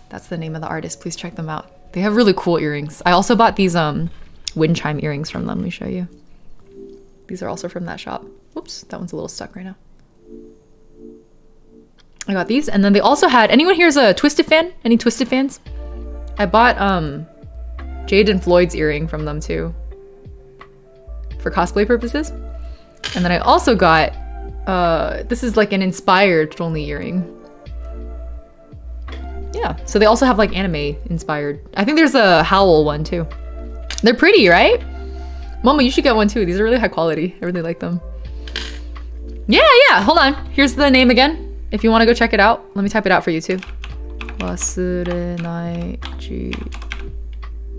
that's the name of the artist. Please check them out. They have really cool earrings. I also bought these wind chime earrings from them. Let me show you. These are also from that shop. Whoops, that one's a little stuck right now. I got these, and then they also had, anyone here's a Twisted fan? Any Twisted fans? I bought Jade and Floyd's earring from them too, for cosplay purposes. And then I also got, this is like an inspired only earring. Yeah, so they also have like anime inspired. I think there's a Howl one too. They're pretty, right? Mama, you should get one too. These are really high quality. I really like them. Yeah. Hold on. Here's the name again. If you want to go check it out, let me type it out for you too. Wasurenai G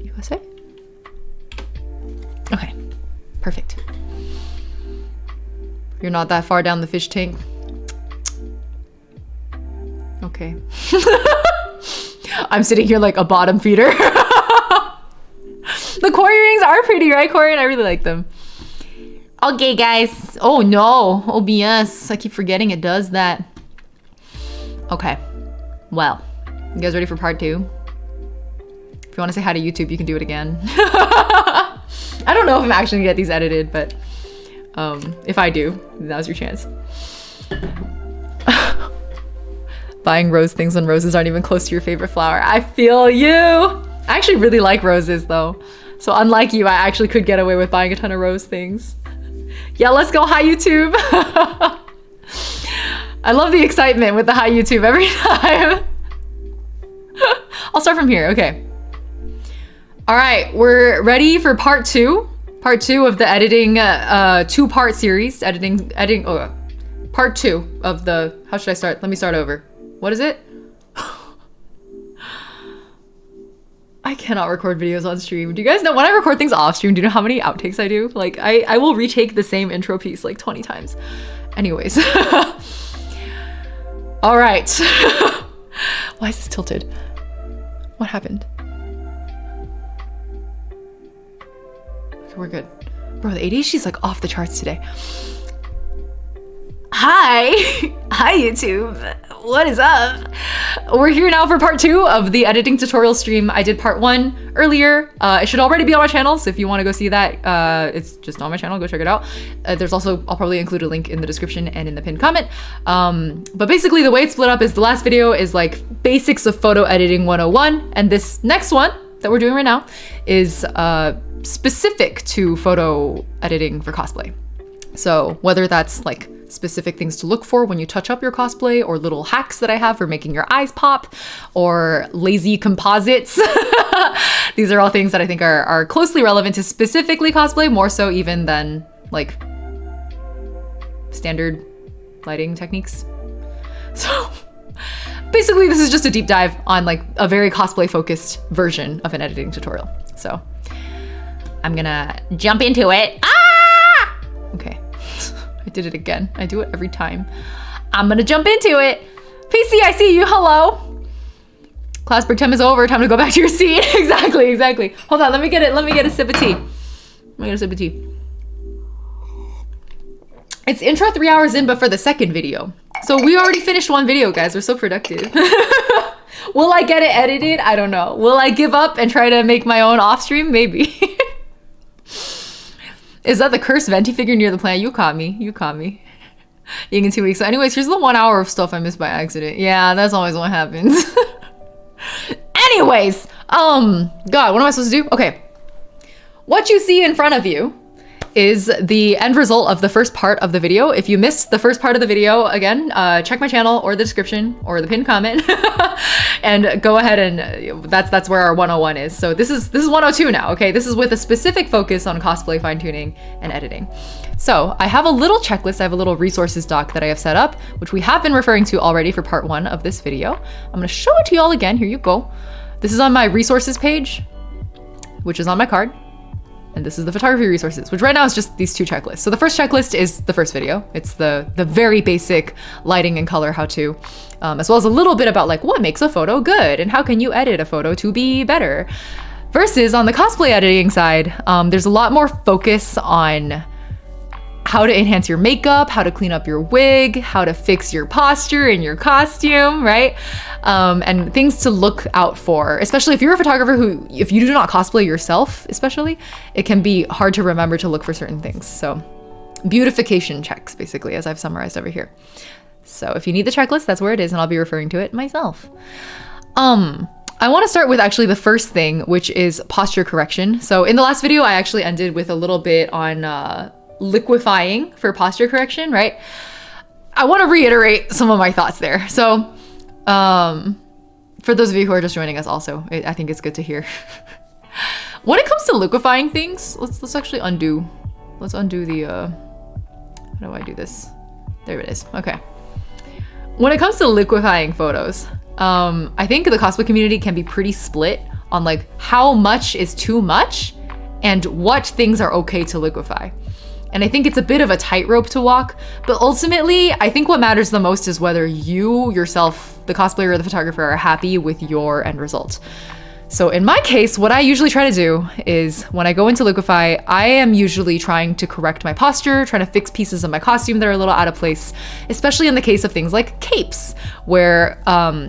USA. Okay. Perfect. You're not that far down the fish tank. Okay. I'm sitting here like a bottom feeder. The koi rings are pretty, right, Corey? And I really like them. Okay, guys. Oh no, OBS. I keep forgetting it does that. Okay. Well, you guys ready for part 2? If you want to say hi to YouTube, you can do it again. I don't know if I'm actually gonna get these edited, but if I do, now's your chance. Buying rose things when roses aren't even close to your favorite flower. I feel you. I actually really like roses though. So unlike you, I actually could get away with buying a ton of rose things. Yeah, let's go hi YouTube. I love the excitement with the hi YouTube every time. I'll start from here, okay. All right, we're ready for part 2. Part 2 of the editing, 2-part series. Part 2 of the, how should I start? Let me start over. What is it? I cannot record videos on stream. Do you guys know when I record things off stream, do you know how many outtakes I do? Like I will retake the same intro piece like 20 times. Anyways. All right. Why is this tilted? What happened? Okay, we're good. Bro, the ADHD's like off the charts today. Hi. Hi, YouTube. What is up? We're here now for part 2 of the editing tutorial stream. I did part 1 earlier. It should already be on my channel, so if you want to go see that, it's just on my channel. Go check it out. There's also, I'll probably include a link in the description and in the pinned comment. But basically the way it's split up is the last video is like basics of photo editing 101, and this next one that we're doing right now is specific to photo editing for cosplay. So whether that's like specific things to look for when you touch up your cosplay, or little hacks that I have for making your eyes pop, or lazy composites. These are all things that I think are closely relevant to specifically cosplay, more so even than like standard lighting techniques. So basically this is just a deep dive on like a very cosplay focused version of an editing tutorial. So I'm gonna jump into it. Ah! Okay. I did it again. I do it every time. I'm gonna jump into it. PC, I see you. Hello. Class break time is over. Time to go back to your seat. Exactly. Hold on. Let me get a sip of tea. It's intro 3 hours in, but for the second video. So we already finished one video, guys. We're so productive. Will I get it edited? I don't know. Will I give up and try to make my own off stream? Maybe. Is that the cursed venti figure near the plant? You caught me. Ying in 2 weeks. So anyways, here's the 1 hour of stuff I missed by accident. Yeah, that's always what happens. Anyways, God, what am I supposed to do? Okay. What you see in front of you is the end result of the first part of the video. If you missed the first part of the video, again, check my channel or the description or the pinned comment and go ahead and that's where our 101 is. So this is 102 now, okay? This is with a specific focus on cosplay fine-tuning and editing. So I have a little checklist, I have a little resources doc that I have set up, which we have been referring to already for part 1 of this video. I'm gonna show it to y'all again, here you go. This is on my resources page, which is on my card. And this is the photography resources, which right now is just these 2 checklists. So the first checklist is the first video. It's the very basic lighting and color how-to, as well as a little bit about like what makes a photo good and how can you edit a photo to be better. Versus on the cosplay editing side, there's a lot more focus on how to enhance your makeup, how to clean up your wig, how to fix your posture in your costume, right? And things to look out for, especially if you're a photographer who, if you do not cosplay yourself, especially, it can be hard to remember to look for certain things. So beautification checks, basically, as I've summarized over here. So if you need the checklist, that's where it is, and I'll be referring to it myself. I want to start with actually the first thing, which is posture correction. So in the last video, I actually ended with a little bit on liquefying for posture correction, right? I want to reiterate some of my thoughts there. So for those of you who are just joining us also, I think it's good to hear. When it comes to liquefying things, let's actually undo. Let's undo the, how do I do this? There it is. Okay. When it comes to liquefying photos, I think the cosplay community can be pretty split on like how much is too much and what things are okay to liquefy. And I think it's a bit of a tightrope to walk, but ultimately, I think what matters the most is whether you yourself, the cosplayer or the photographer, are happy with your end result. So in my case, what I usually try to do is when I go into liquefy, I am usually trying to correct my posture, trying to fix pieces of my costume that are a little out of place, especially in the case of things like capes, where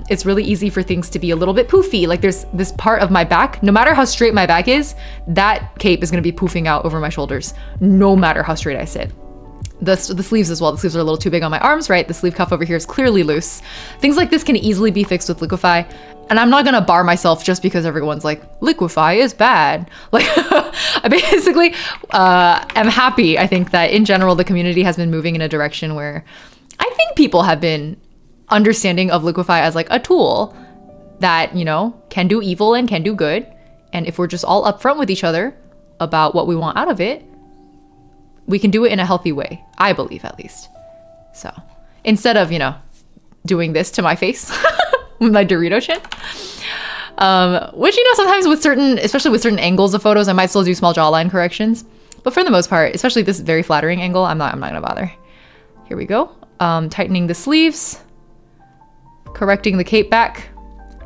it's really easy for things to be a little bit poofy. Like there's this part of my back, no matter how straight my back is, that cape is gonna be poofing out over my shoulders, no matter how straight I sit. The sleeves as well. The sleeves are a little too big on my arms, right? The sleeve cuff over here is clearly loose. Things like this can easily be fixed with liquefy. And I'm not gonna bar myself just because everyone's like, liquefy is bad. Like, I basically am happy, I think, that in general, the community has been moving in a direction where I think people have been understanding of liquefy as like a tool that, you know, can do evil and can do good. And if we're just all upfront with each other about what we want out of it, we can do it in a healthy way, I believe, at least. So instead of, you know, doing this to my face with my Dorito chin, which, you know, sometimes with certain, especially with certain angles of photos, I might still do small jawline corrections. But for the most part, especially this very flattering angle, I'm not gonna bother. Here we go. Tightening the sleeves, correcting the cape back,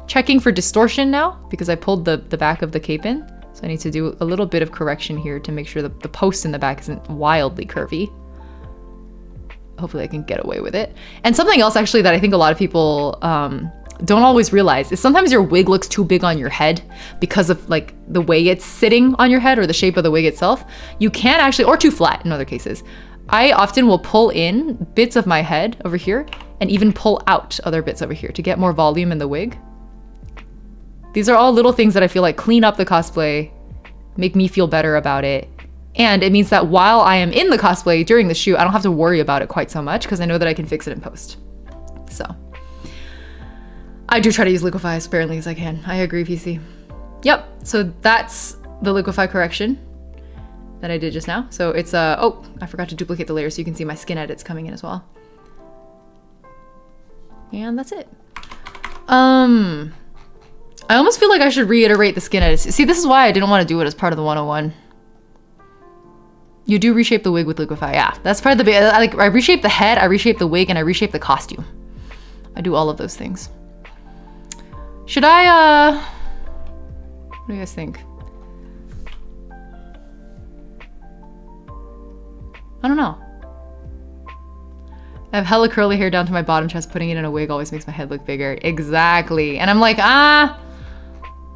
checking for distortion now because I pulled the back of the cape in. So I need to do a little bit of correction here to make sure that the post in the back isn't wildly curvy. Hopefully I can get away with it. And something else actually that I think a lot of people don't always realize is sometimes your wig looks too big on your head because of like the way it's sitting on your head or the shape of the wig itself. You can actually, or too flat in other cases. I often will pull in bits of my head over here and even pull out other bits over here to get more volume in the wig. These are all little things that I feel like clean up the cosplay, make me feel better about it. And it means that while I am in the cosplay during the shoot, I don't have to worry about it quite so much because I know that I can fix it in post. So I do try to use liquefy as sparingly as I can. I agree, PC. Yep, so that's the liquefy correction that I did just now. So it's, oh, I forgot to duplicate the layer so you can see my skin edits coming in as well. And that's it. I almost feel like I should reiterate the skin edits. See, this is why I didn't want to do it as part of the 101. You do reshape the wig with liquefy. Yeah, that's part of the, I reshape the head, I reshape the wig, and I reshape the costume. I do all of those things. Should I, what do you guys think? I don't know. I have hella curly hair down to my bottom chest. Putting it in a wig always makes my head look bigger. Exactly. And I'm like,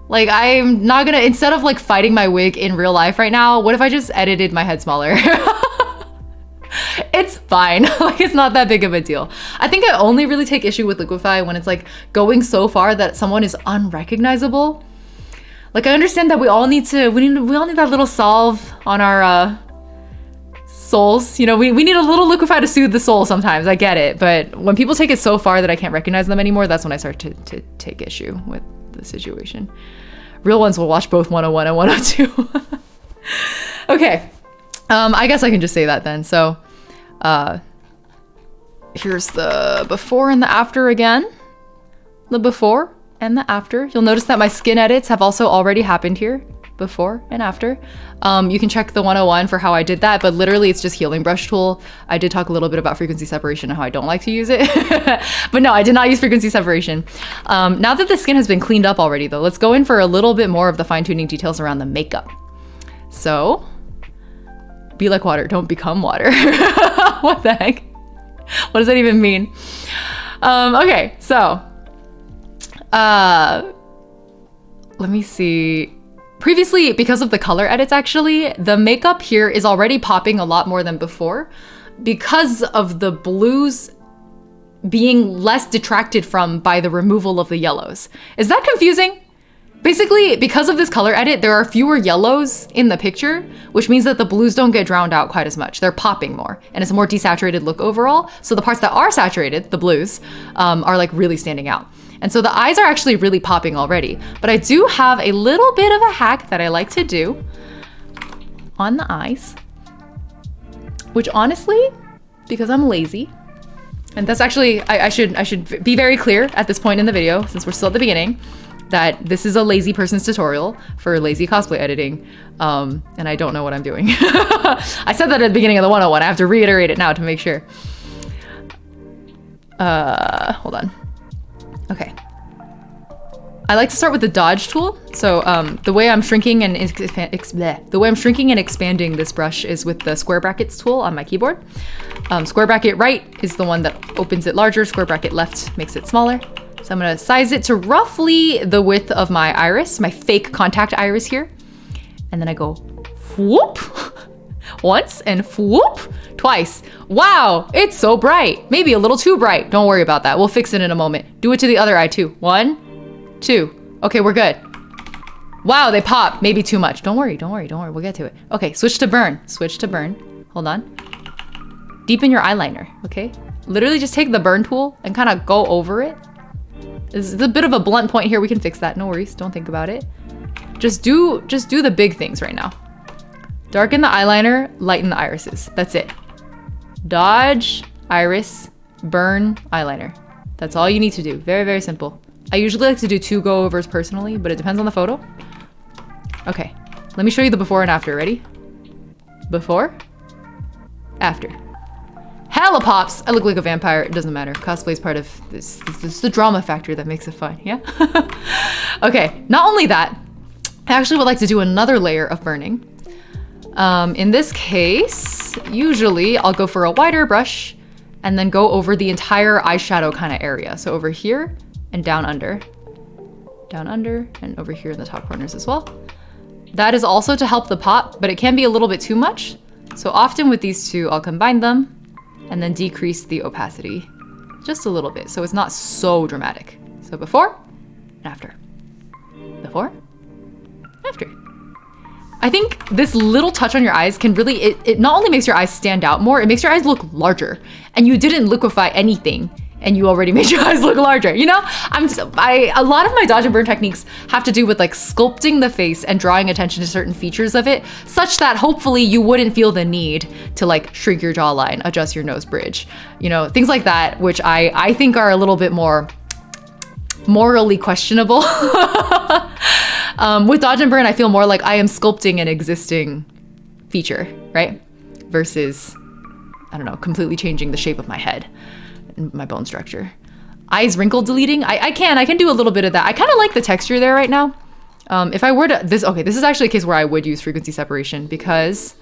like I'm not gonna, instead of like fighting my wig in real life right now, what if I just edited my head smaller? It's fine. Like it's not that big of a deal. I think I only really take issue with liquefy when it's like going so far that someone is unrecognizable. Like I understand that we all need that little salve on our souls. You know, we need a little liquefy to soothe the soul sometimes. I get it. But when people take it so far that I can't recognize them anymore, that's when I start to take issue with the situation. Real ones will watch both 101 and 102. Okay. I guess I can just say that then. So here's the before and the after again. The before and the after. You'll notice that my skin edits have also already happened here. Before and after. You can check the 101 for how I did that, but literally it's just healing brush tool. I did talk a little bit about frequency separation and how I don't like to use it. But no, I did not use frequency separation. Now that the skin has been cleaned up already though, let's go in for a little bit more of the fine-tuning details around the makeup. So, be like water, don't become water. What the heck? What does that even mean? Okay, so, let me see. Previously, because of the color edits actually, the makeup here is already popping a lot more than before because of the blues being less detracted from by the removal of the yellows. Is that confusing? Basically, because of this color edit, there are fewer yellows in the picture, which means that the blues don't get drowned out quite as much. They're popping more, and it's a more desaturated look overall. So the parts that are saturated, the blues, are like really standing out. And so the eyes are actually really popping already. But I do have a little bit of a hack that I like to do on the eyes, which honestly, because I'm lazy, And that's actually, I should be very clear at this point in the video, since we're still at the beginning, that this is a lazy person's tutorial for lazy cosplay editing, and I don't know what I'm doing. I said that at the beginning of the 101. I have to reiterate it now to make sure. Hold on. Okay. I like to start with the dodge tool. So the way I'm shrinking and expanding this brush is with the square brackets tool on my keyboard. Square bracket right is the one that opens it larger. Square bracket left makes it smaller. So I'm gonna size it to roughly the width of my iris, my fake contact iris here. And then I go whoop once and whoop twice. Wow, it's so bright. Maybe a little too bright. Don't worry about that. We'll fix it in a moment. Do it to the other eye too. 1, 2. Okay, we're good. Wow, they pop. Maybe too much. Don't worry. We'll get to it. Okay, switch to burn. Switch to burn. Hold on. Deepen your eyeliner, okay? Literally just take the burn tool and kind of go over it. This is a bit of a blunt point here. We can fix that. No worries. Don't think about it. Just do the big things right now. Darken the eyeliner, lighten the irises. That's it. Dodge, iris, burn, eyeliner. That's all you need to do. Very, very simple. I usually like to do 2 go-overs personally, but it depends on the photo. Okay, let me show you the before and after. Ready? Before, after. Hella pops! I look like a vampire. It doesn't matter. Cosplay is part of this. This is the drama factor that makes it fun, yeah? Okay, not only that, I actually would like to do another layer of burning. In this case, usually I'll go for a wider brush and then go over the entire eyeshadow kind of area. So over here and down under, and over here in the top corners as well. That is also to help the pop, but it can be a little bit too much. So often with these two, I'll combine them and then decrease the opacity just a little bit so it's not so dramatic. So before and after. Before, after. I think this little touch on your eyes can really, it not only makes your eyes stand out more, it makes your eyes look larger. And you didn't liquefy anything and you already made your eyes look larger, you know? A lot of my dodge and burn techniques have to do with like sculpting the face and drawing attention to certain features of it, such that hopefully you wouldn't feel the need to like shrink your jawline, adjust your nose bridge, you know, things like that, which I think are a little bit more morally questionable. With dodge and burn, I feel more like I am sculpting an existing feature, right? Versus, I don't know, completely changing the shape of my head and my bone structure. Eyes wrinkle deleting, I can do a little bit of that. I kind of like the texture there right now. If I were to, this is actually a case where I would use frequency separation because,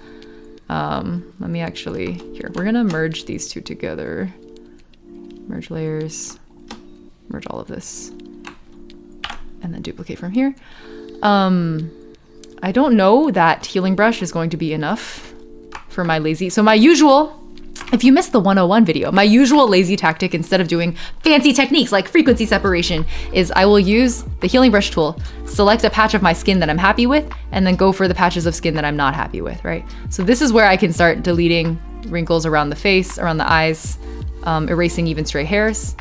let me actually, here, we're gonna merge these two together. Merge layers, merge all of this, and then duplicate from here. I don't know that healing brush is going to be enough for my lazy. So my usual, if you missed the 101 video, my usual lazy tactic instead of doing fancy techniques like frequency separation is I will use the healing brush tool, select a patch of my skin that I'm happy with, and then go for the patches of skin that I'm not happy with, right? So this is where I can start deleting wrinkles around the face, around the eyes, erasing even stray hairs,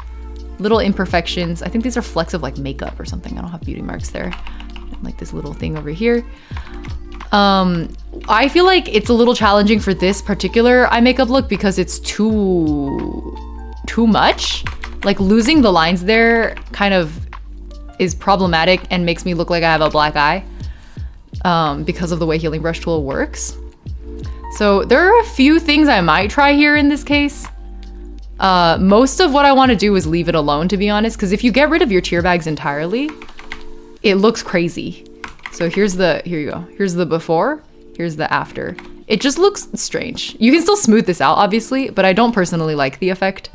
little imperfections. I think these are flecks of like makeup or something. I don't have beauty marks there. Like this little thing over here. I feel like it's a little challenging for this particular eye makeup look because it's too much. Like losing the lines there kind of is problematic and makes me look like I have a black eye because of the way healing brush tool works. So there are a few things I might try here in this case. Most of what I want to do is leave it alone, to be honest, because if you get rid of your tear bags entirely, it looks crazy. So here you go. Here's the before, here's the after. It just looks strange. You can still smooth this out, obviously, but I don't personally like the effect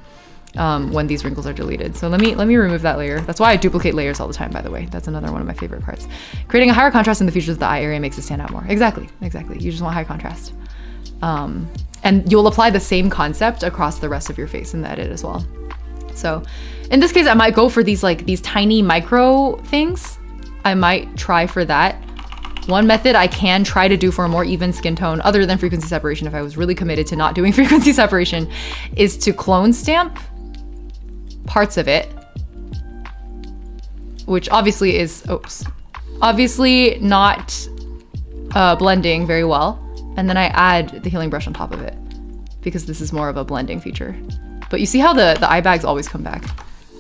when these wrinkles are deleted. So let me remove that layer. That's why I duplicate layers all the time, by the way. That's another one of my favorite parts. Creating a higher contrast in the features of the eye area makes it stand out more. Exactly. You just want high contrast. And you'll apply the same concept across the rest of your face in the edit as well. So in this case, I might go for these tiny micro things. I might try for that. One method I can try to do for a more even skin tone, other than frequency separation, if I was really committed to not doing frequency separation, is to clone stamp parts of it, which obviously is, obviously not blending very well. And then I add the healing brush on top of it because this is more of a blending feature. But you see how the eye bags always come back.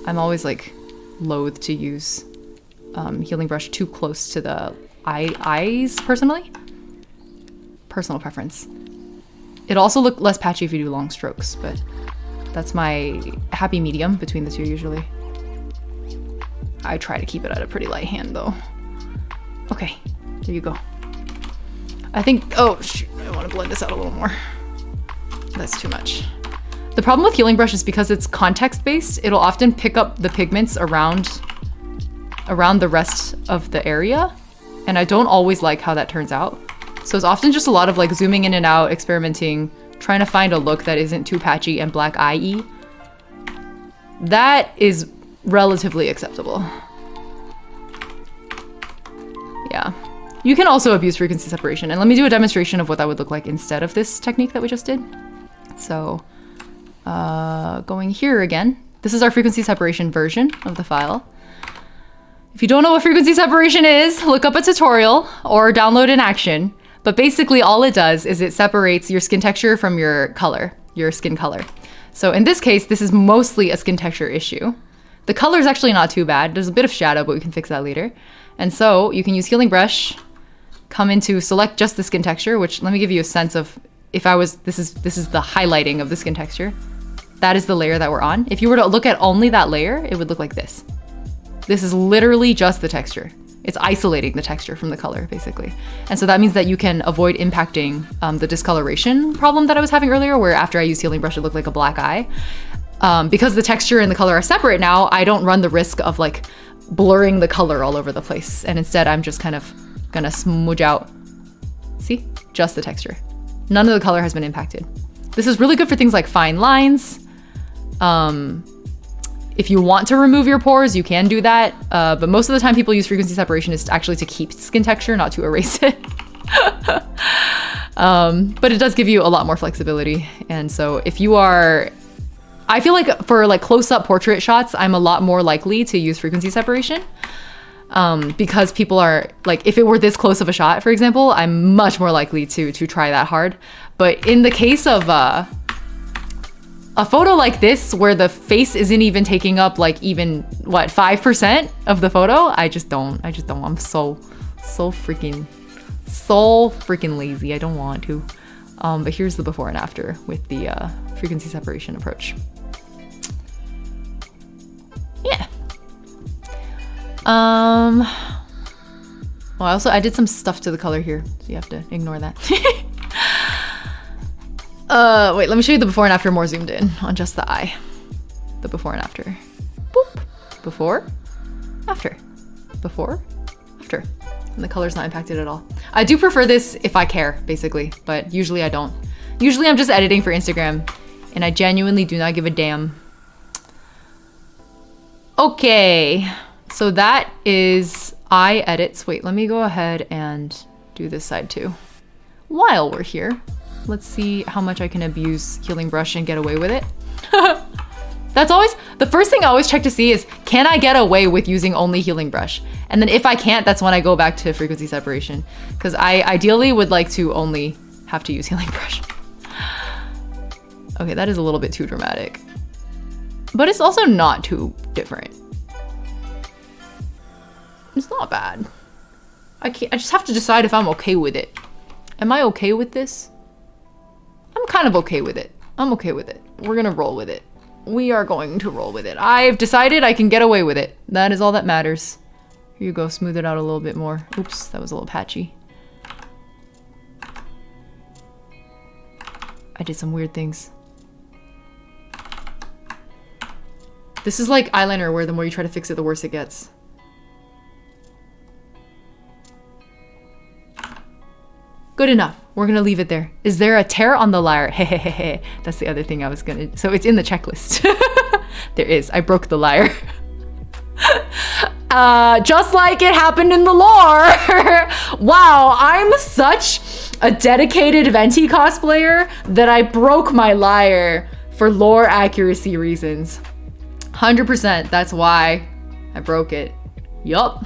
I'm always like loath to use healing brush too close to the eyes personally. Personal preference. It'll also look less patchy if you do long strokes, but that's my happy medium between the two usually. I try to keep it at a pretty light hand though. Okay, there you go. I think, oh shoot, I want to blend this out a little more. That's too much. The problem with healing brush is because it's context based, it'll often pick up the pigments around the rest of the area. And I don't always like how that turns out. So it's often just a lot of like zooming in and out, experimenting, trying to find a look that isn't too patchy and black eye-y. That is relatively acceptable. Yeah. You can also abuse frequency separation. And let me do a demonstration of what that would look like instead of this technique that we just did. So going here again, this is our frequency separation version of the file. If you don't know what frequency separation is, look up a tutorial or download an action. But basically all it does is it separates your skin texture from your color, your skin color. So in this case, this is mostly a skin texture issue. The color is actually not too bad. There's a bit of shadow, but we can fix that later. And so you can use healing brush, come into select just the skin texture, which let me give you a sense of if I was, this is the highlighting of the skin texture. That is the layer that we're on. If you were to look at only that layer, it would look like this. This is literally just the texture. It's isolating the texture from the color, basically. And so that means that you can avoid impacting the discoloration problem that I was having earlier, where after I use healing brush, it looked like a black eye. Because the texture and the color are separate now, I don't run the risk of like blurring the color all over the place. And instead, I'm just kind of gonna smudge out, see? Just the texture. None of the color has been impacted. This is really good for things like fine lines. If you want to remove your pores, you can do that. But most of the time people use frequency separation is actually to keep skin texture, not to erase it. But it does give you a lot more flexibility. And so if you are, I feel like for like close-up portrait shots, I'm a lot more likely to use frequency separation. Because people are like, if it were this close of a shot, for example, I'm much more likely to try that hard. But in the case of a photo like this, where the face isn't even taking up like even what 5% of the photo, I just don't. I'm so freaking lazy. I don't want to. But here's the before and after with the frequency separation approach. Yeah. Well, I did some stuff to the color here, so you have to ignore that. Wait, let me show you the before and after more zoomed in on just the eye. The before and after. Boop. Before, after. Before, after. And the color's not impacted at all. I do prefer this if I care, basically, but usually I don't. Usually I'm just editing for Instagram, and I genuinely do not give a damn. Okay, so that is eye edits. Wait, let me go ahead and do this side too. While we're here, let's see how much I can abuse healing brush and get away with it. That's always, the first thing I always check to see is, can I get away with using only healing brush? And then if I can't, that's when I go back to frequency separation. Because I ideally would like to only have to use healing brush. Okay, that is a little bit too dramatic. But it's also not too different. It's not bad. I just have to decide if I'm okay with it. Am I okay with this? I'm kind of okay with it. I'm okay with it. We're gonna roll with it. We are going to roll with it. I've decided I can get away with it. That is all that matters. Here you go, smooth it out a little bit more. Oops, that was a little patchy. I did some weird things. This is like eyeliner where the more you try to fix it, the worse it gets. Good enough. We're gonna leave it there. Is there a tear on the lyre? Hehehe. That's the other thing I was gonna... So it's in the checklist. There is. I broke the lyre. Just like it happened in the lore. Wow, I'm such a dedicated Venti cosplayer that I broke my lyre for lore accuracy reasons. 100%. That's why I broke it. Yup.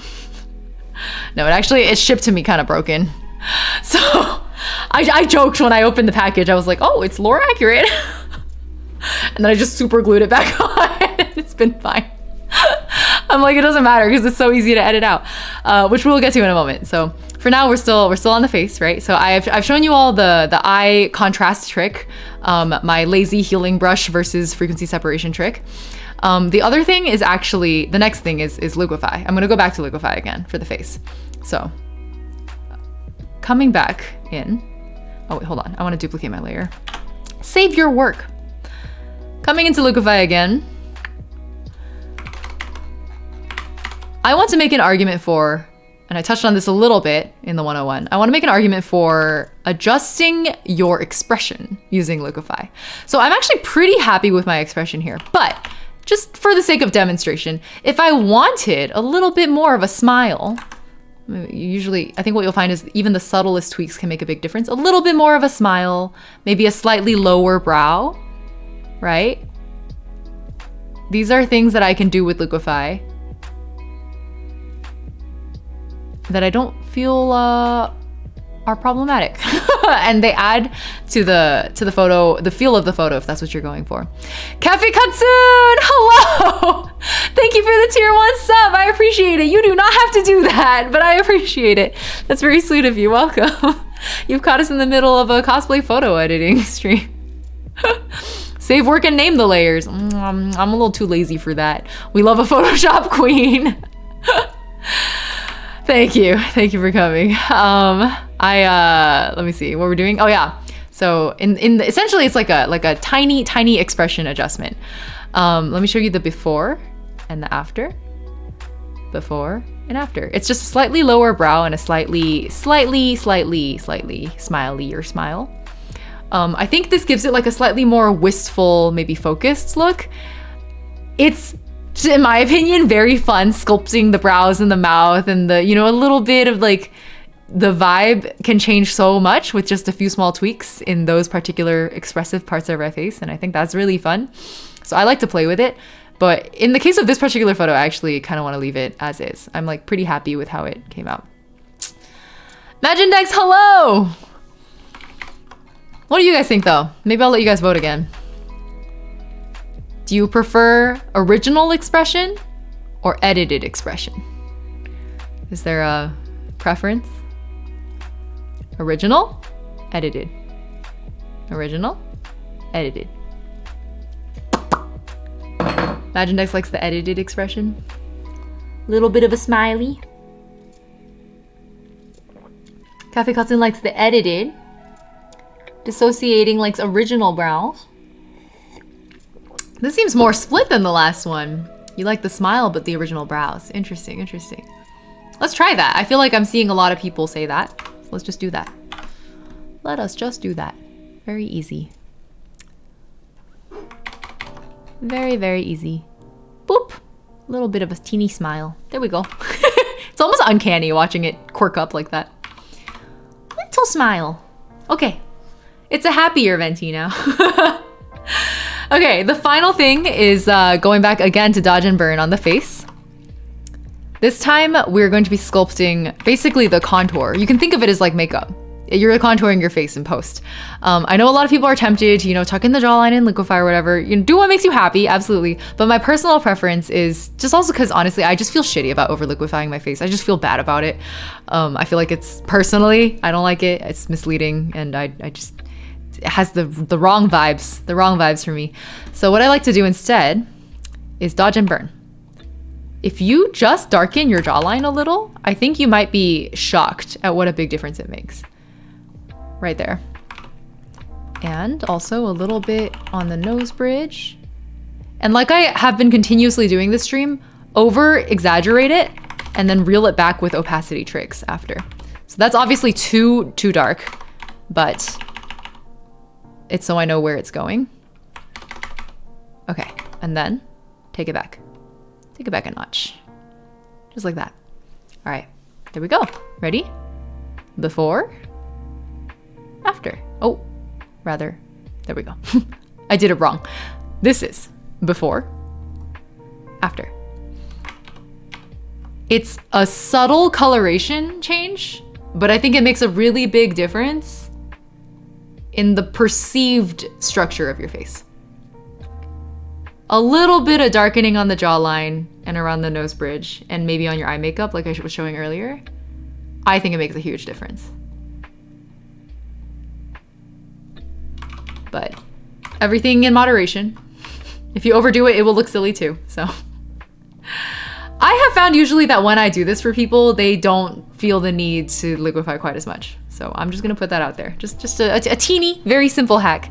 No, it shipped to me kind of broken. So I joked when I opened the package. I was like, oh, it's lore accurate. And And then I just super glued it back on. It's been fine. I'm like, it doesn't matter because it's so easy to edit out, which we'll get to in a moment. So for now, we're still on the face, right? So I've shown you all the eye contrast trick, my lazy healing brush versus frequency separation trick. The other thing is actually, the next thing is liquefy. I'm gonna go back to liquefy again for the face. So coming back in, oh wait, hold on. I wanna duplicate my layer. Save your work. Coming into liquefy again. I want to make an argument for, and I touched on this a little bit in the 101, I want to make an argument for adjusting your expression using liquefy. So I'm actually pretty happy with my expression here, but just for the sake of demonstration, if I wanted a little bit more of a smile, usually I think what you'll find is even the subtlest tweaks can make a big difference. A little bit more of a smile, maybe a slightly lower brow, right? These are things that I can do with liquefy that I don't feel are problematic. And they add to the photo, the feel of the photo, if that's what you're going for. Cafe Katsun, hello! Thank you for the tier 1 sub. I appreciate it. You do not have to do that, but I appreciate it. That's very sweet of you. Welcome. You've caught us in the middle of a cosplay photo editing stream. Save work and name the layers. I'm a little too lazy for that. We love a Photoshop queen. Thank you for coming. Let me see what we're doing. Oh yeah, so essentially it's like a tiny expression adjustment. Let me show you the before and the after. Before and after. It's just a slightly lower brow and a slightly smilier smile. I think this gives it like a slightly more wistful, maybe focused look. It's, in my opinion, very fun sculpting the brows and the mouth and the, a little bit of like, the vibe can change so much with just a few small tweaks in those particular expressive parts of our face. And I think that's really fun. So I like to play with it. But in the case of this particular photo, I actually kind of want to leave it as is. I'm like pretty happy with how it came out. Magindex, hello! What do you guys think though? Maybe I'll let you guys vote again. Do you prefer original expression or edited expression? Is there a preference? Original, edited. Original, edited. Magindex likes the edited expression. Little bit of a smiley. Cafe Katsun likes the edited. Dissociating likes original brows. This seems more split than the last one. You like the smile, but the original brows. Interesting. Let's try that. I feel like I'm seeing a lot of people say that. Let's just do that. Let us just do that. Very easy. Very easy. Boop. A little bit of a teeny smile. There we go. It's almost uncanny watching it quirk up like that. Little smile. Okay. It's a happier Venti now. Okay, the final thing is going back again to dodge and burn on the face. This time we're going to be sculpting basically the contour. You can think of it as like makeup. You're contouring your face in post. I know a lot of people are tempted to, tuck in the jawline and liquefy or whatever. Do what makes you happy, absolutely. But my personal preference is just also because honestly, I just feel shitty about over liquefying my face. I just feel bad about it. I feel like it's personally, I don't like it. It's misleading and I just, it has the wrong vibes for me. So what I like to do instead is dodge and burn. If you just darken your jawline a little, I think you might be shocked at what a big difference it makes. Right there. And also a little bit on the nose bridge. And like I have been continuously doing this stream, over exaggerate it and then reel it back with opacity tricks after. So that's obviously too dark, but it's so I know where it's going. Okay, and then take it back. Take it back a notch. Just like that. All right, there we go. Ready? Before, after. Oh, rather, there we go. I did it wrong. This is before, after. It's a subtle coloration change, but I think it makes a really big difference in the perceived structure of your face. a little bit of darkening on the jawline and around the nose bridge, and maybe on your eye makeup like I was showing earlier, I think it makes a huge difference. But everything in moderation. If you overdo it, it will look silly too, so. I have found usually that when I do this for people, they don't feel the need to liquefy quite as much. So I'm just gonna put that out there. Just a teeny, very simple hack.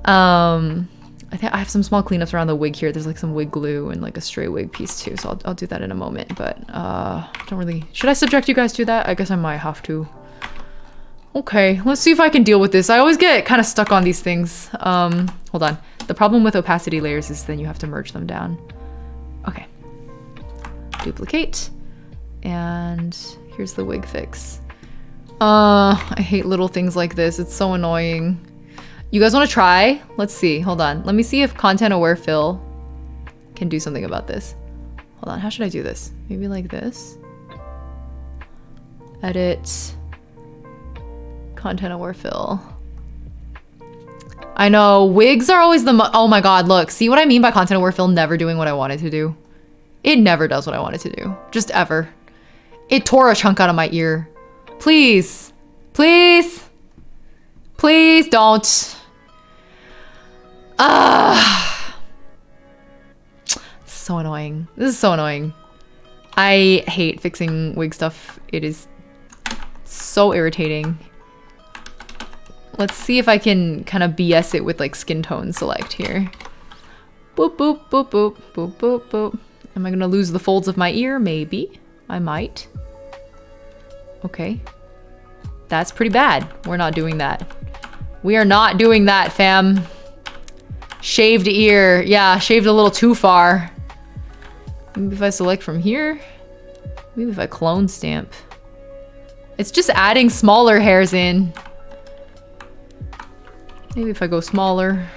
I think I have some small cleanups around the wig here. There's like some wig glue and like a stray wig piece too. So I'll do that in a moment, but don't really, should I subject you guys to that? I guess I might have to. Okay, let's see if I can deal with this. I always get kind of stuck on these things. Hold on. The problem with opacity layers is then you have to merge them down. Okay. Duplicate. And here's the wig fix. I hate little things like this. It's so annoying. You guys want to try? Let's see. Hold on. Let me see if content aware fill can do something about this. Hold on. How should I do this? Maybe like this. Edit. Content aware fill. I know wigs are always oh my god, look, see what I mean by content aware fill never doing what I want it to do? It never does what I want it to do. Just ever. It tore a chunk out of my ear. Please. Please. Please don't. So annoying. This is so annoying. I hate fixing wig stuff. It is so irritating. Let's see if I can kind of BS it with like skin tone select here. Boop, boop, boop, boop, boop, boop, boop. Am I gonna lose the folds of my ear? Maybe. I might. Okay. That's pretty bad. We're not doing that. We are not doing that, fam. Shaved ear. Yeah, shaved a little too far. Maybe if I select from here. Maybe if I clone stamp. It's just adding smaller hairs in. Maybe if I go smaller.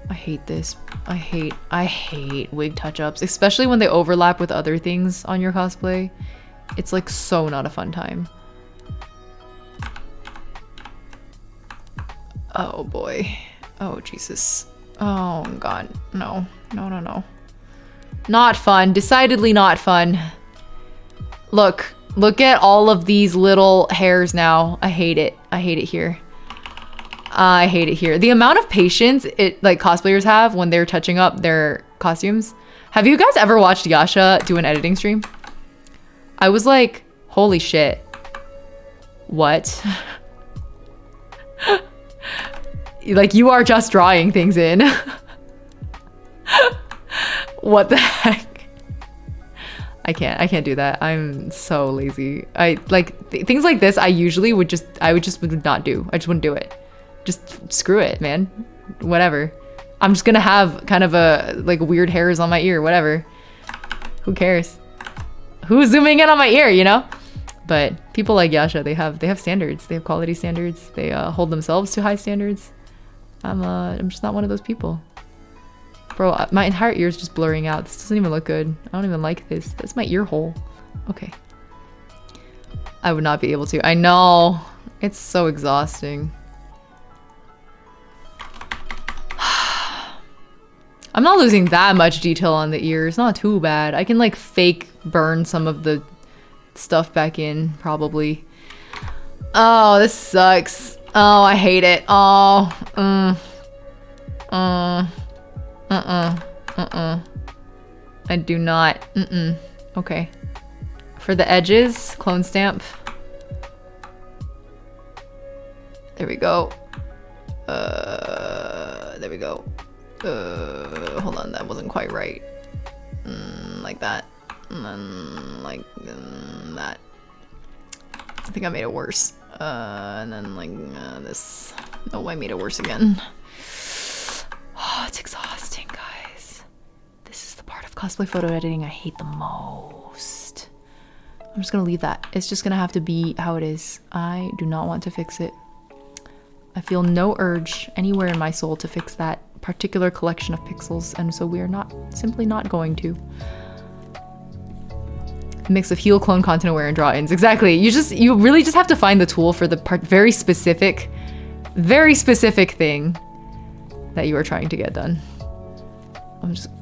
I hate this. I hate wig touch-ups, especially when they overlap with other things on your cosplay. It's like so not a fun time. Oh boy. Oh Jesus. Oh god. No. No, no, no. Not fun. Decidedly not fun. Look. Look at all of these little hairs now. I hate it. I hate it here. I hate it here. The amount of patience like cosplayers have when they're touching up their costumes. Have you guys ever watched Yasha do an editing stream? I was like, holy shit. What? Like, you are just drawing things in. What the heck? I can't do that. I'm so lazy. I like things like this. I would not do. I just wouldn't do it. Just screw it, man. Whatever. I'm just gonna have kind of like weird hairs on my ear, whatever. Who cares? Who's zooming in on my ear, you know? But people like Yasha, they have standards. They have quality standards. They hold themselves to high standards. I'm just not one of those people. Bro, my entire ear is just blurring out. This doesn't even look good. I don't even like this. That's my ear hole. Okay. I would not be able to. I know. It's so exhausting. I'm not losing that much detail on the ear. It's not too bad. I can like fake burn some of the stuff back in, probably. Oh, this sucks. Oh, I hate it. Oh, I do not. Okay. For the edges, clone stamp. There we go. There we go. Hold on, that wasn't quite right. Like that. And then like that. I think I made it worse. And then like this. Oh, I made it worse again. Oh, it's exhausting, guys. This is the part of cosplay photo editing I hate the most. I'm just gonna leave that. It's just gonna have to be how it is. I do not want to fix it. I feel no urge anywhere in my soul to fix that particular collection of pixels, and so we are simply not going to. A mix of heal, clone, content aware, and draw-ins. Exactly. You really just have to find the tool for the very specific thing. that you are trying to get done.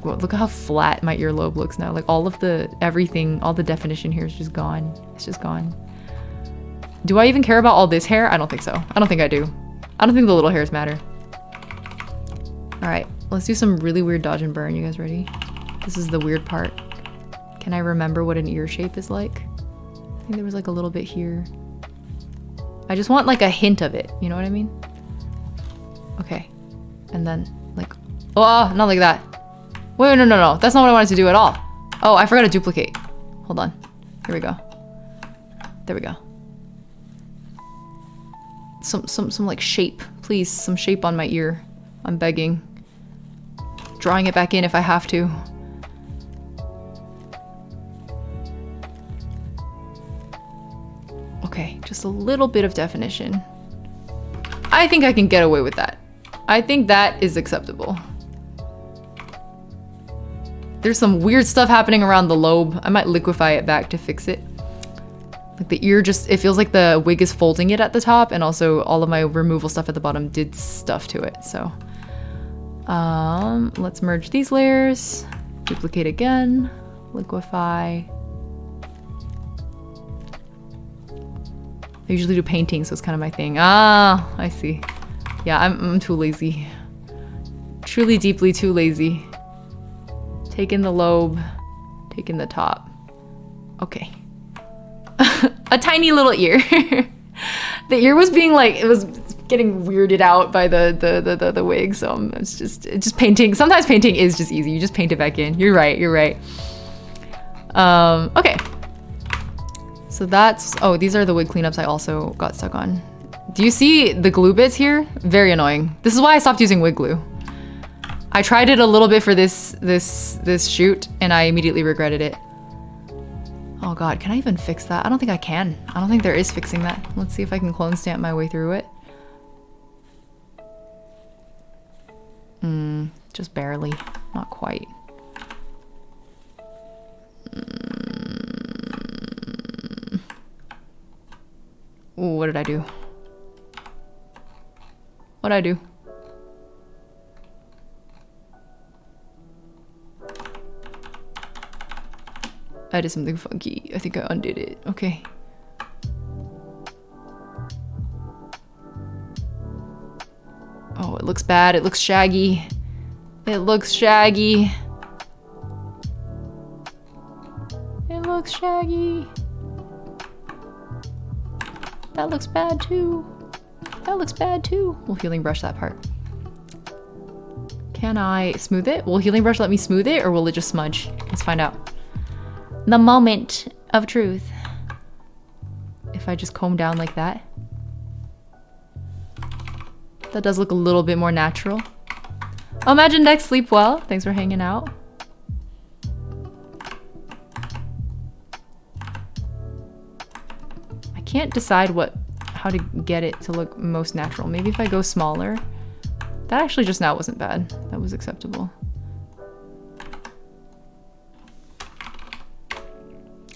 Look at how flat my earlobe looks now. Like all of the everything, all the definition here is just gone. It's just gone. Do I even care about all this hair? I don't think so. I don't think I do. I don't think the little hairs matter. All right, let's do some really weird dodge and burn. You guys ready? This is the weird part. Can I remember what an ear shape is like? I think there was like a little bit here. I just want like a hint of it. You know what I mean? Okay. And then like, oh, not like that. Wait, no. That's not what I wanted to do at all. Oh, I forgot to duplicate. Hold on. Here we go. There we go. Some like shape. Please, some shape on my ear. I'm begging. Drawing it back in if I have to. Okay, just a little bit of definition. I think I can get away with that. I think that is acceptable. There's some weird stuff happening around the lobe. I might liquefy it back to fix it. Like the ear just, it feels like the wig is folding it at the top, and also all of my removal stuff at the bottom did stuff to it, so. Let's merge these layers. Duplicate again. Liquefy. I usually do painting, so it's kind of my thing. Ah, I see. Yeah, I'm too lazy. Truly, deeply too lazy. Take in the lobe. Take in the top. Okay. A tiny little ear. The ear was being like, it was getting weirded out by the wig, so it's just painting. Sometimes painting is just easy. You just paint it back in. You're right. Okay. So that's, oh, these are the wig cleanups I also got stuck on. Do you see the glue bits here? Very annoying. This is why I stopped using wig glue. I tried it a little bit for this shoot, and I immediately regretted it. Oh god, can I even fix that? I don't think I can. I don't think there is fixing that. Let's see if I can clone stamp my way through it. Just barely. Not quite. Ooh, what did I do? What'd I do? I did something funky. I think I undid it. Okay. Oh, it looks bad. It looks shaggy. It looks shaggy. It looks shaggy. That looks bad too. That looks bad too. We'll healing brush that part. Can I smooth it? Will healing brush let me smooth it, or will it just smudge? Let's find out. The moment of truth. If I just comb down like that. That does look a little bit more natural. Oh, imagine Dex, sleep well. Thanks for hanging out. I can't decide how to get it to look most natural. Maybe if I go smaller. That actually just now wasn't bad. That was acceptable.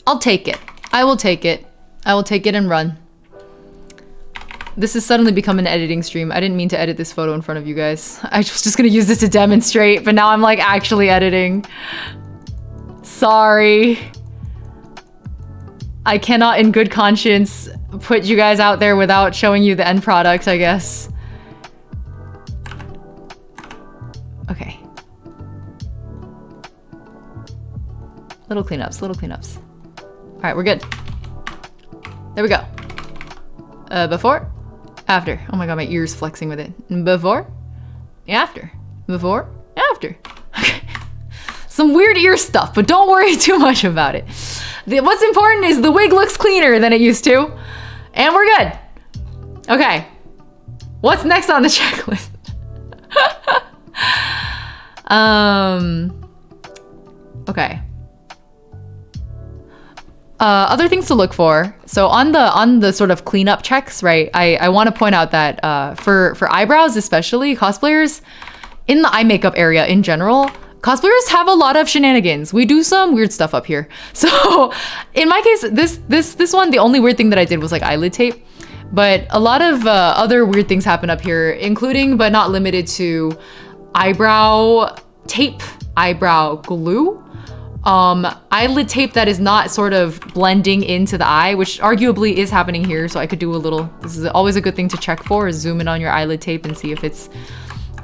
I'll take it. I will take it. I will take it and run. This has suddenly become an editing stream. I didn't mean to edit this photo in front of you guys. I was just gonna use this to demonstrate, but now I'm like actually editing. Sorry. I cannot in good conscience put you guys out there without showing you the end product, I guess. Okay. Little cleanups, little cleanups. All right, we're good. There we go. Before, after. Oh my god, my ear's flexing with it. Before, after. Before, after. Okay. Some weird ear stuff, but don't worry too much about it. What's important is the wig looks cleaner than it used to. And we're good. Okay. What's next on the checklist? Okay. Other things to look for. So on the sort of cleanup checks, right? I want to point out that for eyebrows, especially cosplayers, in the eye makeup area in general, cosplayers have a lot of shenanigans. We do some weird stuff up here. So in my case, this one, the only weird thing that I did was like eyelid tape. But a lot of other weird things happen up here, including but not limited to eyebrow tape, eyebrow glue, eyelid tape that is not sort of blending into the eye, which arguably is happening here. So I could do a little, this is always a good thing to check for, is zoom in on your eyelid tape and see if it's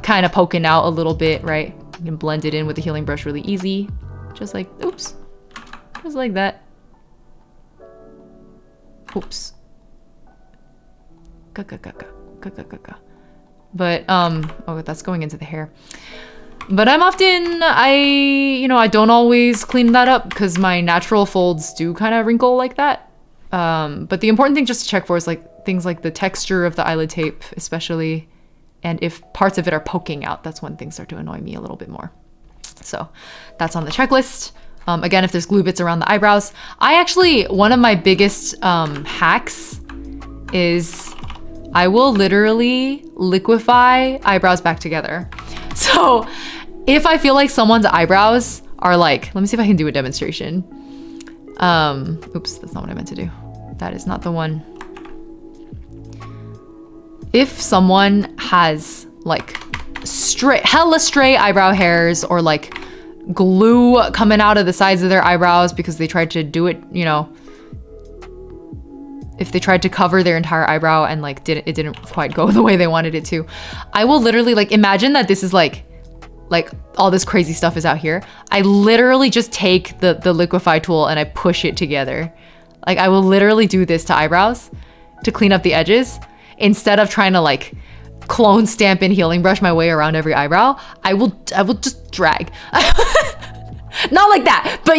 kind of poking out a little bit, right? You can blend it in with the healing brush really easy. Just like, oops, just like that. Oops. But, oh, that's going into the hair. But I don't always clean that up because my natural folds do kind of wrinkle like that. But the important thing just to check for is like things like the texture of the eyelid tape, especially, and if parts of it are poking out, that's when things start to annoy me a little bit more. So that's on the checklist. Again, if there's glue bits around the eyebrows, one of my biggest hacks is I will literally liquefy eyebrows back together. So if I feel like someone's eyebrows are like, let me see if I can do a demonstration. Oops, that's not what I meant to do. That is not the one. If someone has like hella stray eyebrow hairs or like glue coming out of the sides of their eyebrows because they tried to do it, if they tried to cover their entire eyebrow and like it didn't quite go the way they wanted it to, I will literally like imagine that this is like all this crazy stuff is out here. I literally just take the liquefy tool and I push it together. Like I will literally do this to eyebrows to clean up the edges instead of trying to like clone stamp and healing brush my way around every eyebrow. I will just drag. Not like that, but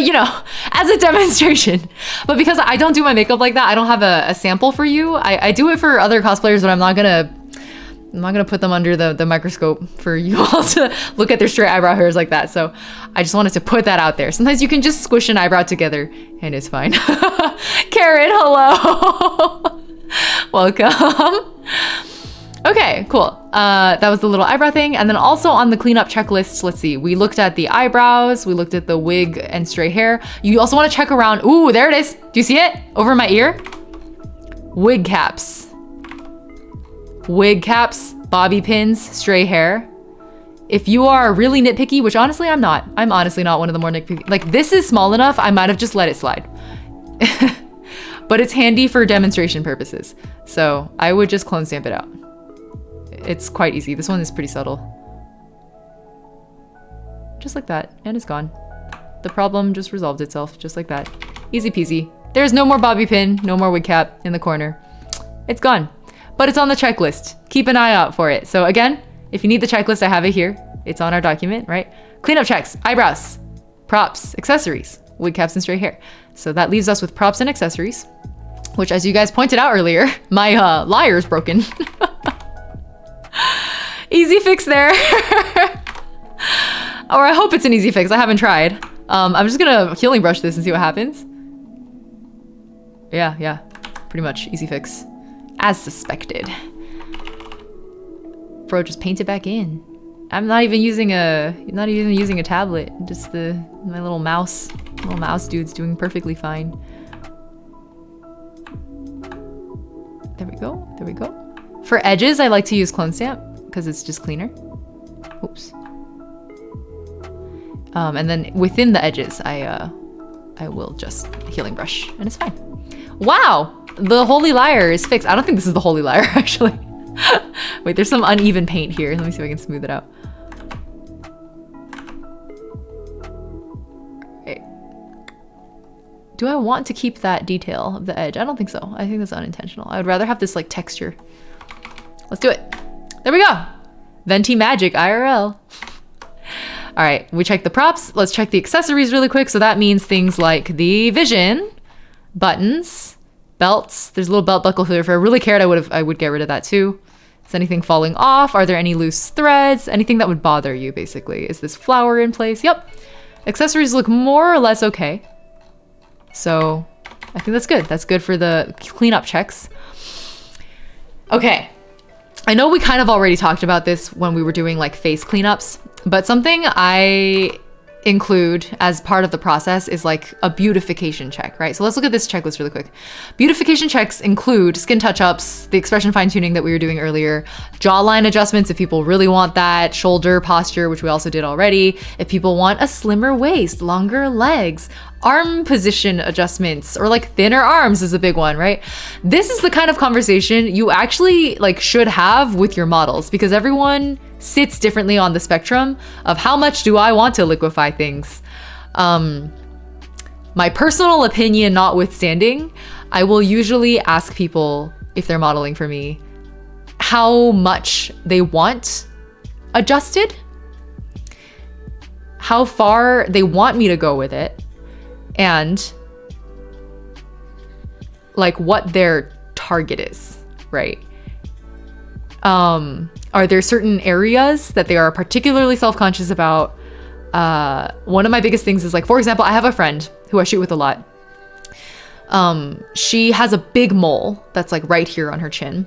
as a demonstration. But because I don't do my makeup like that, I don't have a sample for you. I do it for other cosplayers, but I'm not gonna put them under the microscope for you all to look at their straight eyebrow hairs like that. So I just wanted to put that out there. Sometimes you can just squish an eyebrow together and it's fine. Karen, hello. Welcome. Okay, cool. That was the little eyebrow thing. And then also on the cleanup checklist, let's see. We looked at the eyebrows. We looked at the wig and stray hair. You also want to check around. Ooh, there it is. Do you see it? Over my ear? Wig caps. Wig caps, bobby pins, stray hair. If you are really nitpicky, which honestly I'm not. I'm honestly not one of the more nitpicky. Like this is small enough, I might have just let it slide. But it's handy for demonstration purposes. So I would just clone stamp it out. It's quite easy. This one is pretty subtle. Just like that, and it's gone. The problem just resolved itself, just like that. Easy peasy. There's no more bobby pin, no more wig cap in the corner. It's gone, but it's on the checklist. Keep an eye out for it. So again, if you need the checklist, I have it here. It's on our document, right? Cleanup checks, eyebrows, props, accessories, wig caps, and stray hair. So that leaves us with props and accessories, which as you guys pointed out earlier, my lyre is broken. Easy fix there. Or I hope it's an easy fix. I haven't tried. I'm just gonna healing brush this and see what happens. Yeah, pretty much easy fix. As suspected. Bro, just paint it back in. I'm not even using a tablet. Just my little mouse dude's doing perfectly fine. There we go. For edges, I like to use clone stamp because it's just cleaner. Oops. And then within the edges, I will just healing brush and it's fine. Wow, the holy lyre is fixed. I don't think this is the holy lyre actually. Wait, there's some uneven paint here. Let me see if I can smooth it out. Okay. Do I want to keep that detail of the edge? I don't think so. I think that's unintentional. I would rather have this like texture. Let's do it. There we go. Venti magic IRL. All right, we checked the props. Let's check the accessories really quick. So that means things like the vision, buttons, belts. There's a little belt buckle here. If I really cared, I would get rid of that too. Is anything falling off? Are there any loose threads? Anything that would bother you, basically. Is this flower in place? Yep. Accessories look more or less okay. So I think that's good. That's good for the cleanup checks. Okay. I know we kind of already talked about this when we were doing like face cleanups, but something I include as part of the process is like a beautification check, right? So let's look at this checklist really quick. Beautification checks include skin touch-ups, the expression fine-tuning that we were doing earlier, jawline adjustments if people really want that, shoulder posture, which we also did already, if people want a slimmer waist, longer legs, arm position adjustments, or like thinner arms is a big one, right? This is the kind of conversation you actually like should have with your models, because everyone sits differently on the spectrum of how much do I want to liquefy things. My personal opinion notwithstanding, I will usually ask people, if they're modeling for me, how much they want adjusted, how far they want me to go with it, and like what their target is, right? Are there certain areas that they are particularly self-conscious about? One of my biggest things is like, for example, I have a friend who I shoot with a lot. She has a big mole that's like right here on her chin.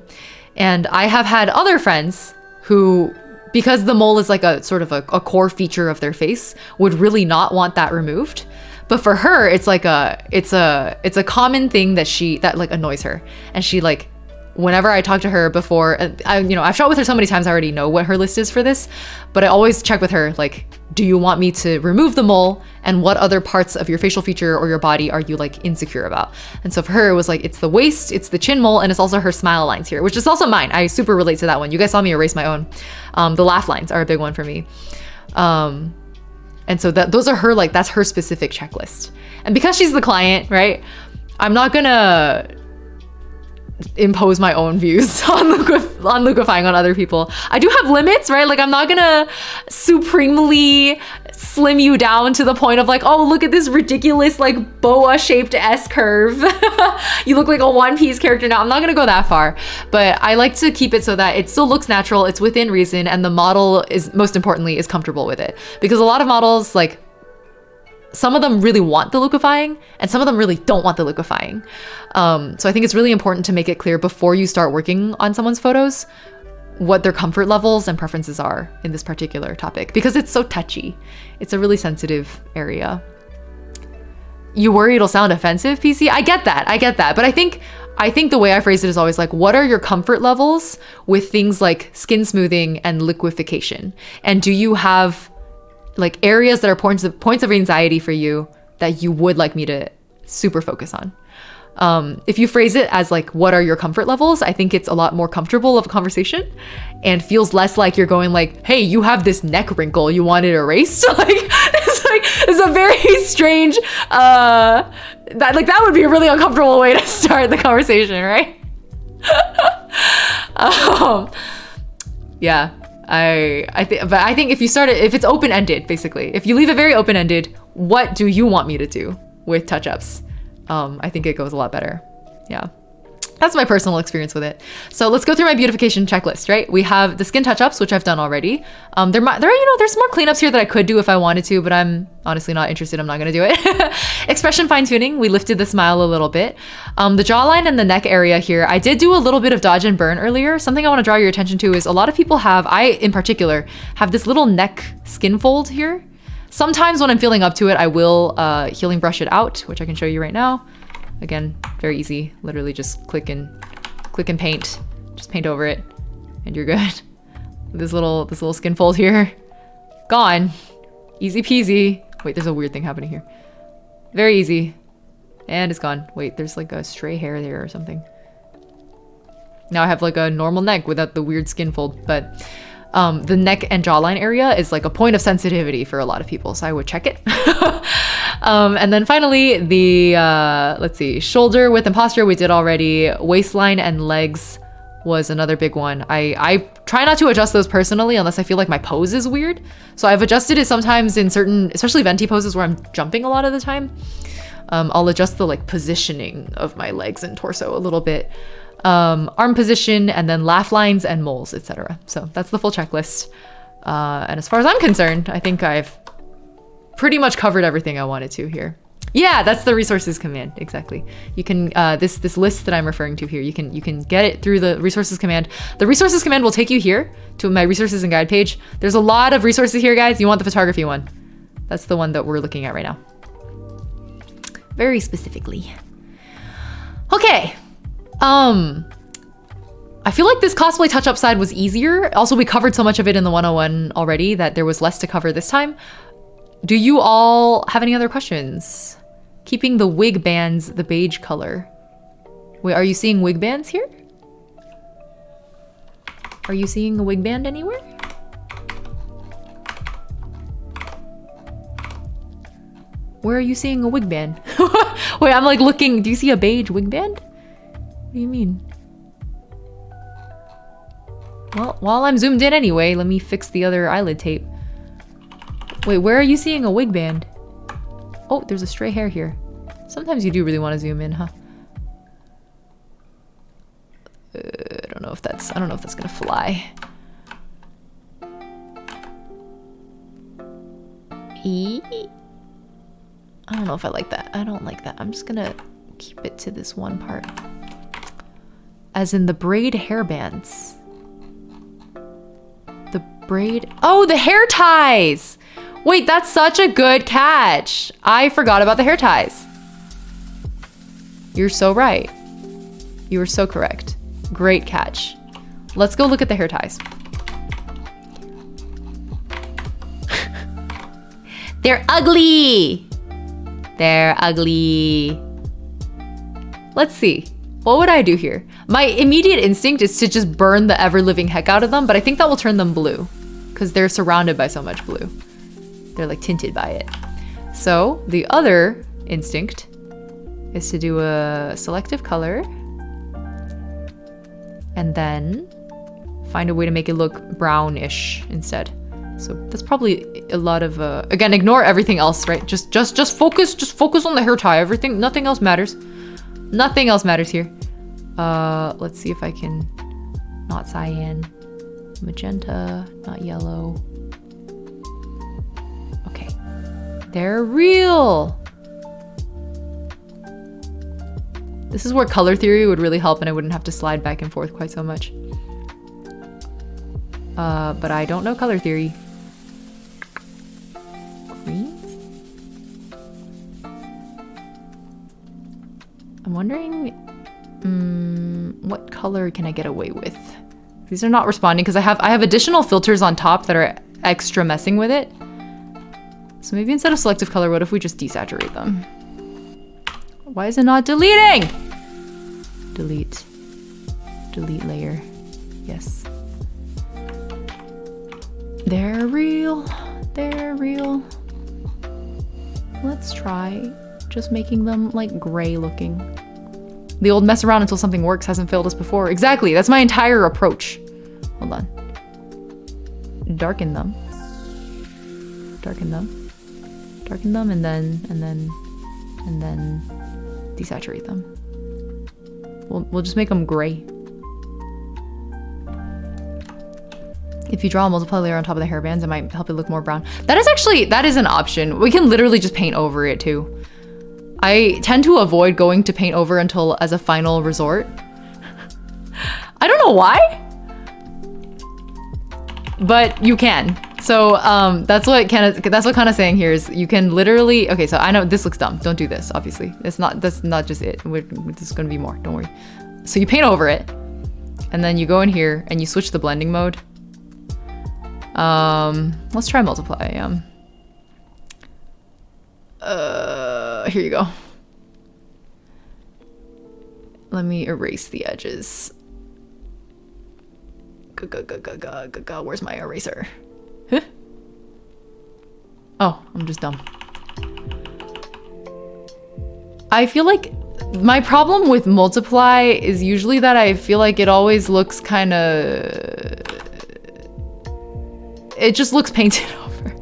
And I have had other friends who, because the mole is like a sort of a core feature of their face, would really not want that removed. But for her, it's like it's a common thing that like annoys her. And she like, whenever I talk to her before, I've shot with her so many times, I already know what her list is for this, but I always check with her, like, do you want me to remove the mole? And what other parts of your facial feature or your body are you like insecure about? And so for her, it was like, it's the waist, it's the chin mole, and it's also her smile lines here, which is also mine. I super relate to that one. You guys saw me erase my own. The laugh lines are a big one for me. And so those are her, like, that's her specific checklist. And because she's the client, right? I'm not gonna impose my own views on liquefying on other people. I do have limits, right? Like, I'm not gonna supremely slim you down to the point of like, oh, look at this ridiculous like boa shaped S curve. You look like a One Piece character now. I'm not gonna go that far, but I like to keep it so that it still looks natural, it's within reason, and the model is, most importantly, is comfortable with it. Because a lot of models, like, some of them really want the liquefying and some of them really don't want the liquefying. So I think it's really important to make it clear before you start working on someone's photos what their comfort levels and preferences are in this particular topic, because it's so touchy. It's a really sensitive area. You worry it'll sound offensive, PC? I get that. But I think the way I phrase it is always like, what are your comfort levels with things like skin smoothing and liquefaction? And do you have like areas that are points of anxiety for you that you would like me to super focus on? If you phrase it as like, what are your comfort levels? I think it's a lot more comfortable of a conversation and feels less like you're going like, hey, you have this neck wrinkle, you want it erased? It's a very strange, that would be a really uncomfortable way to start the conversation, right? Yeah. I think if you start it, if it's open-ended, basically, if you leave it very open-ended, what do you want me to do with touch-ups? I think it goes a lot better. Yeah. That's my personal experience with it. So let's go through my beautification checklist, right? We have the skin touch-ups, which I've done already. There's some more cleanups here that I could do if I wanted to, but I'm honestly not interested. I'm not gonna do it. Expression fine-tuning, we lifted the smile a little bit. The jawline and the neck area here, I did do a little bit of dodge and burn earlier. Something I wanna draw your attention to is a lot of people have, I in particular, have this little neck skin fold here. Sometimes when I'm feeling up to it, I will healing brush it out, which I can show you right now. Again, very easy. Literally just click and paint. Just paint over it, and you're good. This little skin fold here, gone. Easy peasy. Wait, there's a weird thing happening here. Very easy, and it's gone. Wait, there's like a stray hair there or something. Now I have like a normal neck without the weird skin fold, but the neck and jawline area is like a point of sensitivity for a lot of people, so I would check it. And then finally, the let's see, shoulder width and posture we did already. Waistline and legs was another big one. I try not to adjust those personally unless I feel like my pose is weird. So I've adjusted it sometimes in certain, especially venti poses where I'm jumping a lot of the time. I'll adjust the like positioning of my legs and torso a little bit. Arm position, and then laugh lines and moles, etc. So that's the full checklist. And as far as I'm concerned, I think I've pretty much covered everything I wanted to here. Yeah, that's the resources command, exactly. You can this list that I'm referring to here, you can get it through the resources command. The resources command will take you here to my resources and guide page. There's a lot of resources here, guys. You want the photography one. That's the one that we're looking at right now. Very specifically. Okay. I feel like this cosplay touch-up side was easier. Also, we covered so much of it in the 101 already that there was less to cover this time. Do you all have any other questions? Keeping the wig bands the beige color. Wait, are you seeing wig bands here? Are you seeing a wig band anywhere? Where are you seeing a wig band? Wait, I'm like looking. Do you see a beige wig band? What do you mean? Well, while I'm zoomed in anyway, let me fix the other eyelid tape. Wait, where are you seeing a wig band? Oh, there's a stray hair here. Sometimes you do really want to zoom in, huh? I don't know if that's gonna fly. I don't know if I like that. I don't like that. I'm just gonna keep it to this one part. As in the braid hair bands. The braid... Oh, the hair ties! Wait, that's such a good catch. I forgot about the hair ties. You're so right. You were so correct. Great catch. Let's go look at the hair ties. They're ugly! They're ugly. Let's see. What would I do here? My immediate instinct is to just burn the ever-living heck out of them, but I think that will turn them blue because they're surrounded by so much blue. They're like tinted by it. So the other instinct is to do a selective color and then find a way to make it look brownish instead. So that's probably a lot of again, ignore everything else, right? Just focus on the hair tie. Everything, nothing else matters. Nothing else matters here. Let's see if I can not cyan, magenta, not yellow. Okay. They're real. This is where color theory would really help and I wouldn't have to slide back and forth quite so much. But I don't know color theory. Greens? I'm wondering, what color can I get away with? These are not responding because I have additional filters on top that are extra messing with it. So maybe instead of selective color, what if we just desaturate them? Why is it not deleting? Delete. Delete layer. Yes. They're real. They're real. Let's try just making them like gray looking. The old mess around until something works hasn't failed us before. Exactly. That's my entire approach. Hold on. Darken them. Darken them. Darken them and then desaturate them. We'll just make them gray. If you draw a multiply layer on top of the hairbands, it might help it look more brown. That is an option. We can literally just paint over it too. I tend to avoid going to paint over until as a final resort. I don't know why, but you can. So that's what Kana's saying here is you can literally, okay, so I know this looks dumb. Don't do this, obviously. That's not just it. There's gonna be more, don't worry. So you paint over it and then you go in here and you switch the blending mode. Let's try multiply. Here you go. Let me erase the edges. Where's my eraser? Huh? Oh, I'm just dumb. I feel like my problem with multiply is usually that I feel like it always looks kind of... It just looks painted over.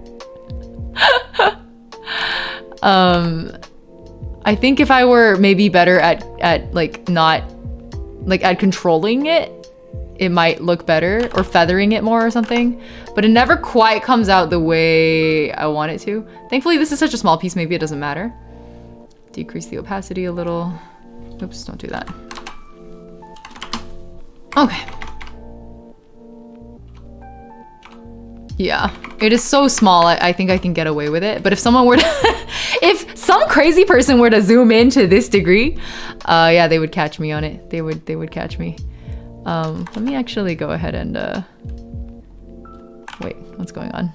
I think if I were maybe better at like not like at controlling it, it might look better, or feathering it more or something, but it never quite comes out the way I want it to. Thankfully, this is such a small piece, maybe it doesn't matter. Decrease the opacity a little. Oops, don't do that. Okay. Yeah, it is so small. I think I can get away with it. But if someone were to, if some crazy person were to zoom in to this degree, yeah, they would catch me on it. They would catch me. Let me actually go ahead and, wait, what's going on?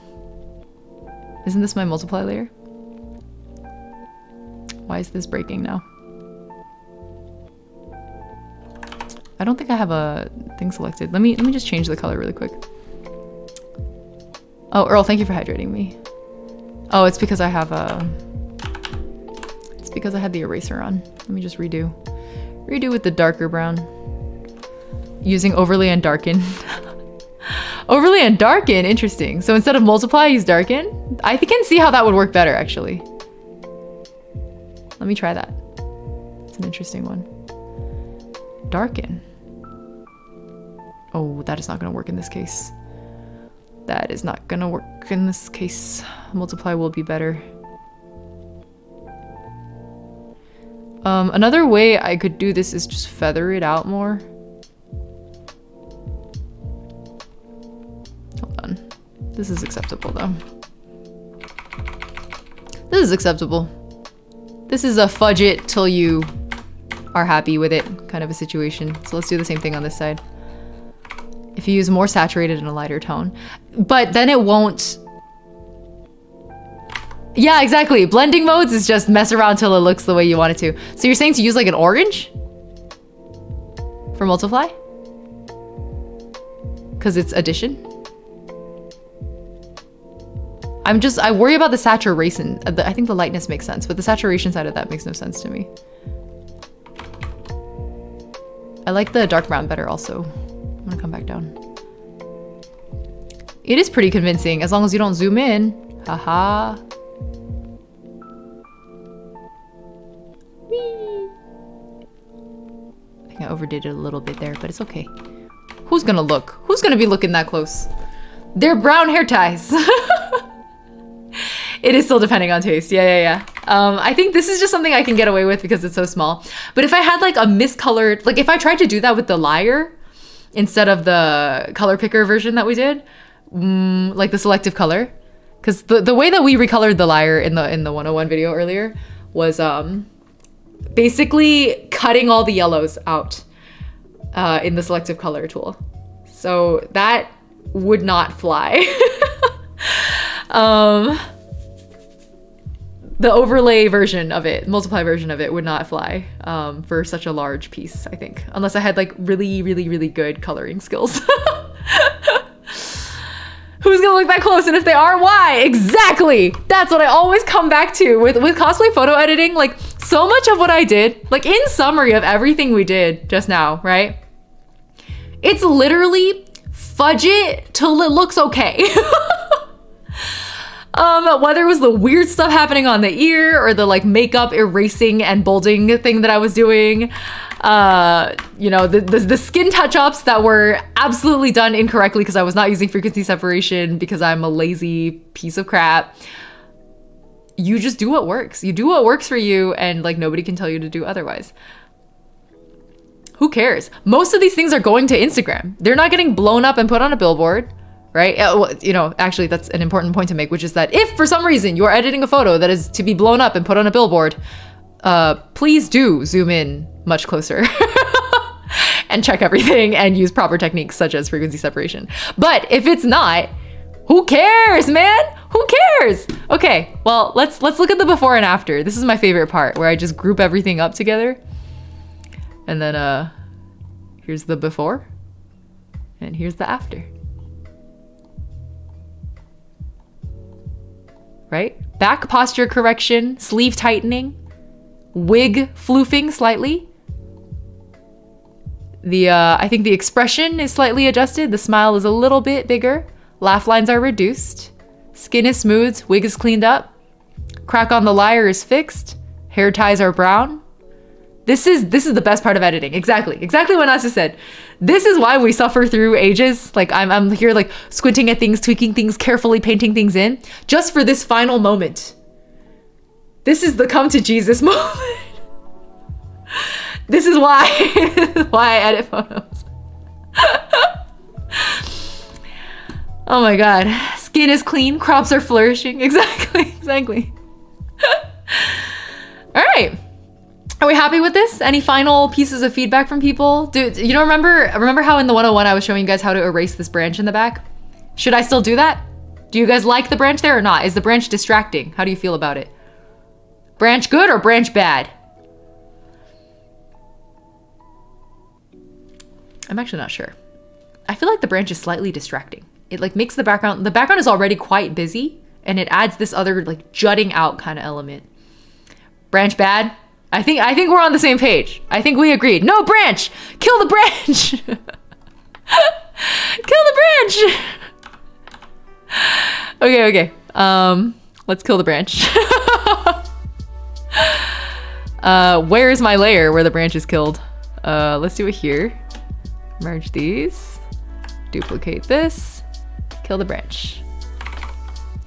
Isn't this my multiply layer? Why is this breaking now? I don't think I have a thing selected. Let me just change the color really quick. Oh, Earl, thank you for hydrating me. Oh, it's because I have it's because I had the eraser on. Let me just redo. Redo with the darker brown. Using overlay and darken. Overlay and darken, interesting. So instead of multiply, I use darken. I can see how that would work better, actually. Let me try that. It's an interesting one. Darken. Oh, that is not gonna work in this case. That is not gonna work in this case. Multiply will be better. Another way I could do this is just feather it out more. Hold on. This is acceptable though. This is acceptable. This is a fudge it till you are happy with it kind of a situation. So let's do the same thing on this side. If you use more saturated in a lighter tone. But then it won't... Yeah, exactly. Blending modes is just mess around till it looks the way you want it to. So you're saying to use like an orange? For multiply? Because it's addition? I worry about the saturation. I think the lightness makes sense, but the saturation side of that makes no sense to me. I like the dark brown better also. I'm gonna come back down. It is pretty convincing as long as you don't zoom in. Haha. Whee. I think I overdid it a little bit there, but it's okay. Who's gonna look? Who's gonna be looking that close? They're brown hair ties. It is still depending on taste. Yeah. I think this is just something I can get away with because it's so small. But if I had like a miscolored, like if I tried to do that with the lyre instead of the color picker version that we did, like the selective color, because the way that we recolored the lyre in the 101 video earlier was basically cutting all the yellows out in the selective color tool. So that would not fly. The overlay version of it, multiply version of it would not fly for such a large piece, I think. Unless I had like really, really, really good coloring skills. Who's gonna look that close? And if they are, why? Exactly! That's what I always come back to with cosplay photo editing. Like so much of what I did, like in summary of everything we did just now, right? It's literally fudge it till it looks okay. Whether it was the weird stuff happening on the ear or the like makeup erasing and bolding thing that I was doing, you know, the skin touch-ups that were absolutely done incorrectly because I was not using frequency separation because I'm a lazy piece of crap. You just do what works. You do what works for you, and like nobody can tell you to do otherwise. Who cares? Most of these things are going to Instagram. They're not getting blown up and put on a billboard. Right? Well, you know, actually that's an important point to make, which is that if for some reason you're editing a photo that is to be blown up and put on a billboard, please do zoom in much closer and check everything and use proper techniques such as frequency separation. But if it's not, who cares, man? Who cares? Okay, well, let's look at the before and after. This is my favorite part where I just group everything up together. And then here's the before and here's the after. Right? Back posture correction, sleeve tightening, wig floofing slightly. I think the expression is slightly adjusted. The smile is a little bit bigger. Laugh lines are reduced. Skin is smoothed, wig is cleaned up. Crack on the lyre is fixed. Hair ties are brown. This is the best part of editing. Exactly what Nasa said. This is why we suffer through ages. Like I'm here like squinting at things, tweaking things, carefully painting things in, just for this final moment. This is the come to Jesus moment. This is why I edit photos. Oh my God. Skin is clean, crops are flourishing. Exactly. All right. Are we happy with this? Any final pieces of feedback from people? Dude, you know, remember how in the 101 I was showing you guys how to erase this branch in the back? Should I still do that? Do you guys like the branch there or not? Is the branch distracting? How do you feel about it? Branch good or branch bad? I'm actually not sure. I feel like the branch is slightly distracting. It like makes the background is already quite busy and it adds this other like jutting out kind of element. Branch bad? I think we're on the same page. I think we agreed. No branch! Kill the branch! Kill the branch! Okay. Let's kill the branch. Where is my layer where the branch is killed? Let's do it here. Merge these. Duplicate this. Kill the branch.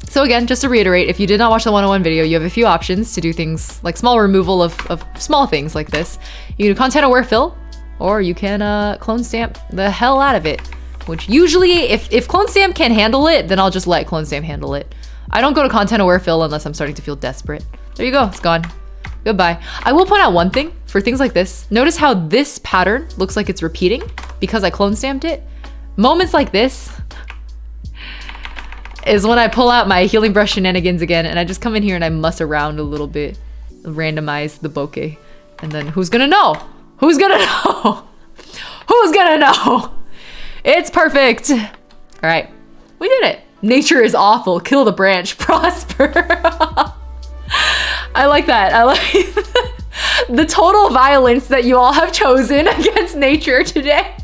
So again, just to reiterate, if you did not watch the 101 video, you have a few options to do things like small removal of small things like this. You can do content aware fill, or you can clone stamp the hell out of it. Which usually, if clone stamp can handle it, then I'll just let clone stamp handle it. I don't go to content aware fill unless I'm starting to feel desperate. There you go, it's gone. Goodbye. I will point out one thing for things like this. Notice how this pattern looks like it's repeating because I clone stamped it. Moments like this is when I pull out my healing brush shenanigans again and I just come in here and I muss around a little bit, randomize the bokeh, and then who's gonna know? Who's gonna know? Who's gonna know? It's perfect. All right, we did it. Nature is awful. Kill the branch. Prosper. I like that. I like the total violence that you all have chosen against nature today.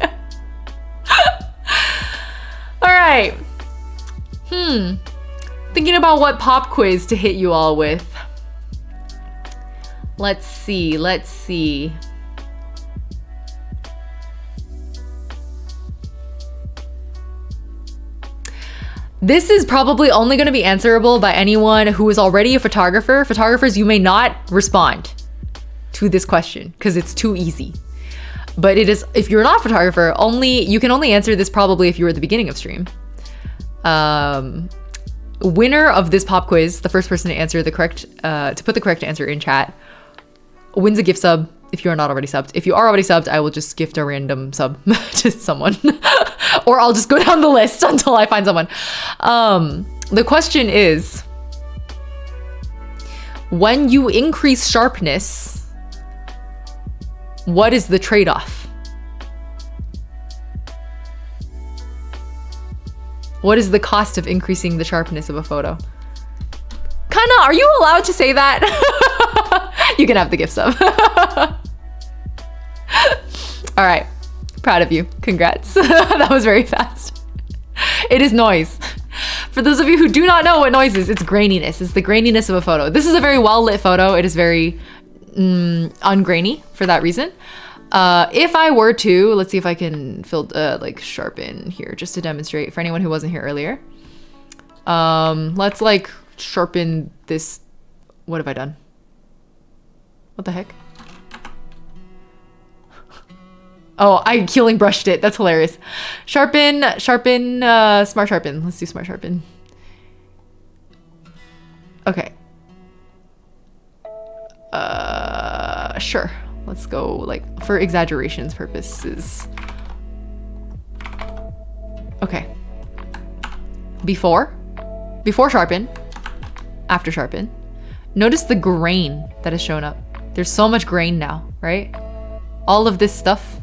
All right. Thinking about what pop quiz to hit you all with. Let's see. This is probably only going to be answerable by anyone who is already a photographer. Photographers, you may not respond to this question because it's too easy. But it is, if you're not a photographer, you can only answer this probably if you were at the beginning of stream. Winner of this pop quiz, the first person to answer the correct, to put the correct answer in chat, wins a gift sub if you are not already subbed. If you are already subbed, I will just gift a random sub to someone. Or I'll just go down the list until I find someone. The question is, when you increase sharpness, what is the trade-off? What is the cost of increasing the sharpness of a photo? Kana, are you allowed to say that? You can have the gift sub. All right, proud of you. Congrats. That was very fast. It is noise. For those of you who do not know what noise is, it's graininess. It's the graininess of a photo. This is a very well lit photo. It is very ungrainy for that reason. If I were to, let's see if I can like sharpen here just to demonstrate for anyone who wasn't here earlier. Let's like sharpen this. What have I done? What the heck? Oh, I healing brushed it. That's hilarious. Sharpen, smart sharpen. Let's do smart sharpen. Okay. Sure. Let's go like for exaggerations purposes. Okay. Before sharpen, after sharpen. Notice the grain that has shown up. There's so much grain now, right? All of this stuff.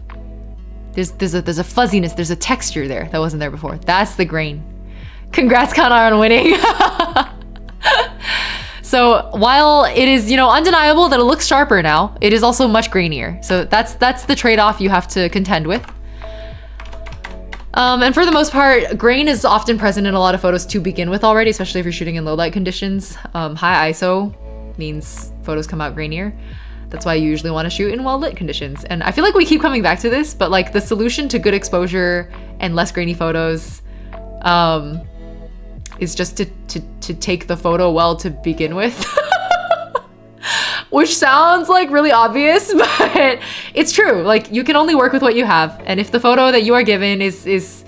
There's a fuzziness, there's a texture there that wasn't there before. That's the grain. Congrats, Kana, on winning. So while it is, undeniable that it looks sharper now, it is also much grainier. So that's the trade-off you have to contend with. And for the most part, grain is often present in a lot of photos to begin with already, especially if you're shooting in low light conditions. High ISO means photos come out grainier. That's why you usually want to shoot in well-lit conditions. And I feel like we keep coming back to this, but like the solution to good exposure and less grainy photos is just to take the photo well to begin with. Which sounds like really obvious, but it's true. Like you can only work with what you have. And if the photo that you are given is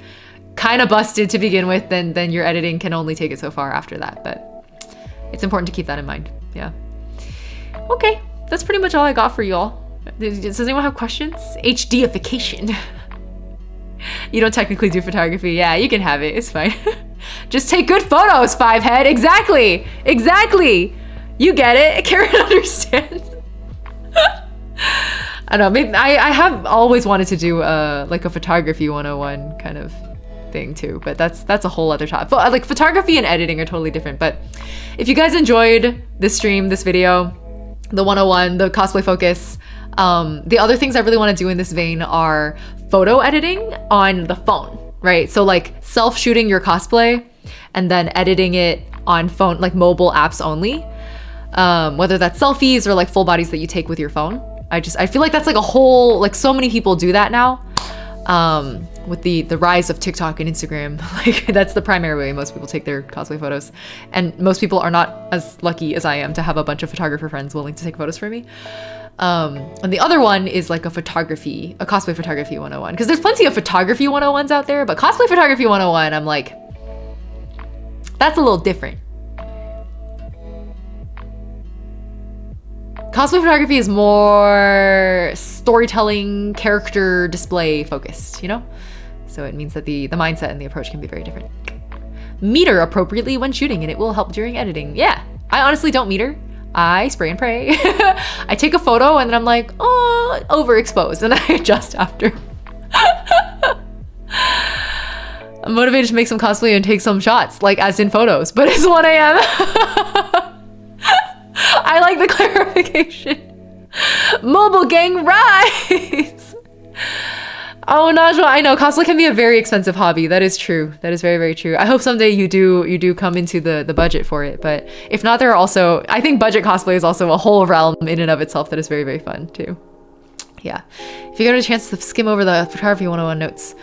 kind of busted to begin with, then your editing can only take it so far after that. But it's important to keep that in mind. Yeah. Okay, that's pretty much all I got for y'all. Does anyone have questions? HDification. You don't technically do photography. Yeah, you can have it. It's fine. Just take good photos, Fivehead. Exactly. Exactly. You get it. Karen understands. I don't know. I have always wanted to do like a photography 101 kind of thing too, but that's a whole other topic. Like photography and editing are totally different. But if you guys enjoyed this stream, this video, the 101, the cosplay focus, the other things I really want to do in this vein are photo editing on the phone, right? So like self-shooting your cosplay and then editing it on phone, like mobile apps only, whether that's selfies or like full bodies that you take with your phone. I feel like that's like a whole, like so many people do that now, with the rise of TikTok and Instagram. Like that's the primary way most people take their cosplay photos, and most people are not as lucky as I am to have a bunch of photographer friends willing to take photos for me. And the other one is like a cosplay photography 101, because there's plenty of photography 101s out there, but cosplay photography 101, I'm like, that's a little different. Cosplay photography is more storytelling, character display focused, you know? So it means that the mindset and the approach can be very different. Meter appropriately when shooting and it will help during editing. Yeah, I honestly don't meter. I spray and pray. I take a photo and then I'm like, oh, overexposed, and I adjust after. I'm motivated to make some cosplay and take some shots, like as in photos, but it's 1 a.m. I like the clarification. Mobile gang rise. Oh, Najwa, I know cosplay can be a very expensive hobby. That is true. That is very, very true. I hope someday you do come into the budget for it. But if not, there are also, I think budget cosplay is also a whole realm in and of itself that is very, very fun too. Yeah. If you get a chance to skim over the photography 101 notes.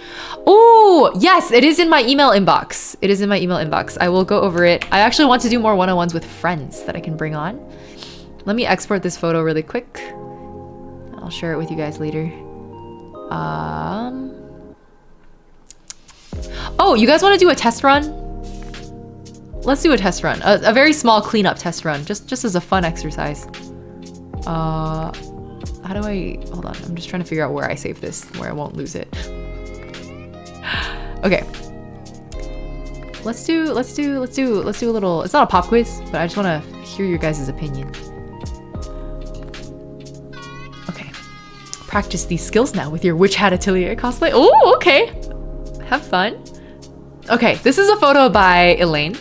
Oh, yes, it is in my email inbox. It is in my email inbox. I will go over it. I actually want to do more 101s with friends that I can bring on. Let me export this photo really quick. I'll share it with you guys later. Oh, you guys want to do a test run? Let's do a test run. A very small cleanup test run, just as a fun exercise. How do I, hold on, I'm just trying to figure out where I save this, where I won't lose it. Okay. Let's do a little, it's not a pop quiz, but I just want to hear your guys' opinion. Okay. Practice these skills now with your Witch Hat Atelier cosplay. Oh, okay. Have fun. Okay, this is a photo by Elaine.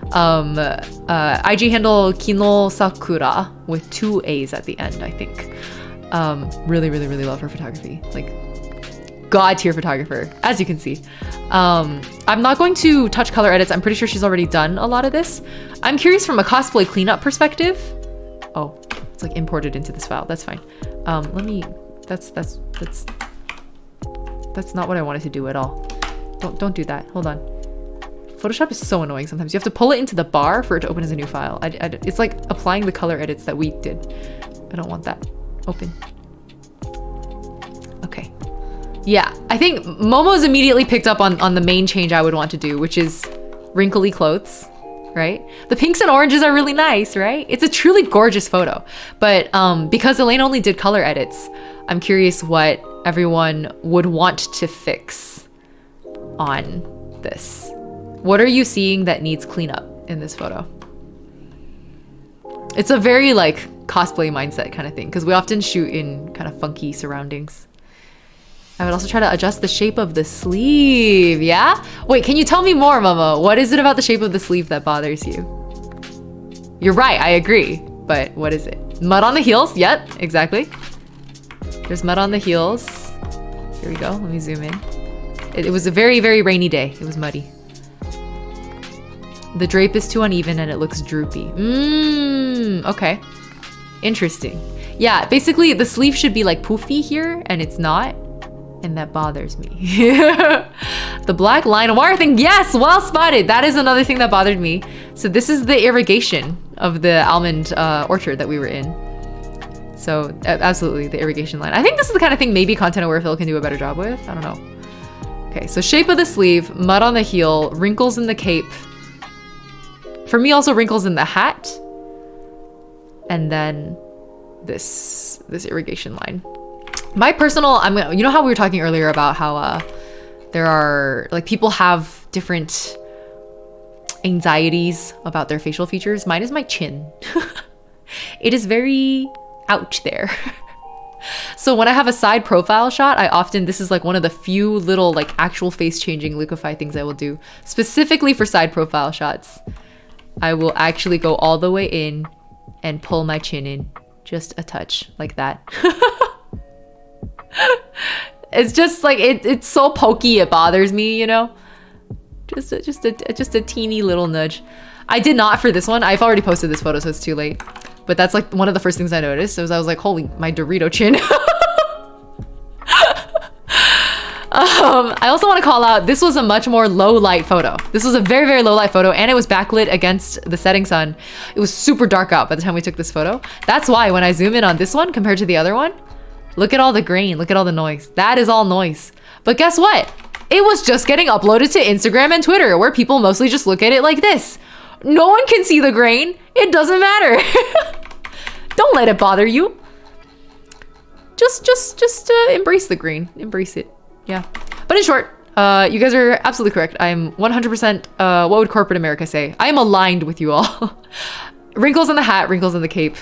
IG handle Kino Sakura with 2 A's at the end, I think. Really, really, really love her photography. Like, god tier photographer, as you can see. I'm not going to touch color edits. I'm pretty sure she's already done a lot of this. I'm curious from a cosplay cleanup perspective. Oh, it's like imported into this file. That's fine. Let me, that's not what I wanted to do at all. Don't do that. Hold on. Photoshop is so annoying sometimes. You have to pull it into the bar for it to open as a new file. It's like applying the color edits that we did. I don't want that. Open. Okay. Yeah, I think Momo's immediately picked up on the main change I would want to do, which is wrinkly clothes, right? The pinks and oranges are really nice, right? It's a truly gorgeous photo. But because Elaine only did color edits, I'm curious what everyone would want to fix on this. What are you seeing that needs cleanup in this photo? It's a very like cosplay mindset kind of thing, because we often shoot in kind of funky surroundings. I would also try to adjust the shape of the sleeve. Yeah? Wait, can you tell me more, Momo? What is it about the shape of the sleeve that bothers you? You're right, I agree. But what is it? Mud on the heels? Yep, exactly. There's mud on the heels. Here we go. Let me zoom in. It was a very, very rainy day. It was muddy. The drape is too uneven and it looks droopy. Okay. Interesting. Yeah, basically the sleeve should be like poofy here and it's not. And that bothers me. The black line wire thing. Yes, well spotted. That is another thing that bothered me. So this is the irrigation of the almond orchard that we were in. So absolutely the irrigation line. I think this is the kind of thing maybe Content Aware Phil can do a better job with. I don't know. Okay, so shape of the sleeve, mud on the heel, wrinkles in the cape. For me, also wrinkles in the hat. And then this irrigation line. My personal, you know how we were talking earlier about how there are, like, people have different anxieties about their facial features. Mine is my chin. It is very out there. So when I have a side profile shot, this is like one of the few little like actual face changing liquefy things I will do specifically for side profile shots. I will actually go all the way in and pull my chin in just a touch like that. It's just like, it's so pokey, it bothers me, you know? Just a teeny little nudge. I did not for this one. I've already posted this photo, so it's too late. But that's like one of the first things I noticed. I was like, holy, my Dorito chin. I also want to call out, this was a much more low light photo. This was a very, very low light photo, and it was backlit against the setting sun. It was super dark out by the time we took this photo. That's why when I zoom in on this one compared to the other one, look at all the grain, look at all the noise. That is all noise. But guess what? It was just getting uploaded to Instagram and Twitter, where people mostly just look at it like this. No one can see the grain. It doesn't matter. Don't let it bother you. Just embrace the grain. Embrace it. Yeah. But in short, you guys are absolutely correct. I'm 100%, what would corporate America say? I am aligned with you all. Wrinkles in the hat, wrinkles in the cape.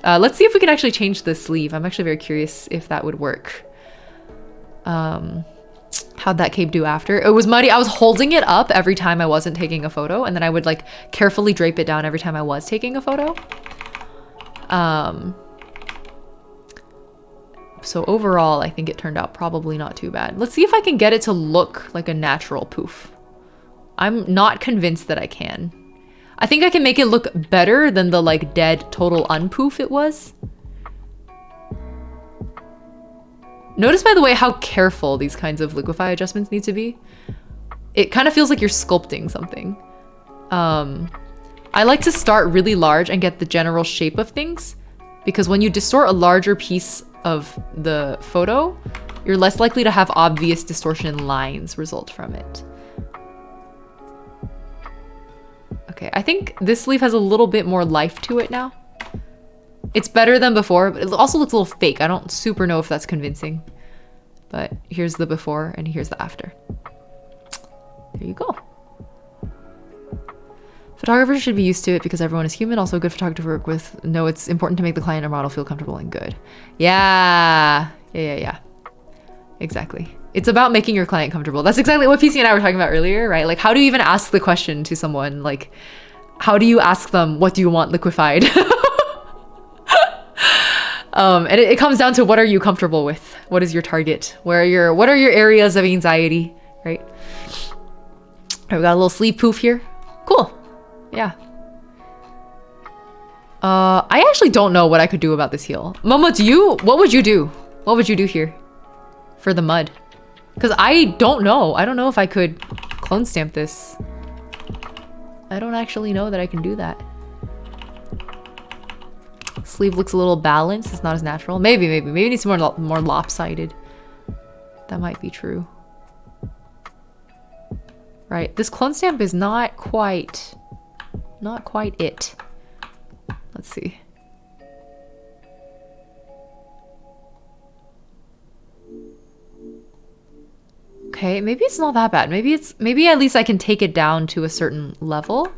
Let's see if we can actually change the sleeve. I'm actually very curious if that would work. How'd that cape do after? It was muddy. I was holding it up every time I wasn't taking a photo, and then I would like carefully drape it down every time I was taking a photo. So overall, I think it turned out probably not too bad. Let's see if I can get it to look like a natural poof. I'm not convinced that I can. I think I can make it look better than the like dead total unpoof it was. Notice, by the way, how careful these kinds of liquefy adjustments need to be. It kind of feels like you're sculpting something. I like to start really large and get the general shape of things, because when you distort a larger piece of the photo, you're less likely to have obvious distortion lines result from it. Okay, I think this sleeve has a little bit more life to it now. It's better than before, but it also looks a little fake. I don't super know if that's convincing. But here's the before and here's the after. There you go. Photographers should be used to it because everyone is human. Also a good photographer to work with. No, it's important to make the client or model feel comfortable and good. Yeah. Exactly. It's about making your client comfortable. That's exactly what PC and I were talking about earlier, right? Like, how do you even ask the question to someone? Like, how do you ask them, what do you want liquefied? And it comes down to, what are you comfortable with? What is your target? What are your areas of anxiety, right? All right, we got a little sleeve poof here. Cool. Yeah. I actually don't know what I could do about this heel. Momo, what would you do? What would you do here for the mud? Because I don't know. I don't know if I could clone stamp this. I don't actually know that I can do that. Sleeve looks a little balanced. It's not as natural. Maybe it needs more lopsided. That might be true. Right. This clone stamp is not quite it. Let's see. Okay, maybe it's not that bad. Maybe at least I can take it down to a certain level.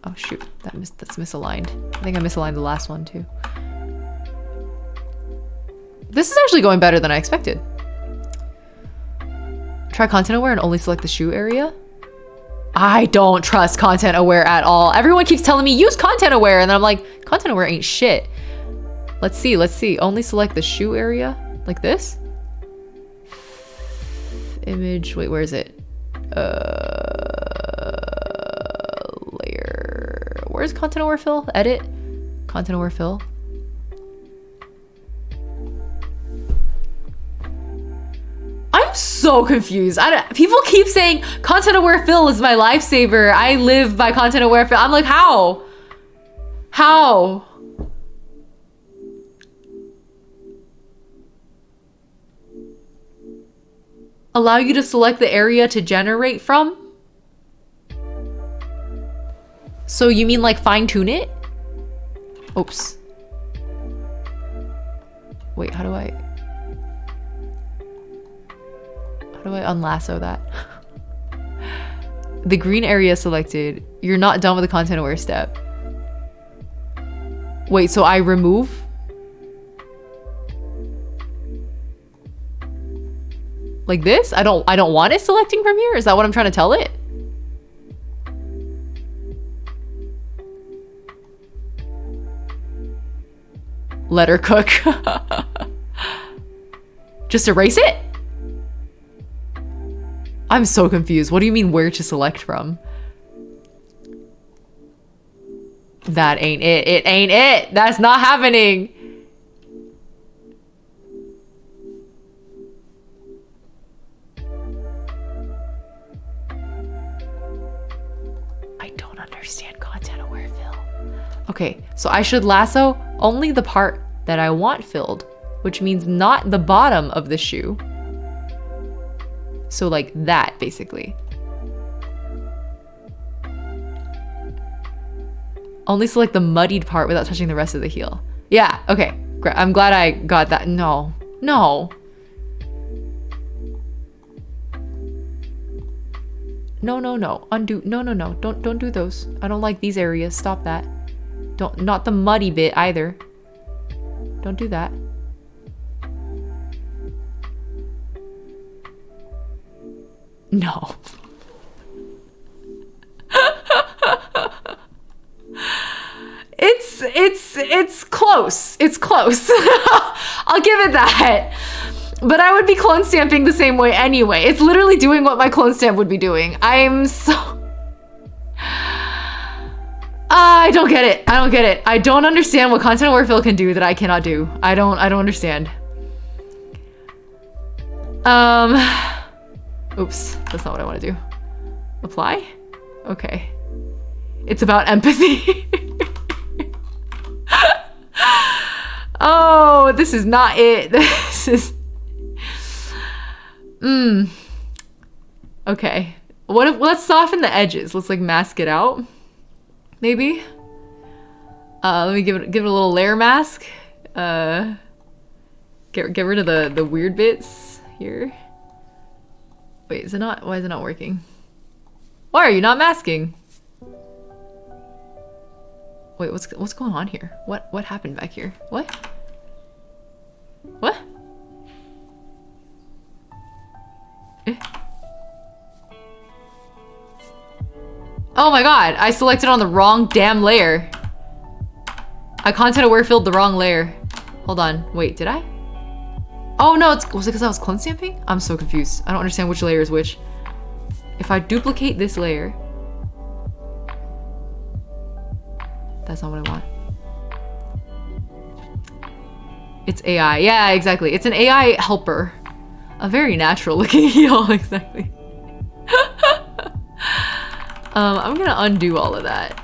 Oh shoot, that's misaligned. I think I misaligned the last one too. This is actually going better than I expected. Try content aware and only select the shoe area. I don't trust content aware at all. Everyone keeps telling me use content aware, and then I'm like, content aware ain't shit. Let's see. Only select the shoe area like this. Image, wait, where is it? Layer. Where's content aware fill? Edit. Content aware fill. I'm so confused. People keep saying content aware fill is my lifesaver. I live by content aware fill. I'm like, how? How? Allow you to select the area to generate from? So you mean like fine tune it? Oops. Wait, how do I unlasso that? The green area selected. You're not done with the content aware step. Wait, so I remove? Like this? I don't want it selecting from here? Is that what I'm trying to tell it? Let her cook. Just erase it? I'm so confused. What do you mean where to select from? That ain't it. It ain't it. That's not happening. I don't understand content aware fill. Okay, so I should lasso only the part that I want filled, which means not the bottom of the shoe. So like that, basically. Only select the muddied part without touching the rest of the heel. Yeah, okay. Great. I'm glad I got that. No. No. No, no, no. Undo. No, no, no. Don't do those. I don't like these areas. Stop that. Not the muddy bit either. Don't do that. No. It's close. It's close. I'll give it that. But I would be clone stamping the same way anyway. It's literally doing what my clone stamp would be doing. I'm so... I don't get it. I don't get it. I don't understand what content aware fill can do that I cannot do. I don't understand. Oops, that's not what I want to do. Apply? Okay. It's about empathy. Oh, this is not it. This is... Okay. What if, let's soften the edges. Let's like mask it out. Maybe. Let me give it a little layer mask. Get rid of the weird bits here. Wait, is it not? Why is it not working? Why are you not masking? Wait, what's going on here? What happened back here? What? What? Eh? Oh my god, I selected on the wrong damn layer. I content aware filled the wrong layer. Hold on, wait, did I? Oh no, was it because I was clone stamping? I'm so confused. I don't understand which layer is which. If I duplicate this layer... That's not what I want. It's AI. Yeah, exactly. It's an AI helper. A very natural looking heel, exactly. I'm gonna undo all of that.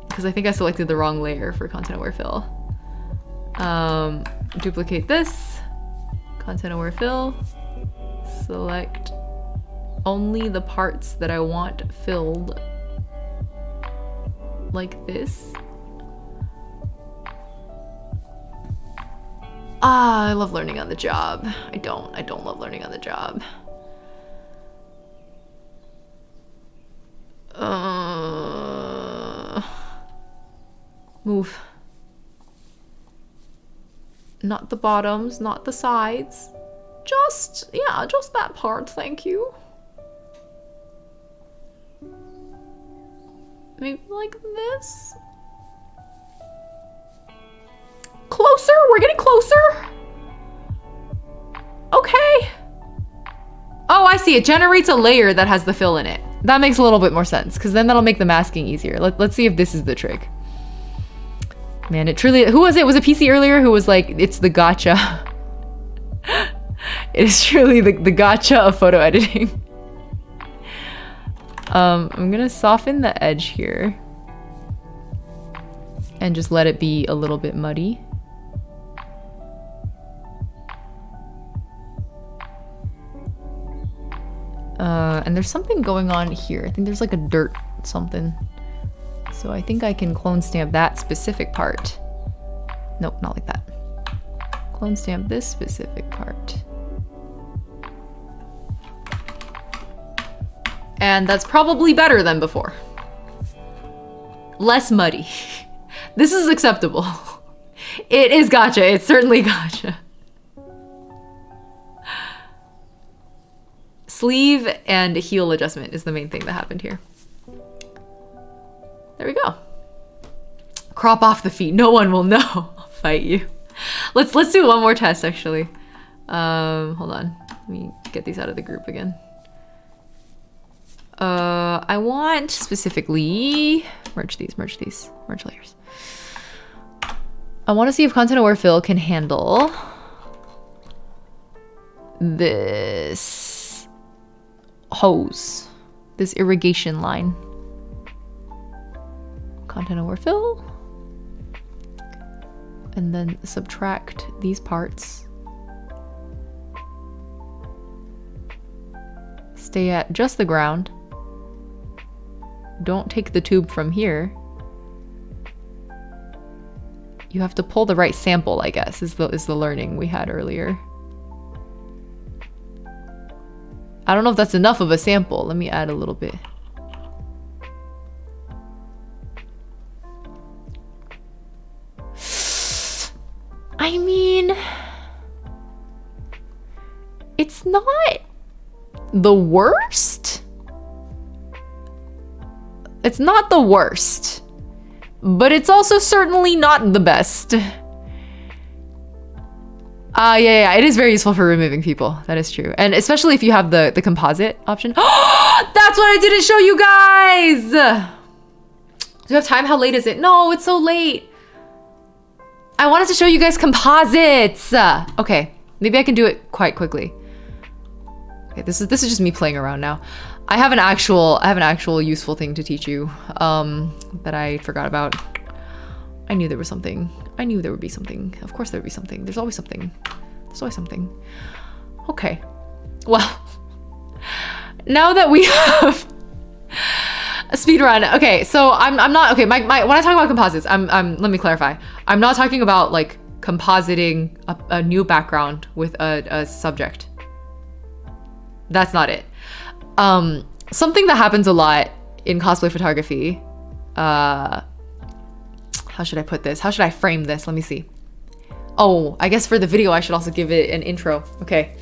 Because I think I selected the wrong layer for content aware fill. Duplicate this. Content aware fill. Select only the parts that I want filled. Like this. Ah, I love learning on the job. I don't love learning on the job. Move. Not the bottoms, not the sides. Just that part, thank you. Maybe like this. Closer? We're getting closer? Okay. Oh, I see. It generates a layer that has the fill in it. That makes a little bit more sense, because then that'll make the masking easier. Let's see if this is the trick. Man, it truly... Who was it? Was it PC earlier who was like, it's the gotcha? It is truly the gotcha of photo editing. I'm gonna soften the edge here. And just let it be a little bit muddy. And there's something going on here. I think there's like a dirt something. So I think I can clone stamp that specific part. Nope, not like that. Clone stamp this specific part. And that's probably better than before. Less muddy. This is acceptable. It is gotcha. It's certainly gotcha. Sleeve and heel adjustment is the main thing that happened here. There we go. Crop off the feet. No one will know. I'll fight you. Let's do one more test actually. Hold on. Let me get these out of the group again. I want specifically merge layers. I want to see if content aware fill can handle this hose, this irrigation line. Content aware fill, and then subtract these parts. Stay at just the ground. Don't take the tube from here. You have to pull the right sample, I guess, is the learning we had earlier. I don't know if that's enough of a sample. Let me add a little bit. I mean, it's not the worst. It's not the worst, but it's also certainly not the best. Yeah, it is very useful for removing people. That is true. And especially if you have the composite option. That's what I didn't show you guys! Do you have time? How late is it? No, it's so late. I wanted to show you guys composites. Okay, maybe I can do it quite quickly. Okay, this is just me playing around now. I have an actual useful thing to teach you that I forgot about. I knew there was something. I knew there would be something. Of course there would be something. There's always something. There's always something. Okay. Well, now that we have a speed run. Okay, so I'm not okay. My when I talk about composites, I'm let me clarify. I'm not talking about like compositing a new background with a subject. That's not it. Something that happens a lot in cosplay photography. How should I put this? How should I frame this? Let me see. Oh, I guess for the video, I should also give it an intro. Okay.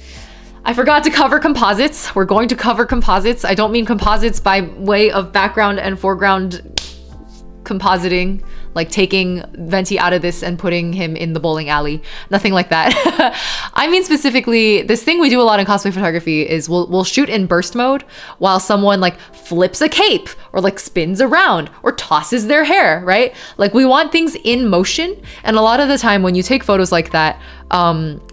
I forgot to cover composites. We're going to cover composites. I don't mean composites by way of background and foreground compositing, like taking Venti out of this and putting him in the bowling alley. Nothing like that. I mean specifically, this thing we do a lot in cosplay photography is we'll shoot in burst mode while someone like flips a cape or like spins around or tosses their hair, right? Like we want things in motion. And a lot of the time when you take photos like that,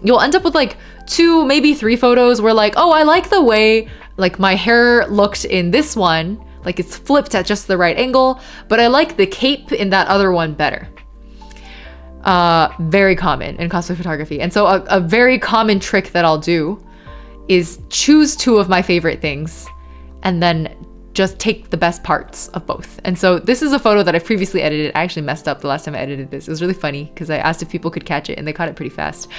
you'll end up with like 2, maybe 3 photos where like, oh, I like the way like my hair looked in this one. Like it's flipped at just the right angle, but I like the cape in that other one better. Very common in cosplay photography. And so a very common trick that I'll do is choose 2 of my favorite things and then just take the best parts of both. And so this is a photo that I've previously edited. I actually messed up the last time I edited this. It was really funny because I asked if people could catch it and they caught it pretty fast.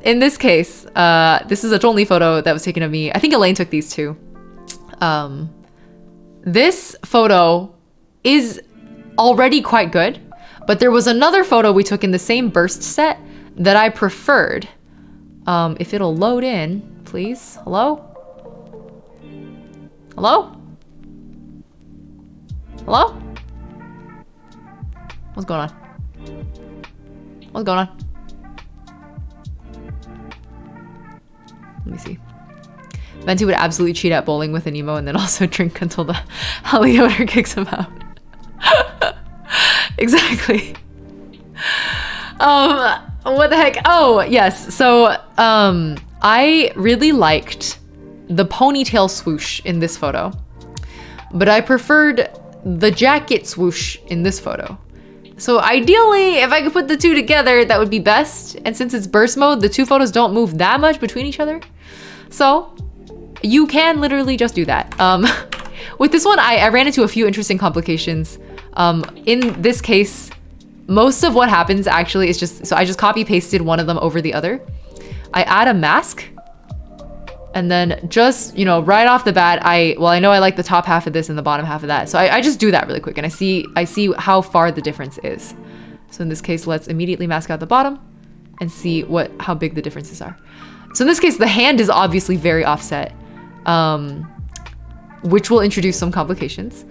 In this case, this is a Zhongli photo that was taken of me. I think Elaine took these too. This photo is already quite good, but there was another photo we took in the same burst set that I preferred. If it'll load in, please. Hello? Hello? Hello? What's going on? What's going on? Let me see. Venti would absolutely cheat at bowling with an emo and then also drink until the heli odor kicks him out. Exactly. What the heck? Oh, yes. So, I really liked the ponytail swoosh in this photo, but I preferred the jacket swoosh in this photo. So ideally, if I could put the 2 together, that would be best. And since it's burst mode, the 2 photos don't move that much between each other. So you can literally just do that. With this one, I ran into a few interesting complications. In this case, most of what happens actually is just, so I just copy pasted one of them over the other. I add a mask, and then just, you know, right off the bat, I know I like the top half of this and the bottom half of that. So I just do that really quick, and I see how far the difference is. So in this case, let's immediately mask out the bottom and see how big the differences are. So in this case, the hand is obviously very offset, which will introduce some complications.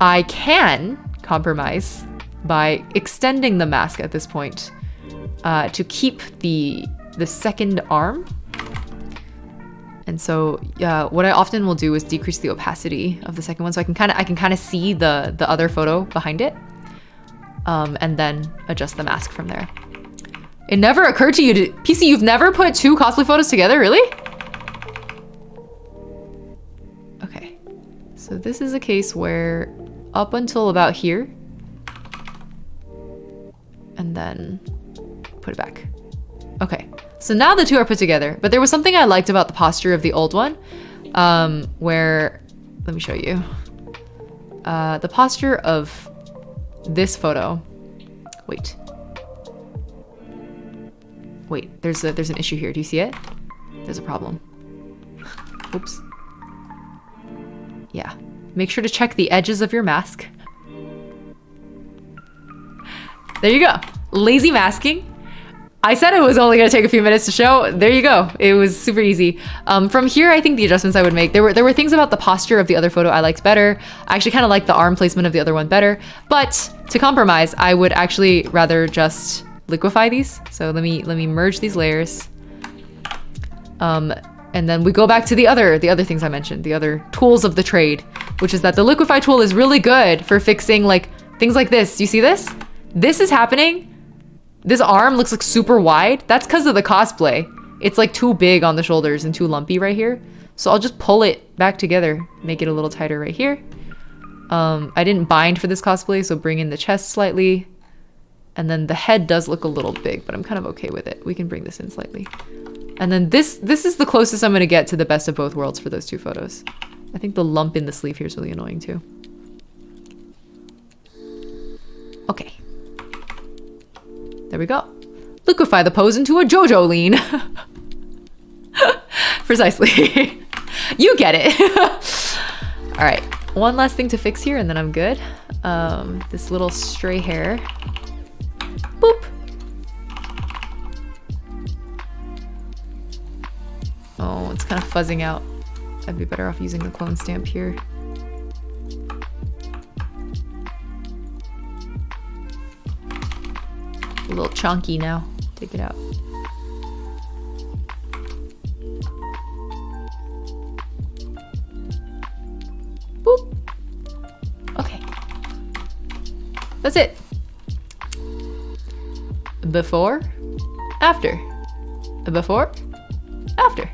I can compromise by extending the mask at this point to keep the second arm. And so what I often will do is decrease the opacity of the second one, so I can kind of see the other photo behind it, and then adjust the mask from there. It never occurred to you to, PC, you've never put two cosplay photos together, really? Okay, so this is a case where up until about here, and then put it back. Okay, so now the two are put together, but there was something I liked about the posture of the old one, where, let me show you. The posture of this photo, wait, there's an issue here. Do you see it? There's a problem. Oops. Yeah, make sure to check the edges of your mask. There you go, lazy masking. I said it was only gonna take a few minutes to show. There you go. It was super easy. From here, I think the adjustments I would make, there were things about the posture of the other photo I liked better. I actually kind of liked the arm placement of the other one better. But to compromise, I would actually rather just liquefy these. So let me merge these layers. And then we go back to the other things I mentioned, the other tools of the trade, which is that the liquefy tool is really good for fixing like things like this. You see this? This is happening. This arm looks like super wide. That's because of the cosplay. It's like too big on the shoulders and too lumpy right here. So I'll just pull it back together, make it a little tighter right here. I didn't bind for this cosplay, so bring in the chest slightly. And then the head does look a little big, but I'm kind of okay with it. We can bring this in slightly. And then this is the closest I'm gonna get to the best of both worlds for those two photos. I think the lump in the sleeve here is really annoying too. Okay. There we go. Liquefy the pose into a JoJo lean. Precisely. You get it. All right, one last thing to fix here and then I'm good. This little stray hair. Boop. Oh, it's kind of fuzzing out. I'd be better off using the clone stamp here. A little chunky now. Take it out. Boop. Okay. That's it. Before, after. Before, after.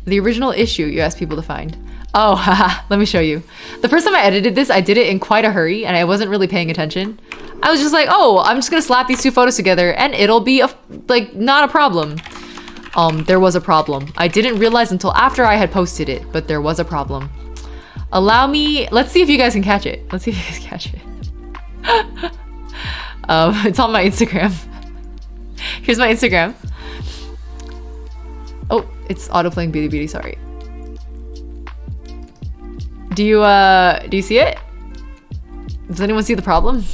The original issue you asked people to find. Oh, haha, let me show you. The first time I edited this, I did it in quite a hurry and I wasn't really paying attention. I was just like, oh, I'm just gonna slap these two photos together and it'll be not a problem. There was a problem. I didn't realize until after I had posted it, but there was a problem. Allow me, let's see if you guys can catch it. Let's see if you guys catch it. It's on my Instagram. Here's my Instagram. Oh, it's autoplaying Beauty Beauty, sorry. Do you see it? Does anyone see the problem?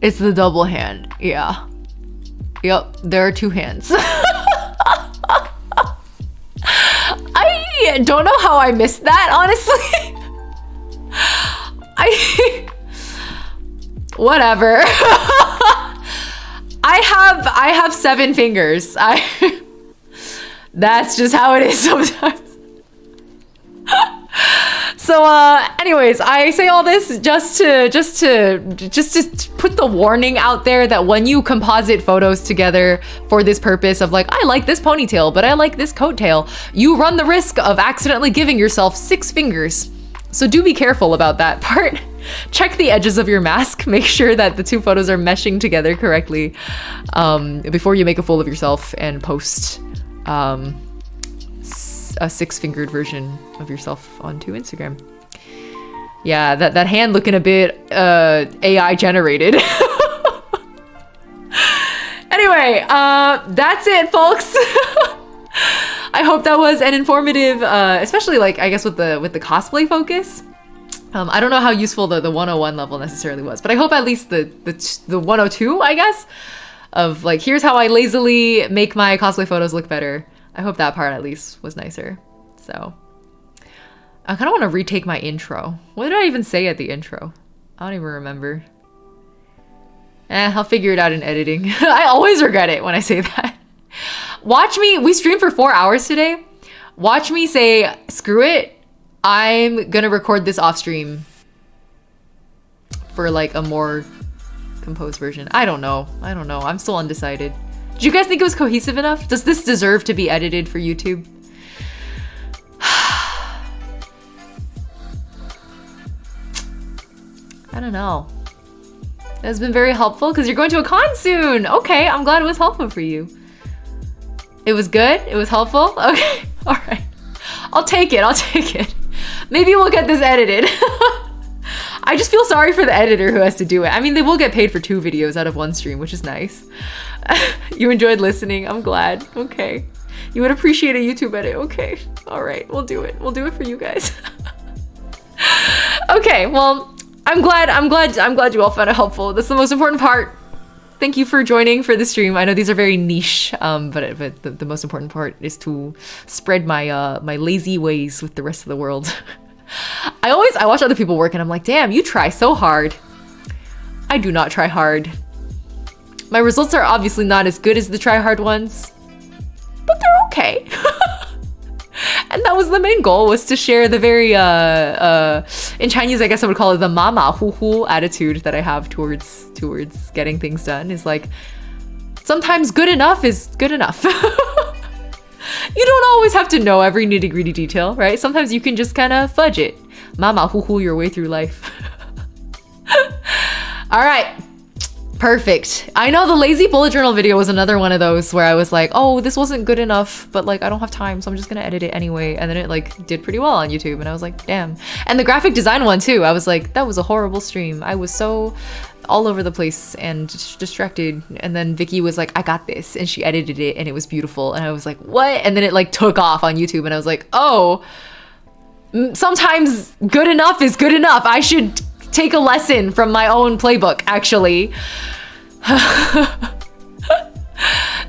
It's the double hand, yeah. Yep, there are two hands. I don't know how I missed that, honestly. Whatever. I have 7 fingers. That's just how it is sometimes. So anyways, I say all this just to put the warning out there that when you composite photos together for this purpose of like, I like this ponytail, but I like this coattail, you run the risk of accidentally giving yourself 6 fingers. So do be careful about that part. Check the edges of your mask. Make sure that the two photos are meshing together correctly before you make a fool of yourself and post a 6-fingered version of yourself onto Instagram. Yeah, that hand looking a bit AI generated. Anyway, that's it, folks. I hope that was an informative, especially like I guess with the cosplay focus. I don't know how useful the 101 level necessarily was, but I hope at least the 102, I guess, of like here's how I lazily make my cosplay photos look better. I hope that part at least was nicer. So I kind of want to retake my intro. What did I even say at the intro? I don't even remember. I'll figure it out in editing. I always regret it when I say that. Watch me, we streamed for 4 hours today. Watch me say, screw it. I'm gonna record this off stream for like a more composed version. I don't know. I'm still undecided. Did you guys think it was cohesive enough? Does this deserve to be edited for YouTube? I don't know. That's been very helpful because you're going to a con soon. Okay, I'm glad it was helpful for you. It was good? It was helpful? Okay, all right. I'll take it. Maybe we'll get this edited. I just feel sorry for the editor who has to do it. I mean, they will get paid for 2 videos out of 1 stream, which is nice. You enjoyed listening. I'm glad. Okay. You would appreciate a YouTube edit. Okay. All right, we'll do it. We'll do it for you guys. Okay, well, I'm glad you all found it helpful. That's the most important part. Thank you for joining for the stream. I know these are very niche, but the most important part is to spread my my lazy ways with the rest of the world. I watch other people work and I'm like, damn, you try so hard. I do not try hard. My results are obviously not as good as the try hard ones, but they're okay. And that was the main goal, was to share the very in Chinese I guess I would call it the mama hu hu attitude that I have towards getting things done. Is like, sometimes good enough is good enough. You don't always have to know every nitty-gritty detail, right? Sometimes you can just kind of fudge it. Mama hu hu your way through life. All right. Perfect. I know the lazy bullet journal video was another one of those where I was like, oh, this wasn't good enough, but like I don't have time, so I'm just gonna edit it anyway. And then it like did pretty well on YouTube and I was like, damn. And the graphic design one too, I was like, that was a horrible stream. I was so all over the place and distracted. And then Vicky was like, I got this, and she edited it and it was beautiful. And I was like, what? And then it like took off on YouTube and I was like, oh, sometimes good enough is good enough. I should take a lesson from my own playbook, actually. Bamboo,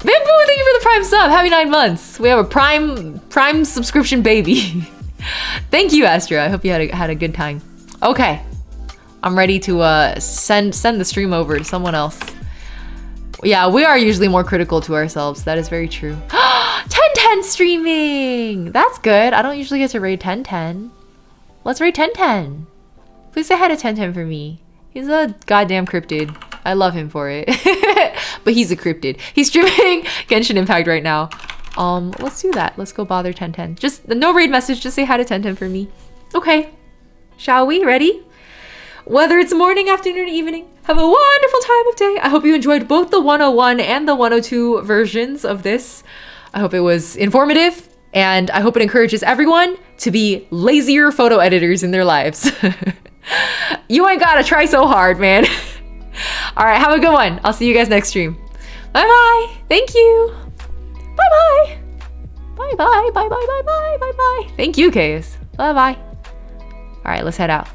thank you for the Prime sub. Happy 9 months. We have a Prime subscription baby. Thank you, Astra. I hope you had a good time. Okay, I'm ready to send the stream over to someone else. Yeah, we are usually more critical to ourselves. That is very true. 1010 streaming. That's good. I don't usually get to raid 1010. Let's raid 1010. Please say hi to 1010 for me. He's a goddamn cryptid. I love him for it. But he's a cryptid. He's streaming Genshin Impact right now. Let's do that. Let's go bother 1010. Just no raid message, just say hi to 1010 for me. Okay. Shall we? Ready? Whether it's morning, afternoon, evening, have a wonderful time of day. I hope you enjoyed both the 101 and the 102 versions of this. I hope it was informative, and I hope it encourages everyone to be lazier photo editors in their lives. You ain't gotta try so hard, man. All right, have a good one. I'll see you guys next stream. Bye-bye. Thank you. Bye-bye. Bye-bye. Bye-bye. Bye-bye. Bye-bye. Thank you, Case. Bye-bye. All right, let's head out.